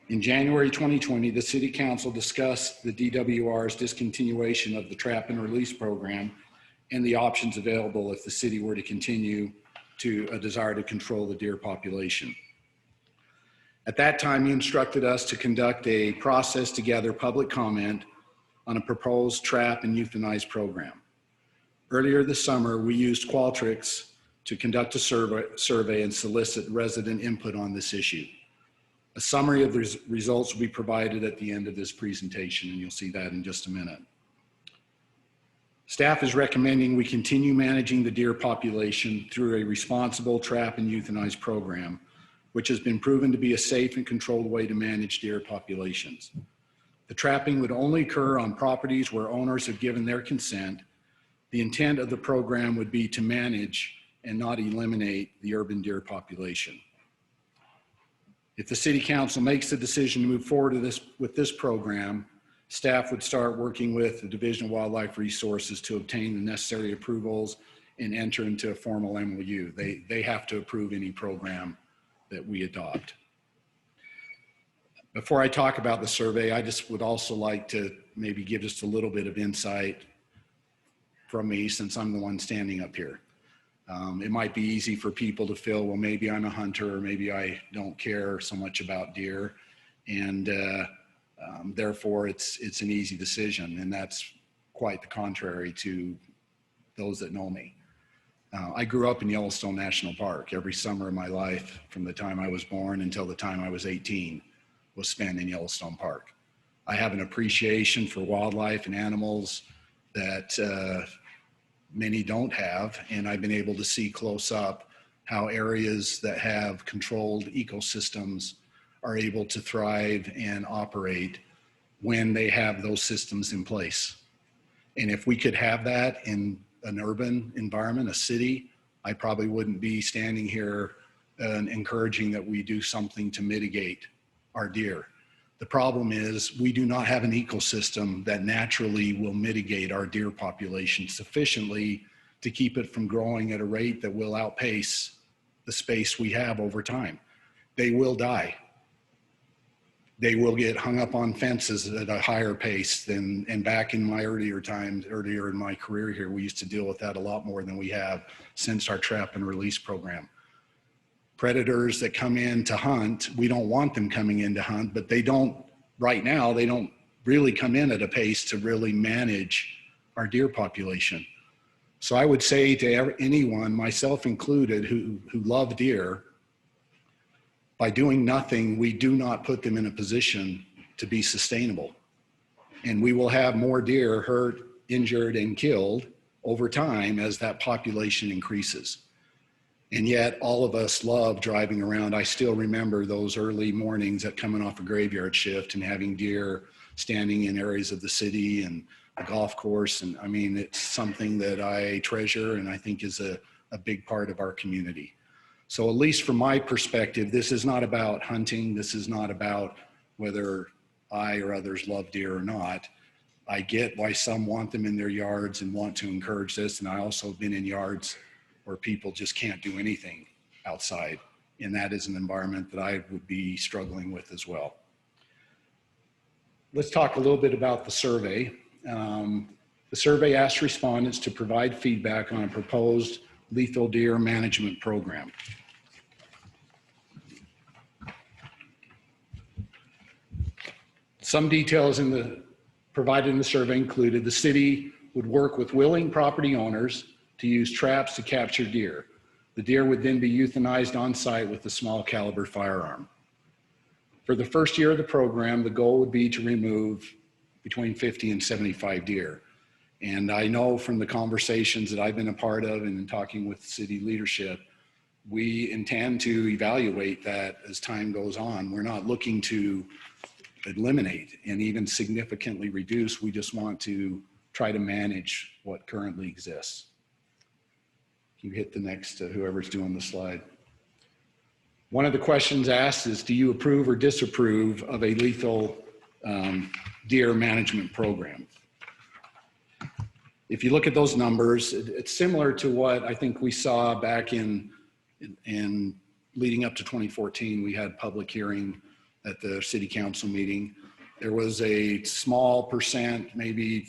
Speaker 18: In January 2020, the City Council discussed the DWR's discontinuation of the trap and release program and the options available if the city were to continue to a desire to control the deer population. At that time, you instructed us to conduct a process to gather public comment on a proposed trap and euthanize program. Earlier this summer, we used Qualtrics to conduct a survey and solicit resident input on this issue. A summary of the results will be provided at the end of this presentation, and you'll see that in just a minute. Staff is recommending we continue managing the deer population through a responsible trap and euthanize program, which has been proven to be a safe and controlled way to manage deer populations. The trapping would only occur on properties where owners have given their consent. The intent of the program would be to manage and not eliminate the urban deer population. If the City Council makes the decision to move forward with this program, staff would start working with the Division of Wildlife Resources to obtain the necessary approvals and enter into a formal MOU. They have to approve any program that we adopt. Before I talk about the survey, I just would also like to maybe give just a little bit of insight from me, since I'm the one standing up here. It might be easy for people to feel, well, maybe I'm a hunter, or maybe I don't care so much about deer, and therefore it's an easy decision, and that's quite the contrary to those that know me. I grew up in Yellowstone National Park. Every summer of my life, from the time I was born until the time I was 18, was spent in Yellowstone Park. I have an appreciation for wildlife and animals that many don't have, and I've been able to see close up how areas that have controlled ecosystems are able to thrive and operate when they have those systems in place. And if we could have that in an urban environment, a city, I probably wouldn't be standing here encouraging that we do something to mitigate our deer. The problem is we do not have an ecosystem that naturally will mitigate our deer population sufficiently to keep it from growing at a rate that will outpace the space we have over time. They will die. They will get hung up on fences at a higher pace than, and back in my earlier in my career here, we used to deal with that a lot more than we have since our trap and release program. Predators that come in to hunt, we don't want them coming in to hunt, but they don't, right now, they don't really come in at a pace to really manage our deer population. So I would say to anyone, myself included, who love deer, by doing nothing, we do not put them in a position to be sustainable. And we will have more deer hurt, injured, and killed over time as that population increases. And yet all of us love driving around. I still remember those early mornings at coming off a graveyard shift and having deer standing in areas of the city and a golf course. And I mean, it's something that I treasure and I think is a big part of our community. So at least from my perspective, this is not about hunting. This is not about whether I or others love deer or not. I get why some want them in their yards and want to encourage this. And I also have been in yards where people just can't do anything outside. And that is an environment that I would be struggling with as well. Let's talk a little bit about the survey. The survey asked respondents to provide feedback on a proposed lethal deer management program. Some details provided in the survey included the city would work with willing property owners to use traps to capture deer. The deer would then be euthanized on site with a small caliber firearm. For the first year of the program, the goal would be to remove between 50 and 75 deer. And I know from the conversations that I've been a part of and in talking with city leadership, we intend to evaluate that as time goes on. We're not looking to eliminate and even significantly reduce. We just want to try to manage what currently exists. You hit the next, whoever's doing the slide. One of the questions asked is, do you approve or disapprove of a lethal deer management program? If you look at those numbers, it's similar to what I think we saw back in leading up to 2014. We had public hearing at the city council meeting. There was a small percent, maybe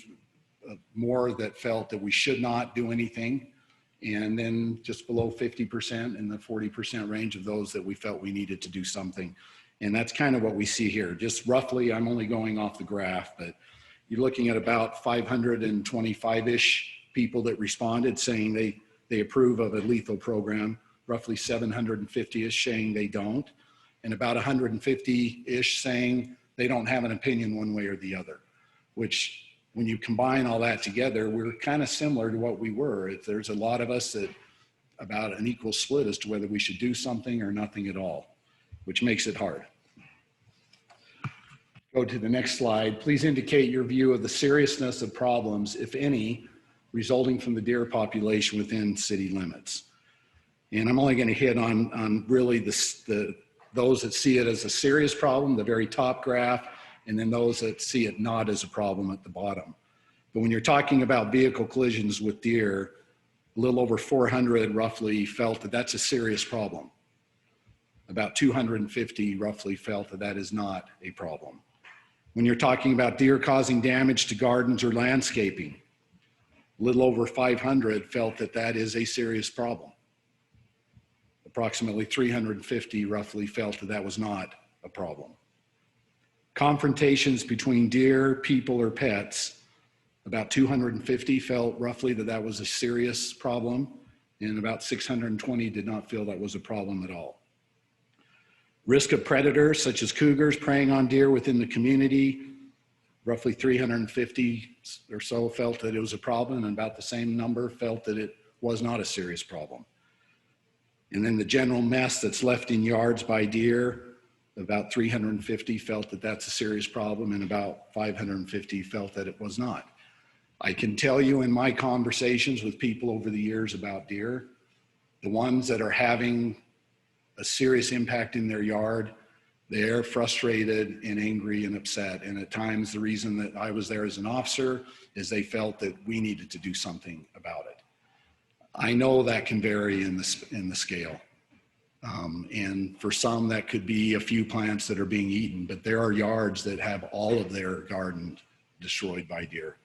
Speaker 18: more, that felt that we should not do anything. And then just below 50% in the 40% range of those that we felt we needed to do something. And that's kind of what we see here. Just roughly, I'm only going off the graph, but you're looking at about 525-ish people that responded saying they approve of a lethal program, roughly 750-ish saying they don't, and about 150-ish saying they don't have an opinion one way or the other, which when you combine all that together, we're kind of similar to what we were. There's a lot of us that about an equal split as to whether we should do something or nothing at all, which makes it hard. Go to the next slide. Please indicate your view of the seriousness of problems, if any, resulting from the deer population within city limits. And I'm only going to hit on really those that see it as a serious problem, the very top graph, and then those that see it not as a problem at the bottom. But when you're talking about vehicle collisions with deer, a little over 400 roughly felt that that's a serious problem. About 250 roughly felt that that is not a problem. When you're talking about deer causing damage to gardens or landscaping, a little over 500 felt that that is a serious problem. Approximately 350 roughly felt that that was not a problem. Confrontations between deer, people, or pets, about 250 felt roughly that that was a serious problem, and about 620 did not feel that was a problem at all. Risk of predators such as cougars preying on deer within the community, roughly 350 or so felt that it was a problem, and about the same number felt that it was not a serious problem. And then the general mess that's left in yards by deer, about 350 felt that that's a serious problem, and about 550 felt that it was not. I can tell you in my conversations with people over the years about deer, the ones that are having a serious impact in their yard, they're frustrated and angry and upset. And at times, the reason that I was there as an officer is they felt that we needed to do something about it. I know that can vary in the scale. And for some, that could be a few plants that are being eaten, but there are yards that have all of their garden destroyed by deer.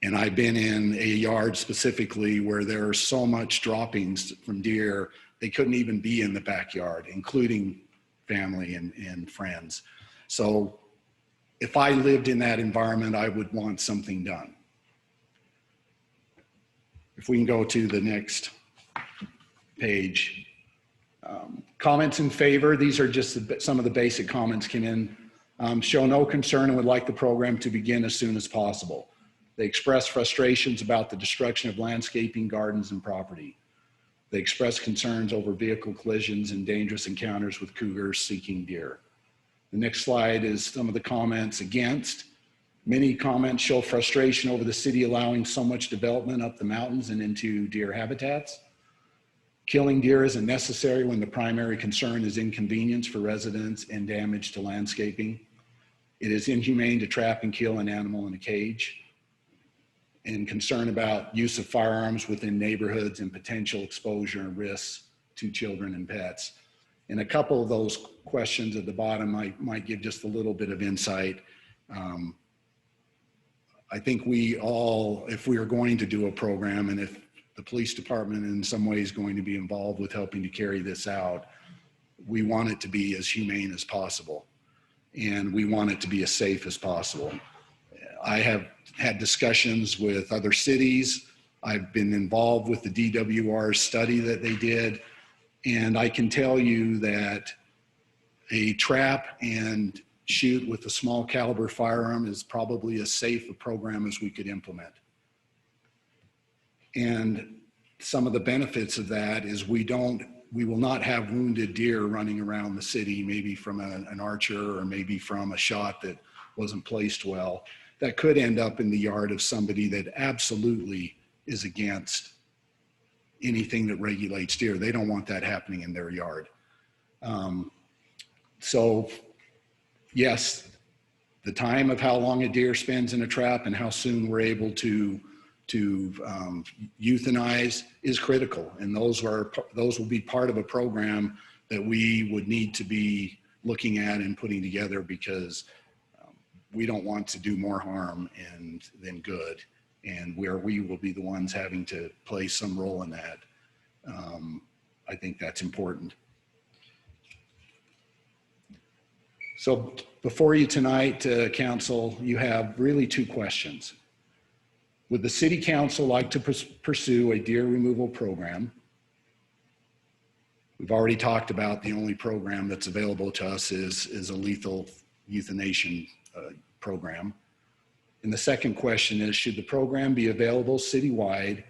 Speaker 18: And I've been in a yard specifically where there are so much droppings from deer, they couldn't even be in the backyard, including family and friends. So if I lived in that environment, I would want something done. If we can go to the next page. Comments in favor, these are just some of the basic comments came in. Show no concern and would like the program to begin as soon as possible. They express frustrations about the destruction of landscaping, gardens, and property. They express concerns over vehicle collisions and dangerous encounters with cougars seeking deer. The next slide is some of the comments against. Many comments show frustration over the city allowing so much development up the mountains and into deer habitats. Killing deer isn't necessary when the primary concern is inconvenience for residents and damage to landscaping. It is inhumane to trap and kill an animal in a cage. And concern about use of firearms within neighborhoods and potential exposure and risks to children and pets. And a couple of those questions at the bottom might give just a little bit of insight. I think we all, if we are going to do a program, and if the police department in some way is going to be involved with helping to carry this out, we want it to be as humane as possible. And we want it to be as safe as possible. I have had discussions with other cities. I've been involved with the DWR study that they did. And I can tell you that a trap and shoot with a small caliber firearm is probably as safe a program as we could implement. And some of the benefits of that is we will not have wounded deer running around the city, maybe from an archer or maybe from a shot that wasn't placed well, that could end up in the yard of somebody that absolutely is against anything that regulates deer. They don't want that happening in their yard. So yes, the time of how long a deer spends in a trap and how soon we're able to euthanize is critical. And those will be part of a program that we would need to be looking at and putting together, because we don't want to do more harm than good. And where we will be the ones having to play some role in that, I think that's important. So before you tonight, Council, you have really two questions. Would the City Council like to pursue a deer removal program? We've already talked about the only program that's available to us is a lethal euthanasia program. And the second question is, should the program be available citywide,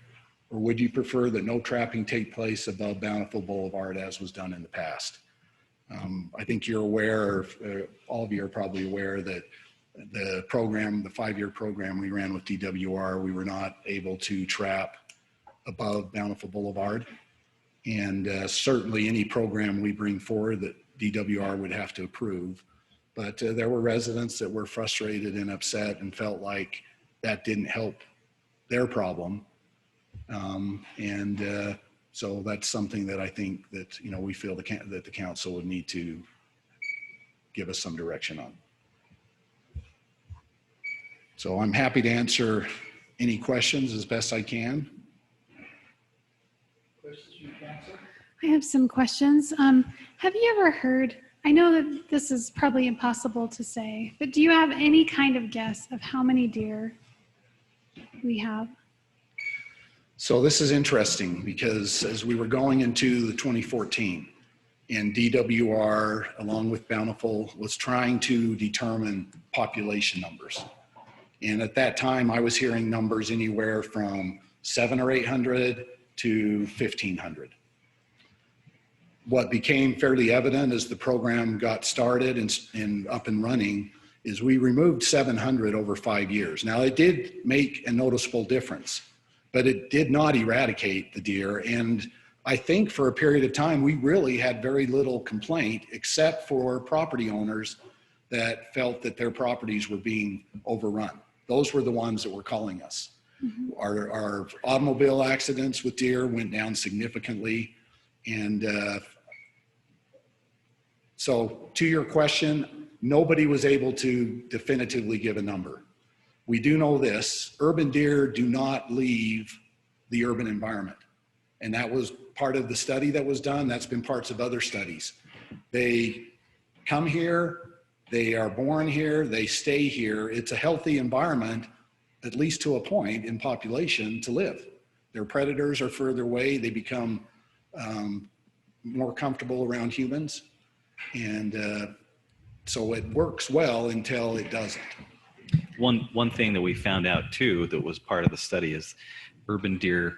Speaker 18: or would you prefer that no trapping take place above Bountiful Boulevard as was done in the past? I think you're aware, all of you are probably aware that the program, the 5-year program we ran with DWR, we were not able to trap above Bountiful Boulevard. And certainly any program we bring forward that DWR would have to approve. But there were residents that were frustrated and upset and felt like that didn't help their problem. So that's something that I think that, we feel that the council would need to give us some direction on. So I'm happy to answer any questions as best I can.
Speaker 14: Questions from council?
Speaker 9: I have some questions. Have you ever heard, I know that this is probably impossible to say, but do you have any kind of guess of how many deer we have?
Speaker 18: So this is interesting because as we were going into the 2014 and DWR along with Bountiful was trying to determine population numbers. And at that time I was hearing numbers anywhere from 700 or 800 to 1,500. What became fairly evident as the program got started and up and running is we removed 700 over 5 years. Now it did make a noticeable difference, but it did not eradicate the deer. And I think for a period of time, we really had very little complaint except for property owners that felt that their properties were being overrun. Those were the ones that were calling us. Mm-hmm. Our automobile accidents with deer went down significantly. And so to your question, nobody was able to definitively give a number. We do know this, urban deer do not leave the urban environment. And that was part of the study that was done. That's been parts of other studies. They come here, they are born here, they stay here. It's a healthy environment, at least to a point in population, to live. Their predators are further away. They become more comfortable around humans. And so it works well until it doesn't.
Speaker 17: One thing that we found out too that was part of the study is urban deer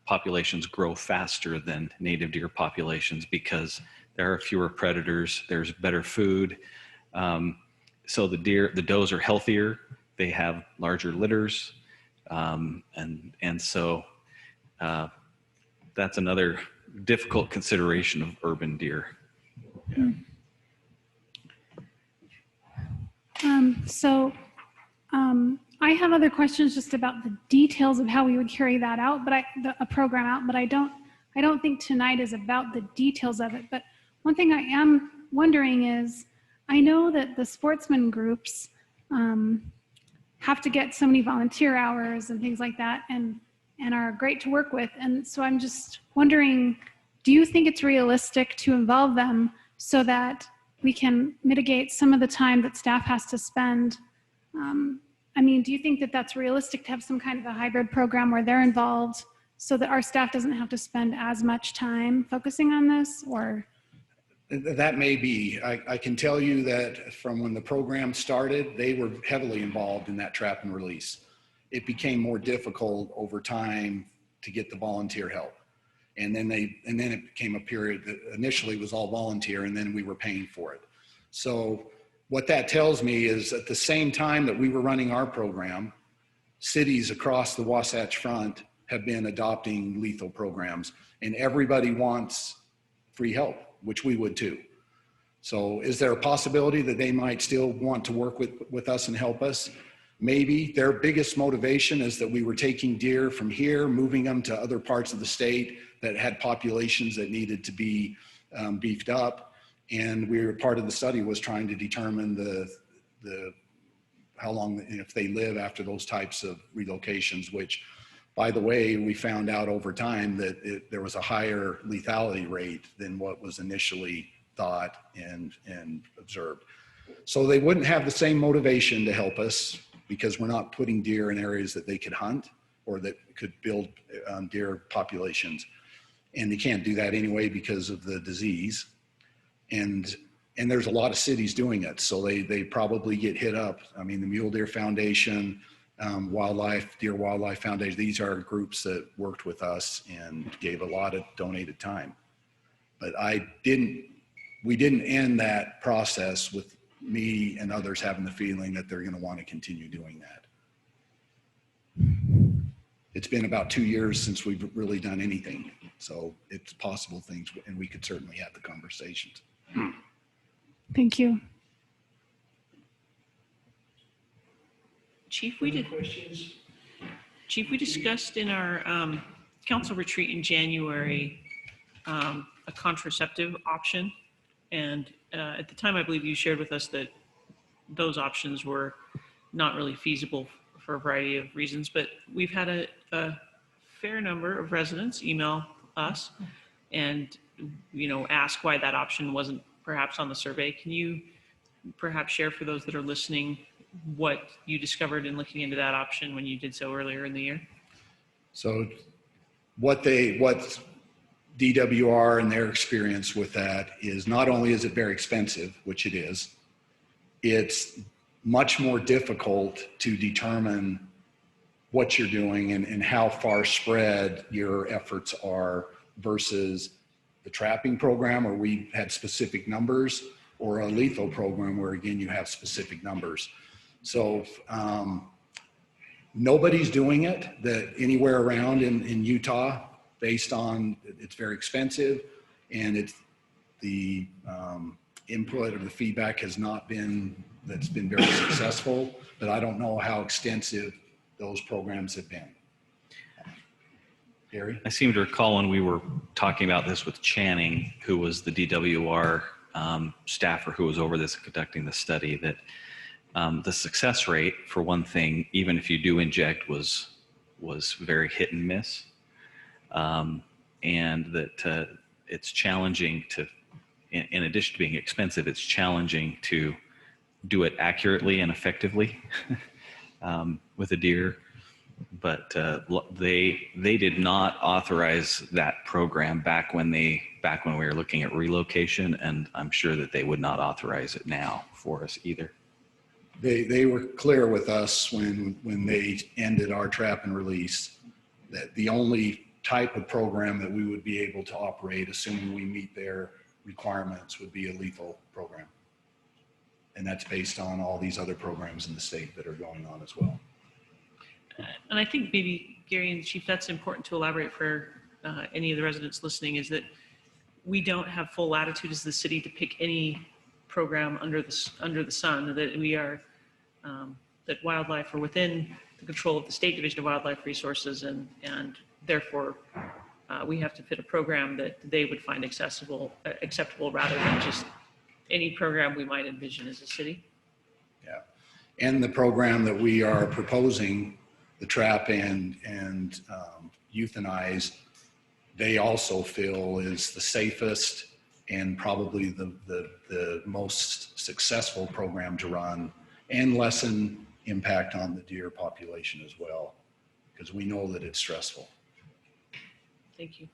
Speaker 17: populations grow faster than native deer populations because there are fewer predators, there's better food. So the does are healthier, they have larger litters. And so that's another difficult consideration of urban deer. Yeah.
Speaker 9: I have other questions just about the details of how we would carry that out, but a program out, but I don't think tonight is about the details of it. But one thing I am wondering is, I know that the sportsman groups have to get so many volunteer hours and things like that, and are great to work with. And so I'm just wondering, do you think it's realistic to involve them so that we can mitigate some of the time that staff has to spend? Do you think that that's realistic to have some kind of a hybrid program where they're involved so that our staff doesn't have to spend as much time focusing on this? Or
Speaker 18: that may be. I can tell you that from when the program started, they were heavily involved in that trap and release. It became more difficult over time to get the volunteer help. And then it became a period that initially was all volunteer, and then we were paying for it. So what that tells me is at the same time that we were running our program, cities across the Wasatch Front have been adopting lethal programs, and everybody wants free help, which we would too. So is there a possibility that they might still want to work with us and help us? Maybe. Their biggest motivation is that we were taking deer from here, moving them to other parts of the state that had populations that needed to be beefed up. And we were part of the study was trying to determine the how long, if they live after those types of relocations, which, by the way, we found out over time that there was a higher lethality rate than what was initially thought and observed. So they wouldn't have the same motivation to help us because we're not putting deer in areas that they could hunt or that could build deer populations. And they can't do that anyway because of the disease. And there's a lot of cities doing it. So they probably get hit up. I mean, the Mule Deer Foundation, Deer Wildlife Foundation, these are groups that worked with us and gave a lot of donated time. But we didn't end that process with me and others having the feeling that they're going to want to continue doing that. It's been about 2 years since we've really done anything. So it's possible things, and we could certainly have the conversations.
Speaker 9: Thank you.
Speaker 16: Chief, we discussed in our council retreat in January a contraceptive option. And at the time, I believe you shared with us that those options were not really feasible for a variety of reasons, but we've had a fair number of residents email us and, ask why that option wasn't perhaps on the survey. Can you perhaps share for those that are listening what you discovered in looking into that option when you did so earlier in the year?
Speaker 18: So what DWR and their experience with that is, not only is it very expensive, which it is, it's much more difficult to determine what you're doing and how far spread your efforts are versus the trapping program where we had specific numbers, or a lethal program where, again, you have specific numbers. So nobody's doing it anywhere around in Utah, based on it's very expensive, and it's the input or the feedback has not been, that's been very successful, but I don't know how extensive those programs have been. Gary?
Speaker 17: I seem to recall when we were talking about this with Channing, who was the DWR staffer who was over this conducting the study, that the success rate, for one thing, even if you do inject, was very hit and miss. And that it's challenging to, in addition to being expensive, it's challenging to do it accurately and effectively with a deer. But they did not authorize that program back when we were looking at relocation, and I'm sure that they would not authorize it now for us either.
Speaker 18: They were clear with us when they ended our trap and release that the only type of program that we would be able to operate, assuming we meet their requirements, would be a lethal program. And that's based on all these other programs in the state that are going on as well.
Speaker 16: And I think maybe, Gary and Chief, that's important to elaborate for any of the residents listening, is that we don't have full latitude as the city to pick any program under the sun, that we are, that wildlife are within the control of the State Division of Wildlife Resources, and therefore we have to fit a program that they would find acceptable rather than just any program we might envision as a city.
Speaker 18: Yeah, and the program that we are proposing, the trap and euthanize, they also feel is the safest and probably the most successful program to run, and lessen impact on the deer population as well, because we know that it's stressful.
Speaker 16: Thank you.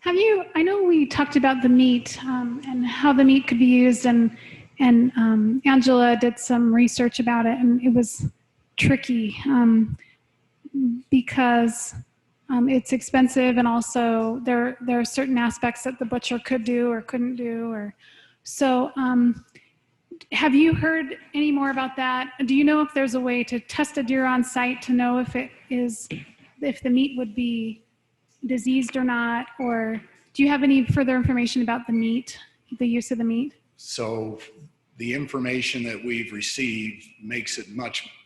Speaker 9: I know we talked about the meat and how the meat could be used, and Angela did some research about it, and it was tricky because it's expensive, and also there are certain aspects that the butcher could do or couldn't do, so have you heard any more about that? Do you know if there's a way to test a deer on site to know if the meat would be diseased or not, or do you have any further information about the meat, the use of the meat?
Speaker 18: So the information that we've received makes it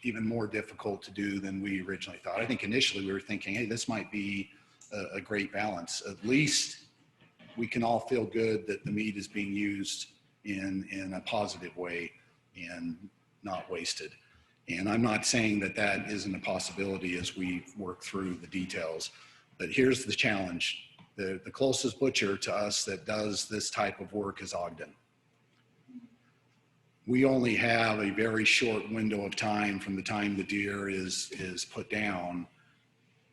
Speaker 18: even more difficult to do than we originally thought. I think initially we were thinking, hey, this might be a great balance. At least we can all feel good that the meat is being used in a positive way and not wasted. And I'm not saying that that isn't a possibility as we work through the details, but here's the challenge. The closest butcher to us that does this type of work is Ogden. We only have a very short window of time from the time the deer is put down.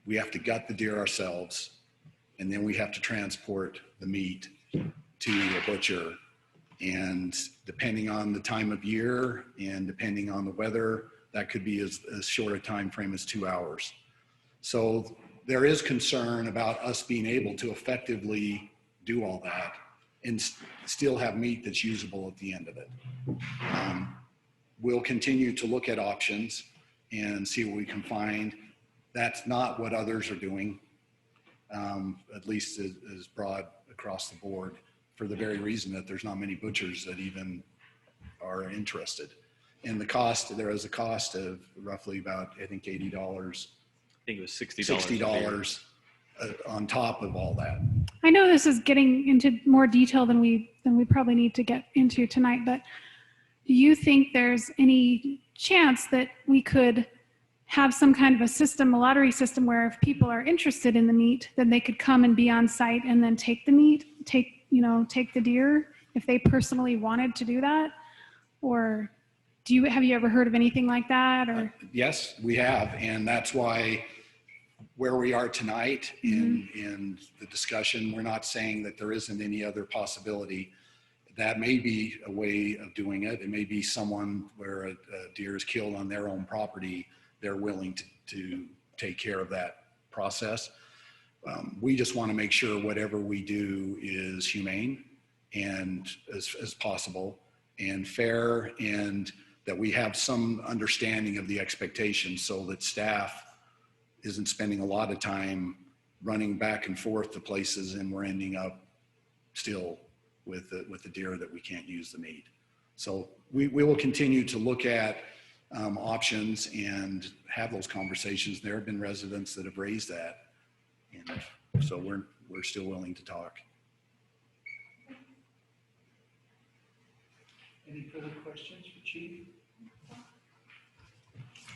Speaker 18: We have to gut the deer ourselves, and then we have to transport the meat to a butcher. And depending on the time of year and depending on the weather, that could be as short a time frame as 2 hours. So there is concern about us being able to effectively do all that and still have meat that's usable at the end of it. We'll continue to look at options and see what we can find. That's not what others are doing, at least as broad across the board, for the very reason that there's not many butchers that even are interested. And the cost, there is a cost of roughly about, I think, $80.
Speaker 17: I think it was $60.
Speaker 18: $60 on top of all that.
Speaker 9: I know this is getting into more detail than we probably need to get into tonight, but do you think there's any chance that we could have some kind of a system, a lottery system, where if people are interested in the meat, then they could come and be on site and then take the meat, take the deer if they personally wanted to do that? Or have you ever heard of anything like that? Or
Speaker 18: Yes, we have, and that's why where we are tonight in the discussion, we're not saying that there isn't any other possibility. That may be a way of doing it. It may be someone where a deer is killed on their own property. They're willing to take care of that process. We just want to make sure whatever we do is humane and as possible and fair, and that we have some understanding of the expectations so that staff isn't spending a lot of time running back and forth to places and we're ending up still with the deer that we can't use the meat. So we will continue to look at options and have those conversations. There have been residents that have raised that, and so we're still willing to talk.
Speaker 1: Any further questions for Chief?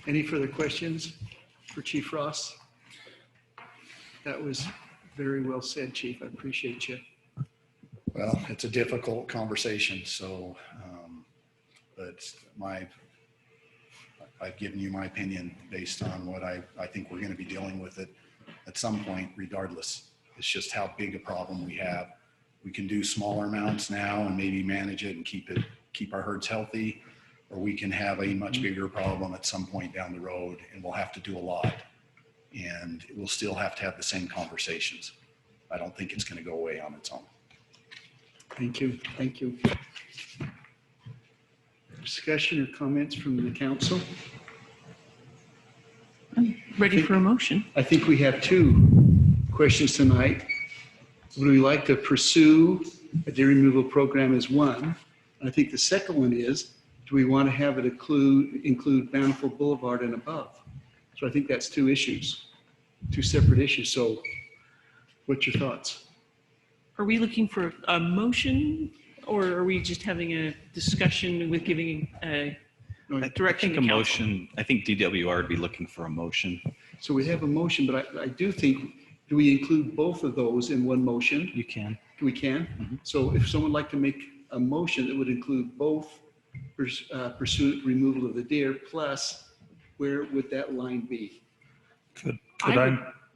Speaker 1: Any further questions for Chief Ross? That was very well said, Chief. I appreciate you.
Speaker 18: Well, it's a difficult conversation, so but I've given you my opinion based on what I think we're going to be dealing with it at some point regardless. It's just how big a problem we have. We can do smaller amounts now and maybe manage it and keep our herds healthy, or we can have a much bigger problem at some point down the road, and we'll have to do a lot, and we'll still have to have the same conversations. I don't think it's going to go away on its own.
Speaker 1: Thank you. Thank you. Discussion or comments from the council?
Speaker 16: I'm ready for a motion.
Speaker 1: I think we have two questions tonight. Would we like to pursue a deer removal program as one? I think the second one is, do we want to have it include Bountiful Boulevard and above? So I think that's two issues, two separate issues. So what's your thoughts?
Speaker 16: Are we looking for a motion, or are we just having a discussion with giving a direction to council?
Speaker 17: Motion. I think DWR would be looking for a motion.
Speaker 1: So we have a motion, but I do think, do we include both of those in one motion?
Speaker 17: You can.
Speaker 1: We can? Mm-hmm. So if someone would like to make a motion that would include both pursuit removal of the deer, plus where would that line be?
Speaker 11: Could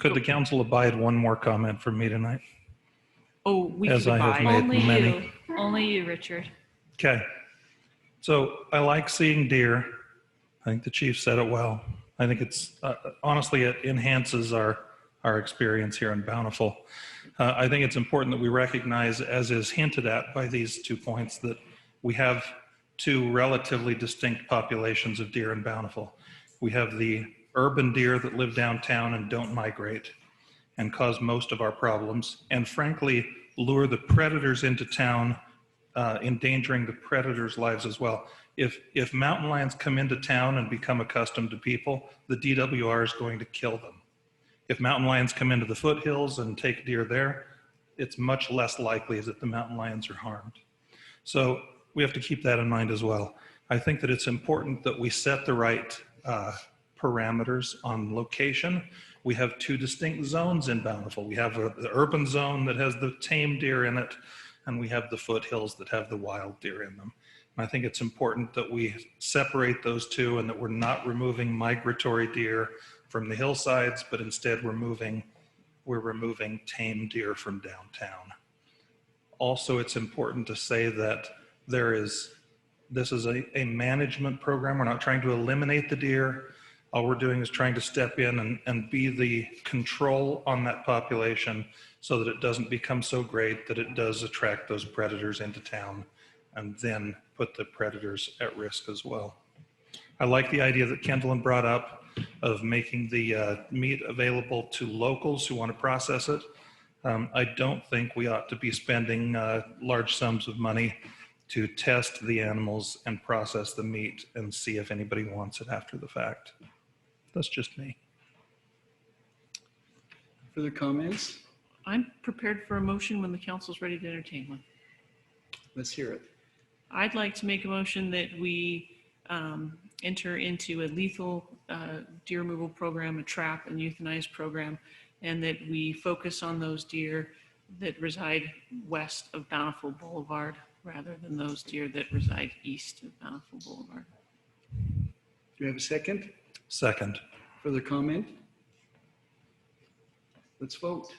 Speaker 11: the council abide one more comment from me tonight?
Speaker 16: Oh, we
Speaker 11: as
Speaker 16: can
Speaker 11: I have
Speaker 16: abide.
Speaker 11: made many.
Speaker 10: Only you, Richard.
Speaker 11: Okay. So I like seeing deer. I think the chief said it well. I think it's honestly, it enhances our experience here in Bountiful. I think it's important that we recognize, as is hinted at by these 2 points, that we have two relatively distinct populations of deer in Bountiful. We have the urban deer that live downtown and don't migrate and cause most of our problems, and frankly, lure the predators into town, endangering the predators' lives as well. If mountain lions come into town and become accustomed to people, the DWR is going to kill them. If mountain lions come into the foothills and take deer there, it's much less likely that the mountain lions are harmed. So we have to keep that in mind as well. I think that it's important that we set the right parameters on location. We have two distinct zones in Bountiful. We have the urban zone that has the tame deer in it, and we have the foothills that have the wild deer in them. And I think it's important that we separate those two and that we're not removing migratory deer from the hillsides, but instead we're removing tame deer from downtown. Also, it's important to say that this is a management program. We're not trying to eliminate the deer. All we're doing is trying to step in and be the control on that population so that it doesn't become so great that it does attract those predators into town and then put the predators at risk as well. I like the idea that Kendall brought up of making the meat available to locals who want to process it. I don't think we ought to be spending large sums of money to test the animals and process the meat and see if anybody wants it after the fact. That's just me.
Speaker 1: Further comments?
Speaker 16: I'm prepared for a motion when the council's ready to entertain one.
Speaker 1: Let's hear it.
Speaker 16: I'd like to make a motion that we enter into a lethal deer removal program, a trap and euthanize program, and that we focus on those deer that reside west of Bountiful Boulevard rather than those deer that reside east of Bountiful Boulevard.
Speaker 1: Do we have a second?
Speaker 11: Second.
Speaker 1: Further comment? Let's vote.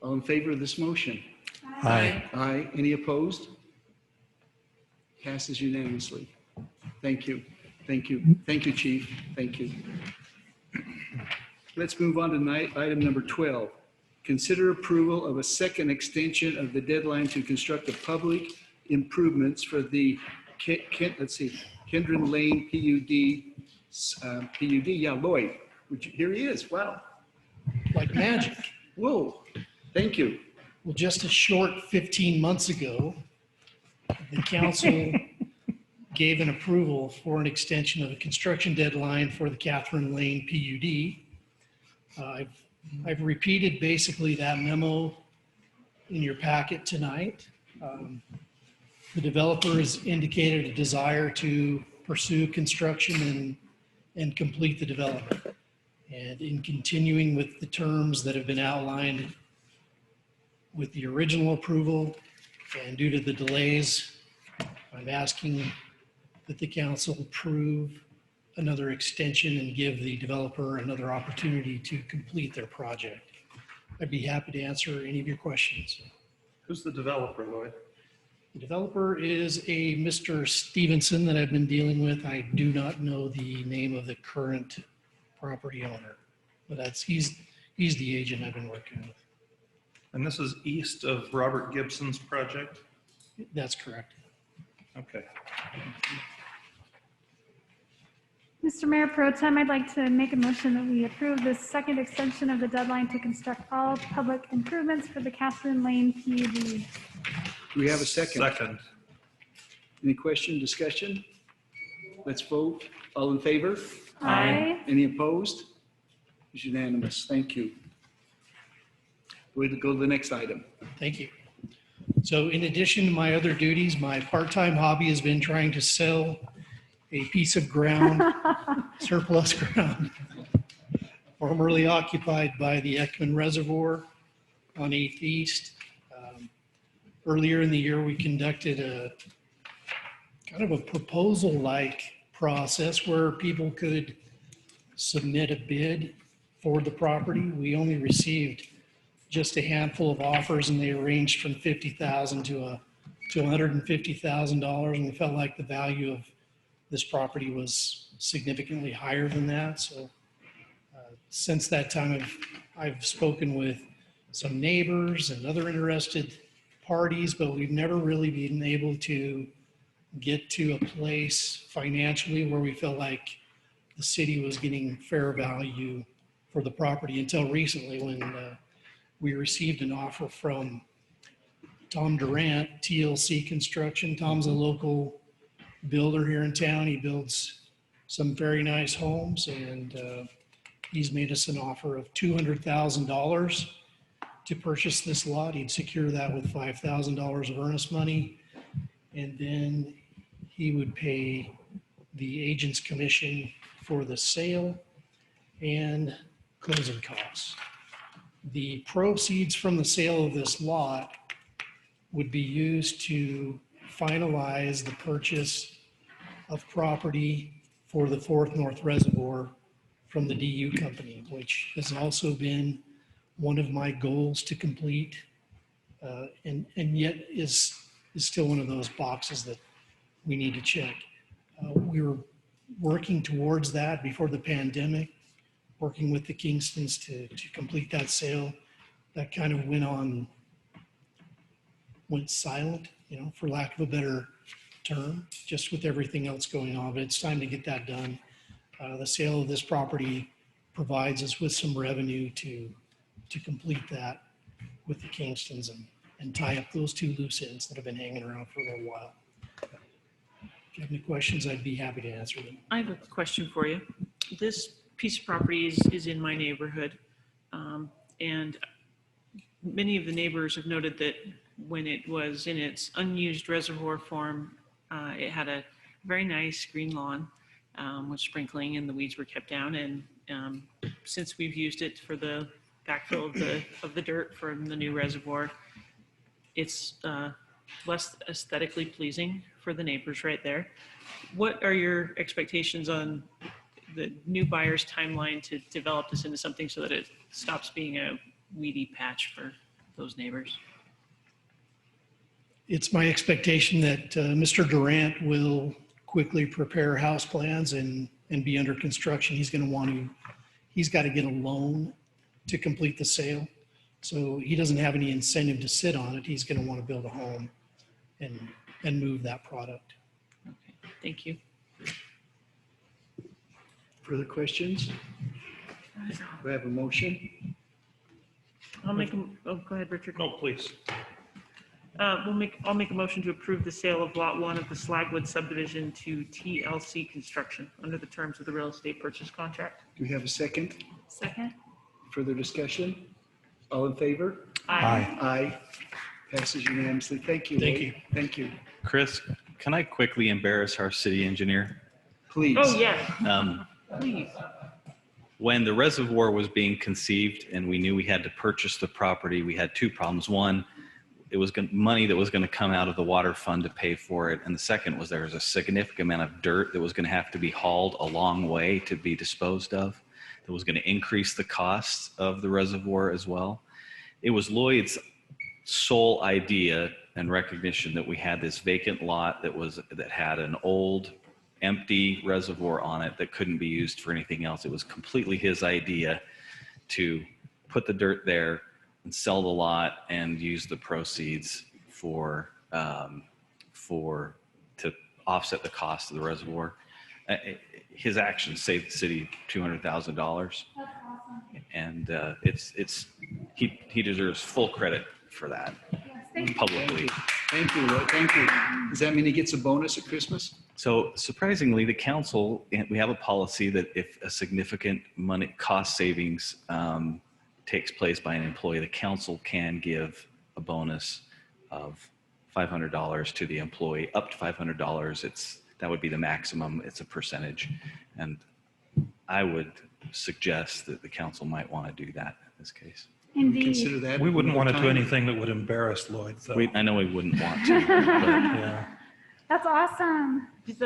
Speaker 1: All in favor of this motion?
Speaker 11: Aye.
Speaker 1: Aye. Any opposed? Passes unanimously. Thank you. Thank you. Thank you, Chief. Thank you. Let's move on to item number 12. Consider approval of a second extension of the deadline to construct the public improvements for the Kendron Lane PUD. Yeah, Lloyd. Here he is. Wow.
Speaker 19: Like magic.
Speaker 1: Whoa. Thank you.
Speaker 19: Well, just a short 15 months ago, the council gave an approval for an extension of a construction deadline for the Catherine Lane PUD. I've repeated basically that memo in your packet tonight. The developer has indicated a desire to pursue construction and complete the development. And in continuing with the terms that have been outlined with the original approval, and due to the delays, I'm asking that the council approve another extension and give the developer another opportunity to complete their project. I'd be happy to answer any of your questions.
Speaker 11: Who's the developer, Lloyd?
Speaker 19: The developer is a Mr. Stevenson that I've been dealing with. I do not know the name of the current property owner, but he's the agent I've been working with.
Speaker 11: And this is east of Robert Gibson's project?
Speaker 19: That's correct.
Speaker 11: Okay.
Speaker 9: Mr. Mayor Pro Tem, I'd like to make a motion that we approve the second extension of the deadline to construct all public improvements for the Catherine Lane PUD.
Speaker 1: Do we have a second?
Speaker 11: Second.
Speaker 1: Any question, discussion? Let's vote. All in favor?
Speaker 9: Aye.
Speaker 1: Any opposed? It's unanimous. Thank you. We'll go to the next item.
Speaker 19: Thank you. So in addition to my other duties, my part-time hobby has been trying to sell a piece of ground, surplus ground, formerly occupied by the Ekman Reservoir on 8th East. Earlier in the year, we conducted a kind of a proposal-like process where people could submit a bid for the property. We only received just a handful of offers, and they ranged from $50,000 to $150,000, and we felt like the value of this property was significantly higher than that. So since that time, I've spoken with some neighbors and other interested parties, but we've never really been able to get to a place financially where we felt like the city was getting fair value for the property until recently when we received an offer from Tom Durant, TLC Construction. Tom's a local builder here in town. He builds some very nice homes, and he's made us an offer of $200,000 to purchase this lot. He'd secure that with $5,000 of earnest money, and then he would pay the agent's commission for the sale and closing costs. The proceeds from the sale of this lot would be used to finalize the purchase of property for the Fourth North Reservoir from the DU company, which has also been one of my goals to complete, and yet is still one of those boxes that we need to check. We were working towards that before the pandemic, working with the Kingstons to complete that sale. That kind of went silent, for lack of a better term, just with everything else going on. But it's time to get that done. The sale of this property provides us with some revenue to complete that with the Kingstons and tie up those two loose ends that have been hanging around for a little while. If you have any questions, I'd be happy to answer them.
Speaker 16: I have a question for you. This piece of property is in my neighborhood. And many of the neighbors have noted that when it was in its unused reservoir form, it had a very nice green lawn with sprinkling, and the weeds were kept down. And since we've used it for the backfill of the dirt from the new reservoir, it's less aesthetically pleasing for the neighbors right there. What are your expectations on the new buyer's timeline to develop this into something so that it stops being a weedy patch for those neighbors?
Speaker 19: It's my expectation that Mr. Durant will quickly prepare house plans and be under construction. He's got to get a loan to complete the sale. So he doesn't have any incentive to sit on it. He's going to want to build a home and move that product.
Speaker 16: Okay, thank you.
Speaker 1: Further questions? Do I have a motion?
Speaker 16: I'll make go ahead, Richard.
Speaker 11: No, please.
Speaker 16: I'll make a motion to approve the sale of Lot 1 of the Slagwood subdivision to TLC Construction under the terms of the real estate purchase contract.
Speaker 1: Do we have a second?
Speaker 16: Second.
Speaker 1: Further discussion? All in favor?
Speaker 16: Aye.
Speaker 1: Aye. Passes unanimously. Thank you.
Speaker 19: Thank
Speaker 1: Lloyd.
Speaker 19: you.
Speaker 1: Thank you.
Speaker 17: Chris, can I quickly embarrass our city engineer?
Speaker 1: Please.
Speaker 16: Oh, yeah, please.
Speaker 17: When the reservoir was being conceived and we knew we had to purchase the property, we had two problems. One, it was money that was going to come out of the water fund to pay for it. And the second was there was a significant amount of dirt that was going to have to be hauled a long way to be disposed of. That was going to increase the costs of the reservoir as well. It was Lloyd's sole idea and recognition that we had this vacant lot that had an old empty reservoir on it that couldn't be used for anything else. It was completely his idea to put the dirt there and sell the lot and use the proceeds to offset the cost of the reservoir. His actions saved the city $200,000, and he deserves full credit for that publicly.
Speaker 1: Thank you, Lloyd. Thank you. Does that mean he gets a bonus at Christmas?
Speaker 17: So surprisingly, the council, we have a policy that if a significant cost savings takes place by an employee, the council can give a bonus of $500 to the employee, up to $500. That would be the maximum. It's a percentage. And I would suggest that the council might want to do that in this case.
Speaker 9: Indeed.
Speaker 1: Consider that.
Speaker 11: We wouldn't want to do
Speaker 1: time.
Speaker 11: anything that would embarrass Lloyd, though.
Speaker 17: I know we wouldn't want to, but
Speaker 11: Yeah.
Speaker 9: That's awesome.
Speaker 16: Does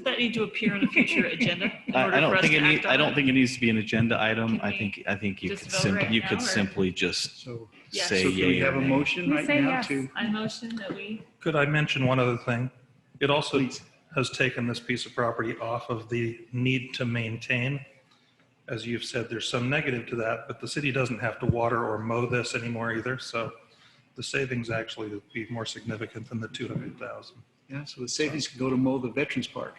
Speaker 16: that need to appear on a future agenda? in order
Speaker 17: I don't
Speaker 16: for us
Speaker 17: think
Speaker 16: to
Speaker 17: it
Speaker 16: act on
Speaker 17: I don't think it needs to be an agenda item.
Speaker 16: Can
Speaker 17: I think you
Speaker 16: just
Speaker 17: could
Speaker 16: vote right now, or-
Speaker 17: simply just
Speaker 1: So,
Speaker 16: Yeah.
Speaker 17: say
Speaker 1: so can we
Speaker 17: yay
Speaker 1: have
Speaker 17: or
Speaker 1: a
Speaker 17: nay.
Speaker 1: motion
Speaker 9: We
Speaker 1: right
Speaker 9: say
Speaker 1: now
Speaker 9: yes.
Speaker 1: to?
Speaker 16: I motion that we.
Speaker 11: Could I mention one other thing? It also
Speaker 1: Please.
Speaker 11: has taken this piece of property off of the need to maintain. As you've said, there's some negative to that, but the city doesn't have to water or mow this anymore either. So the savings actually would be more significant than the 200,000.
Speaker 1: Yeah, so the savings can go to mow the Veterans Park.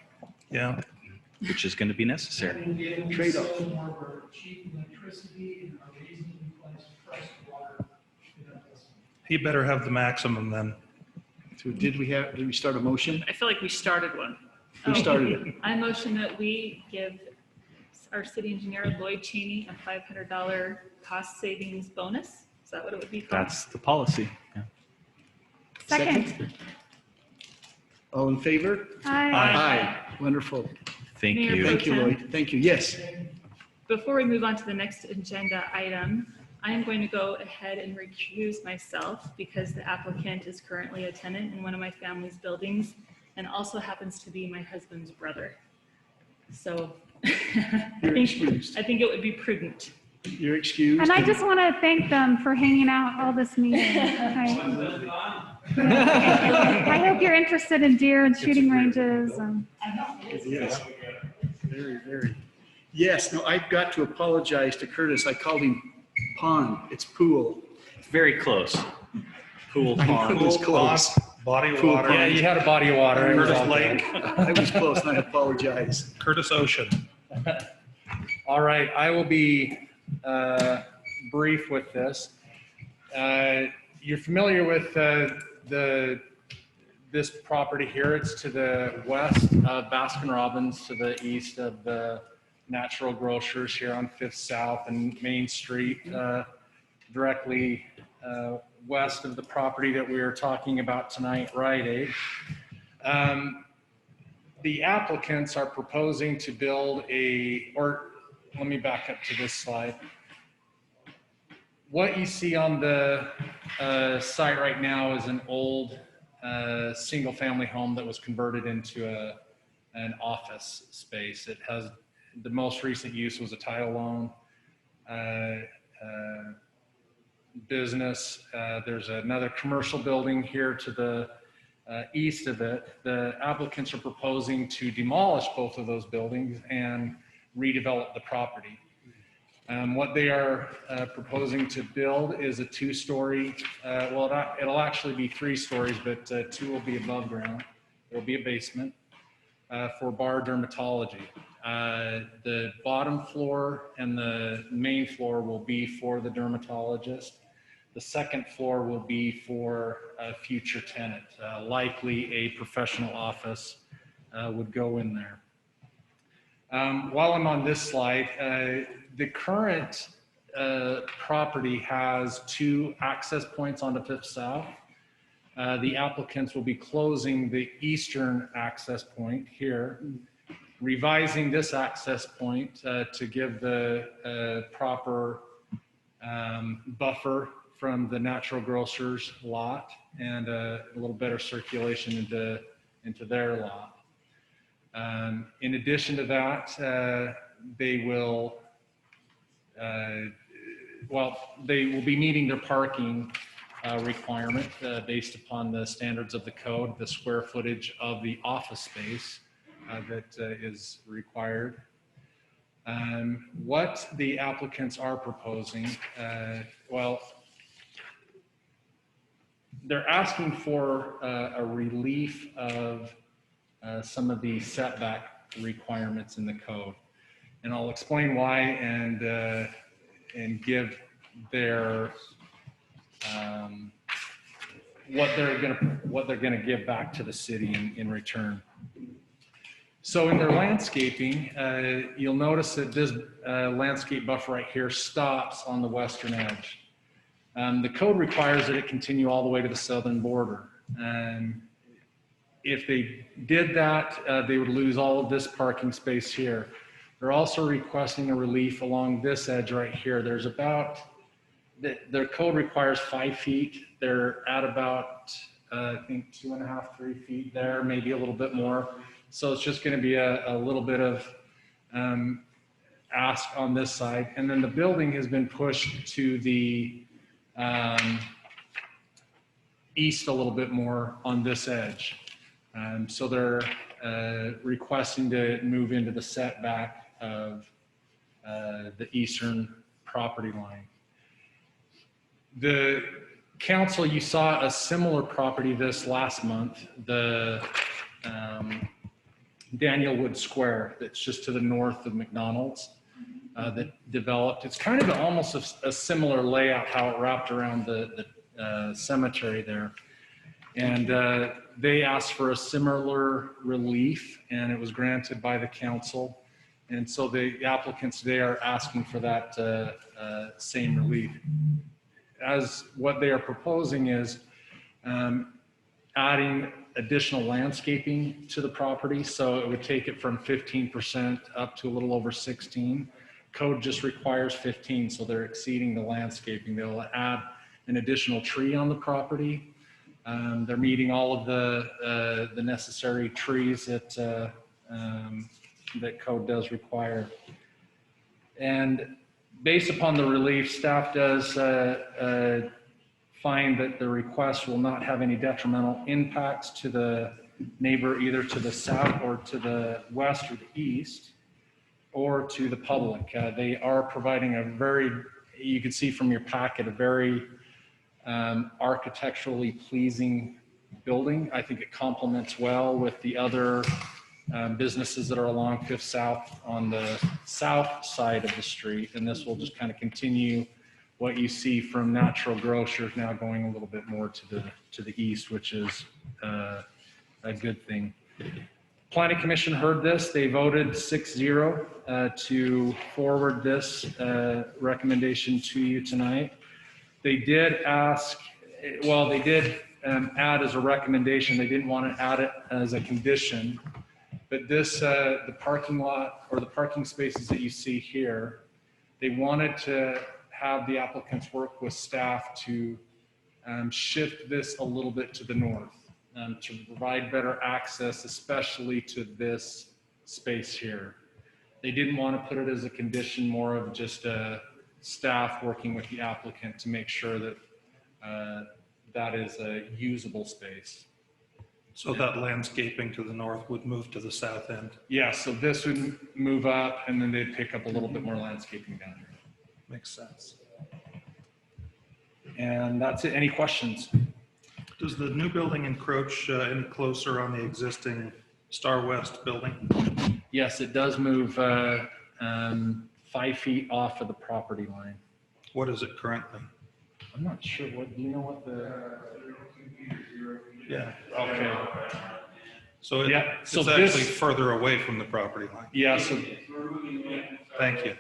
Speaker 11: Yeah.
Speaker 17: which is going to be necessary.
Speaker 1: Trade-off.
Speaker 14: More cheap electricity and a reasonably priced water.
Speaker 11: He better have the maximum then.
Speaker 1: So did we start a motion?
Speaker 16: I feel like we started one.
Speaker 1: Who started it?
Speaker 10: I motion that we give our city engineer Lloyd Cheney a $500 cost savings bonus. Is that what it would be called?
Speaker 17: That's the policy. Yeah.
Speaker 9: Second.
Speaker 1: All in favor?
Speaker 9: Aye.
Speaker 1: Aye. Wonderful.
Speaker 17: Thank
Speaker 10: Mayor
Speaker 17: you.
Speaker 10: Pro
Speaker 1: Thank you,
Speaker 10: Tem.
Speaker 1: Lloyd. Thank you. Yes.
Speaker 10: Before we move on to the next agenda item, I am going to go ahead and recuse myself because the applicant is currently a tenant in one of my family's buildings and also happens to be my husband's brother. So
Speaker 1: You're excused.
Speaker 10: I think it would be prudent.
Speaker 1: You're excused.
Speaker 9: And I just want to thank them for hanging out all this meeting. I hope you're interested in deer and shooting ranges.
Speaker 1: Yes. Very, very. Yes, no, I've got to apologize to Curtis. I called him pond. It's pool.
Speaker 17: Very close. Pool
Speaker 1: I know
Speaker 17: pond.
Speaker 1: it was close.
Speaker 11: Body of
Speaker 1: Pool
Speaker 11: water.
Speaker 1: pond.
Speaker 3: Yeah, you had a body of water. It was
Speaker 11: Curtis
Speaker 3: all good.
Speaker 11: Lake,
Speaker 1: I was close and I apologize.
Speaker 11: Curtis Ocean.
Speaker 3: All right, I will be brief with this. You're familiar with this property here. It's to the west of Baskin Robbins, to the east of the Natural Grocers here on 5th South and Main Street.
Speaker 20: directly west of the property that we are talking about tonight, Rite Aid. The applicants are proposing to build let me back up to this slide. What you see on the site right now is an old single-family home that was converted into an office space. It has the most recent use was a title loan business. There's another commercial building here to the east of it. The applicants are proposing to demolish both of those buildings and redevelop the property. What they are proposing to build is a 2-story, it'll actually be 3 stories, but 2 will be above ground. There'll be a basement for bar dermatology. The bottom floor and the main floor will be for the dermatologist. The second floor will be for a future tenant. Likely a professional office would go in there. While I'm on this slide, the current property has 2 access points onto 5th South. The applicants will be closing the eastern access point here, revising this access point to give the proper buffer from the natural grocers lot and a little better circulation into their lot. In addition to that, they will be meeting their parking requirement based upon the standards of the code, the square footage of the office space that is required. What the applicants are proposing, they're asking for a relief of some of the setback requirements in the code. And I'll explain why and give their what they're gonna give back to the city in return. So in their landscaping, you'll notice that this landscape buffer right here stops on the western edge. The code requires that it continue all the way to the southern border. If they did that, they would lose all of this parking space here. They're also requesting a relief along this edge right here. There's their code requires 5 feet. They're at about, I think 2.5, 3 feet there, maybe a little bit more. So it's just gonna be a little bit of ask on this side. And then the building has been pushed to the east a little bit more on this edge. So they're requesting to move into the setback of the eastern property line. The council, you saw a similar property this last month, the Daniel Wood Square, that's just to the north of McDonald's that developed. It's kind of almost a similar layout, how it wrapped around the cemetery there. And they asked for a similar relief and it was granted by the council. And so the applicants today are asking for that same relief. As what they are proposing is adding additional landscaping to the property. So it would take it from 15% up to a little over 16. Code just requires 15, so they're exceeding the landscaping. They'll add an additional tree on the property. They're meeting all of the necessary trees that that code does require. And based upon the relief, staff does find that the request will not have any detrimental impacts to the neighbor, either to the south or to the west or the east, or to the public. They are providing a very, you can see from your packet, a very architecturally pleasing building. I think it complements well with the other businesses that are along 5th South on the south side of the street. And this will just kind of continue what you see from natural grocers now going a little bit more to the east, which is a good thing. Planning Commission heard this. They voted 6-0 to forward this recommendation to you tonight. They did ask, well, they did add as a recommendation, they didn't want to add it as a condition, but this, the parking lot or the parking spaces that you see here, they wanted to have the applicants work with staff to shift this a little bit to the north to provide better access, especially to this space here. They didn't want to put it as a condition, more of just staff working with the applicant to make sure that that is a usable space.
Speaker 11: So that landscaping to the north would move to the south end?
Speaker 20: Yeah, so this would move up and then they'd pick up a little bit more landscaping down here.
Speaker 11: Makes sense.
Speaker 20: And that's it. Any questions?
Speaker 11: Does the new building encroach any closer on the existing Star West building?
Speaker 20: Yes, it does move 5 feet off of the property line.
Speaker 11: What is it currently?
Speaker 20: I'm not sure. What do you know? What the?
Speaker 11: Yeah.
Speaker 20: Okay.
Speaker 11: So
Speaker 20: Yeah,
Speaker 11: it's
Speaker 20: so
Speaker 11: actually
Speaker 20: this-
Speaker 11: further away from the property line.
Speaker 20: Yeah. So
Speaker 11: Thank you.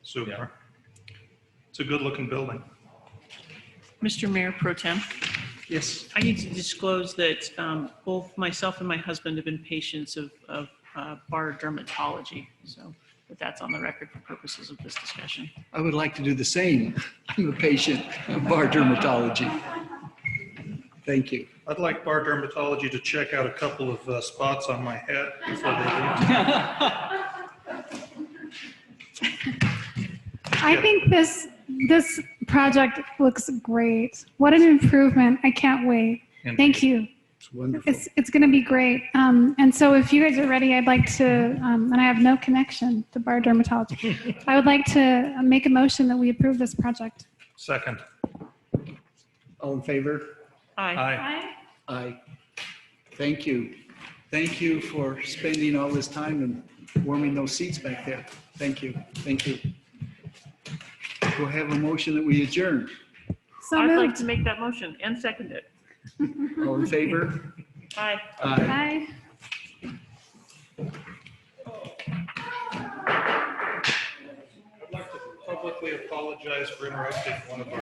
Speaker 11: Super. It's a good looking building.
Speaker 16: Mr. Mayor Pro Tem,
Speaker 1: Yes.
Speaker 16: I need to disclose that both myself and my husband have been patients of bar dermatology. So but that's on the record for purposes of this discussion.
Speaker 1: I would like to do the same. I'm a patient of bar dermatology. Thank you.
Speaker 11: I'd like bar dermatology to check out a couple of spots on my head before they leave.
Speaker 9: I think this project looks great. What an improvement. I can't wait. Thank you.
Speaker 1: It's wonderful.
Speaker 9: It's going to be great. And so if you guys are ready, I'd like to, and I have no connection to bar dermatology, I would like to make a motion that we approve this project.
Speaker 11: Second.
Speaker 1: All in favor?
Speaker 16: Aye.
Speaker 11: Aye.
Speaker 1: Aye. Thank you. Thank you for spending all this time and warming those seats back there. Thank you. Thank you. We'll have a motion that we adjourn.
Speaker 9: So
Speaker 16: I'd like
Speaker 9: moved.
Speaker 16: to make that motion and second it.
Speaker 1: All in favor?
Speaker 16: Aye.
Speaker 1: Aye.
Speaker 9: Bye.
Speaker 11: I'd like to publicly apologize for interrupting one of our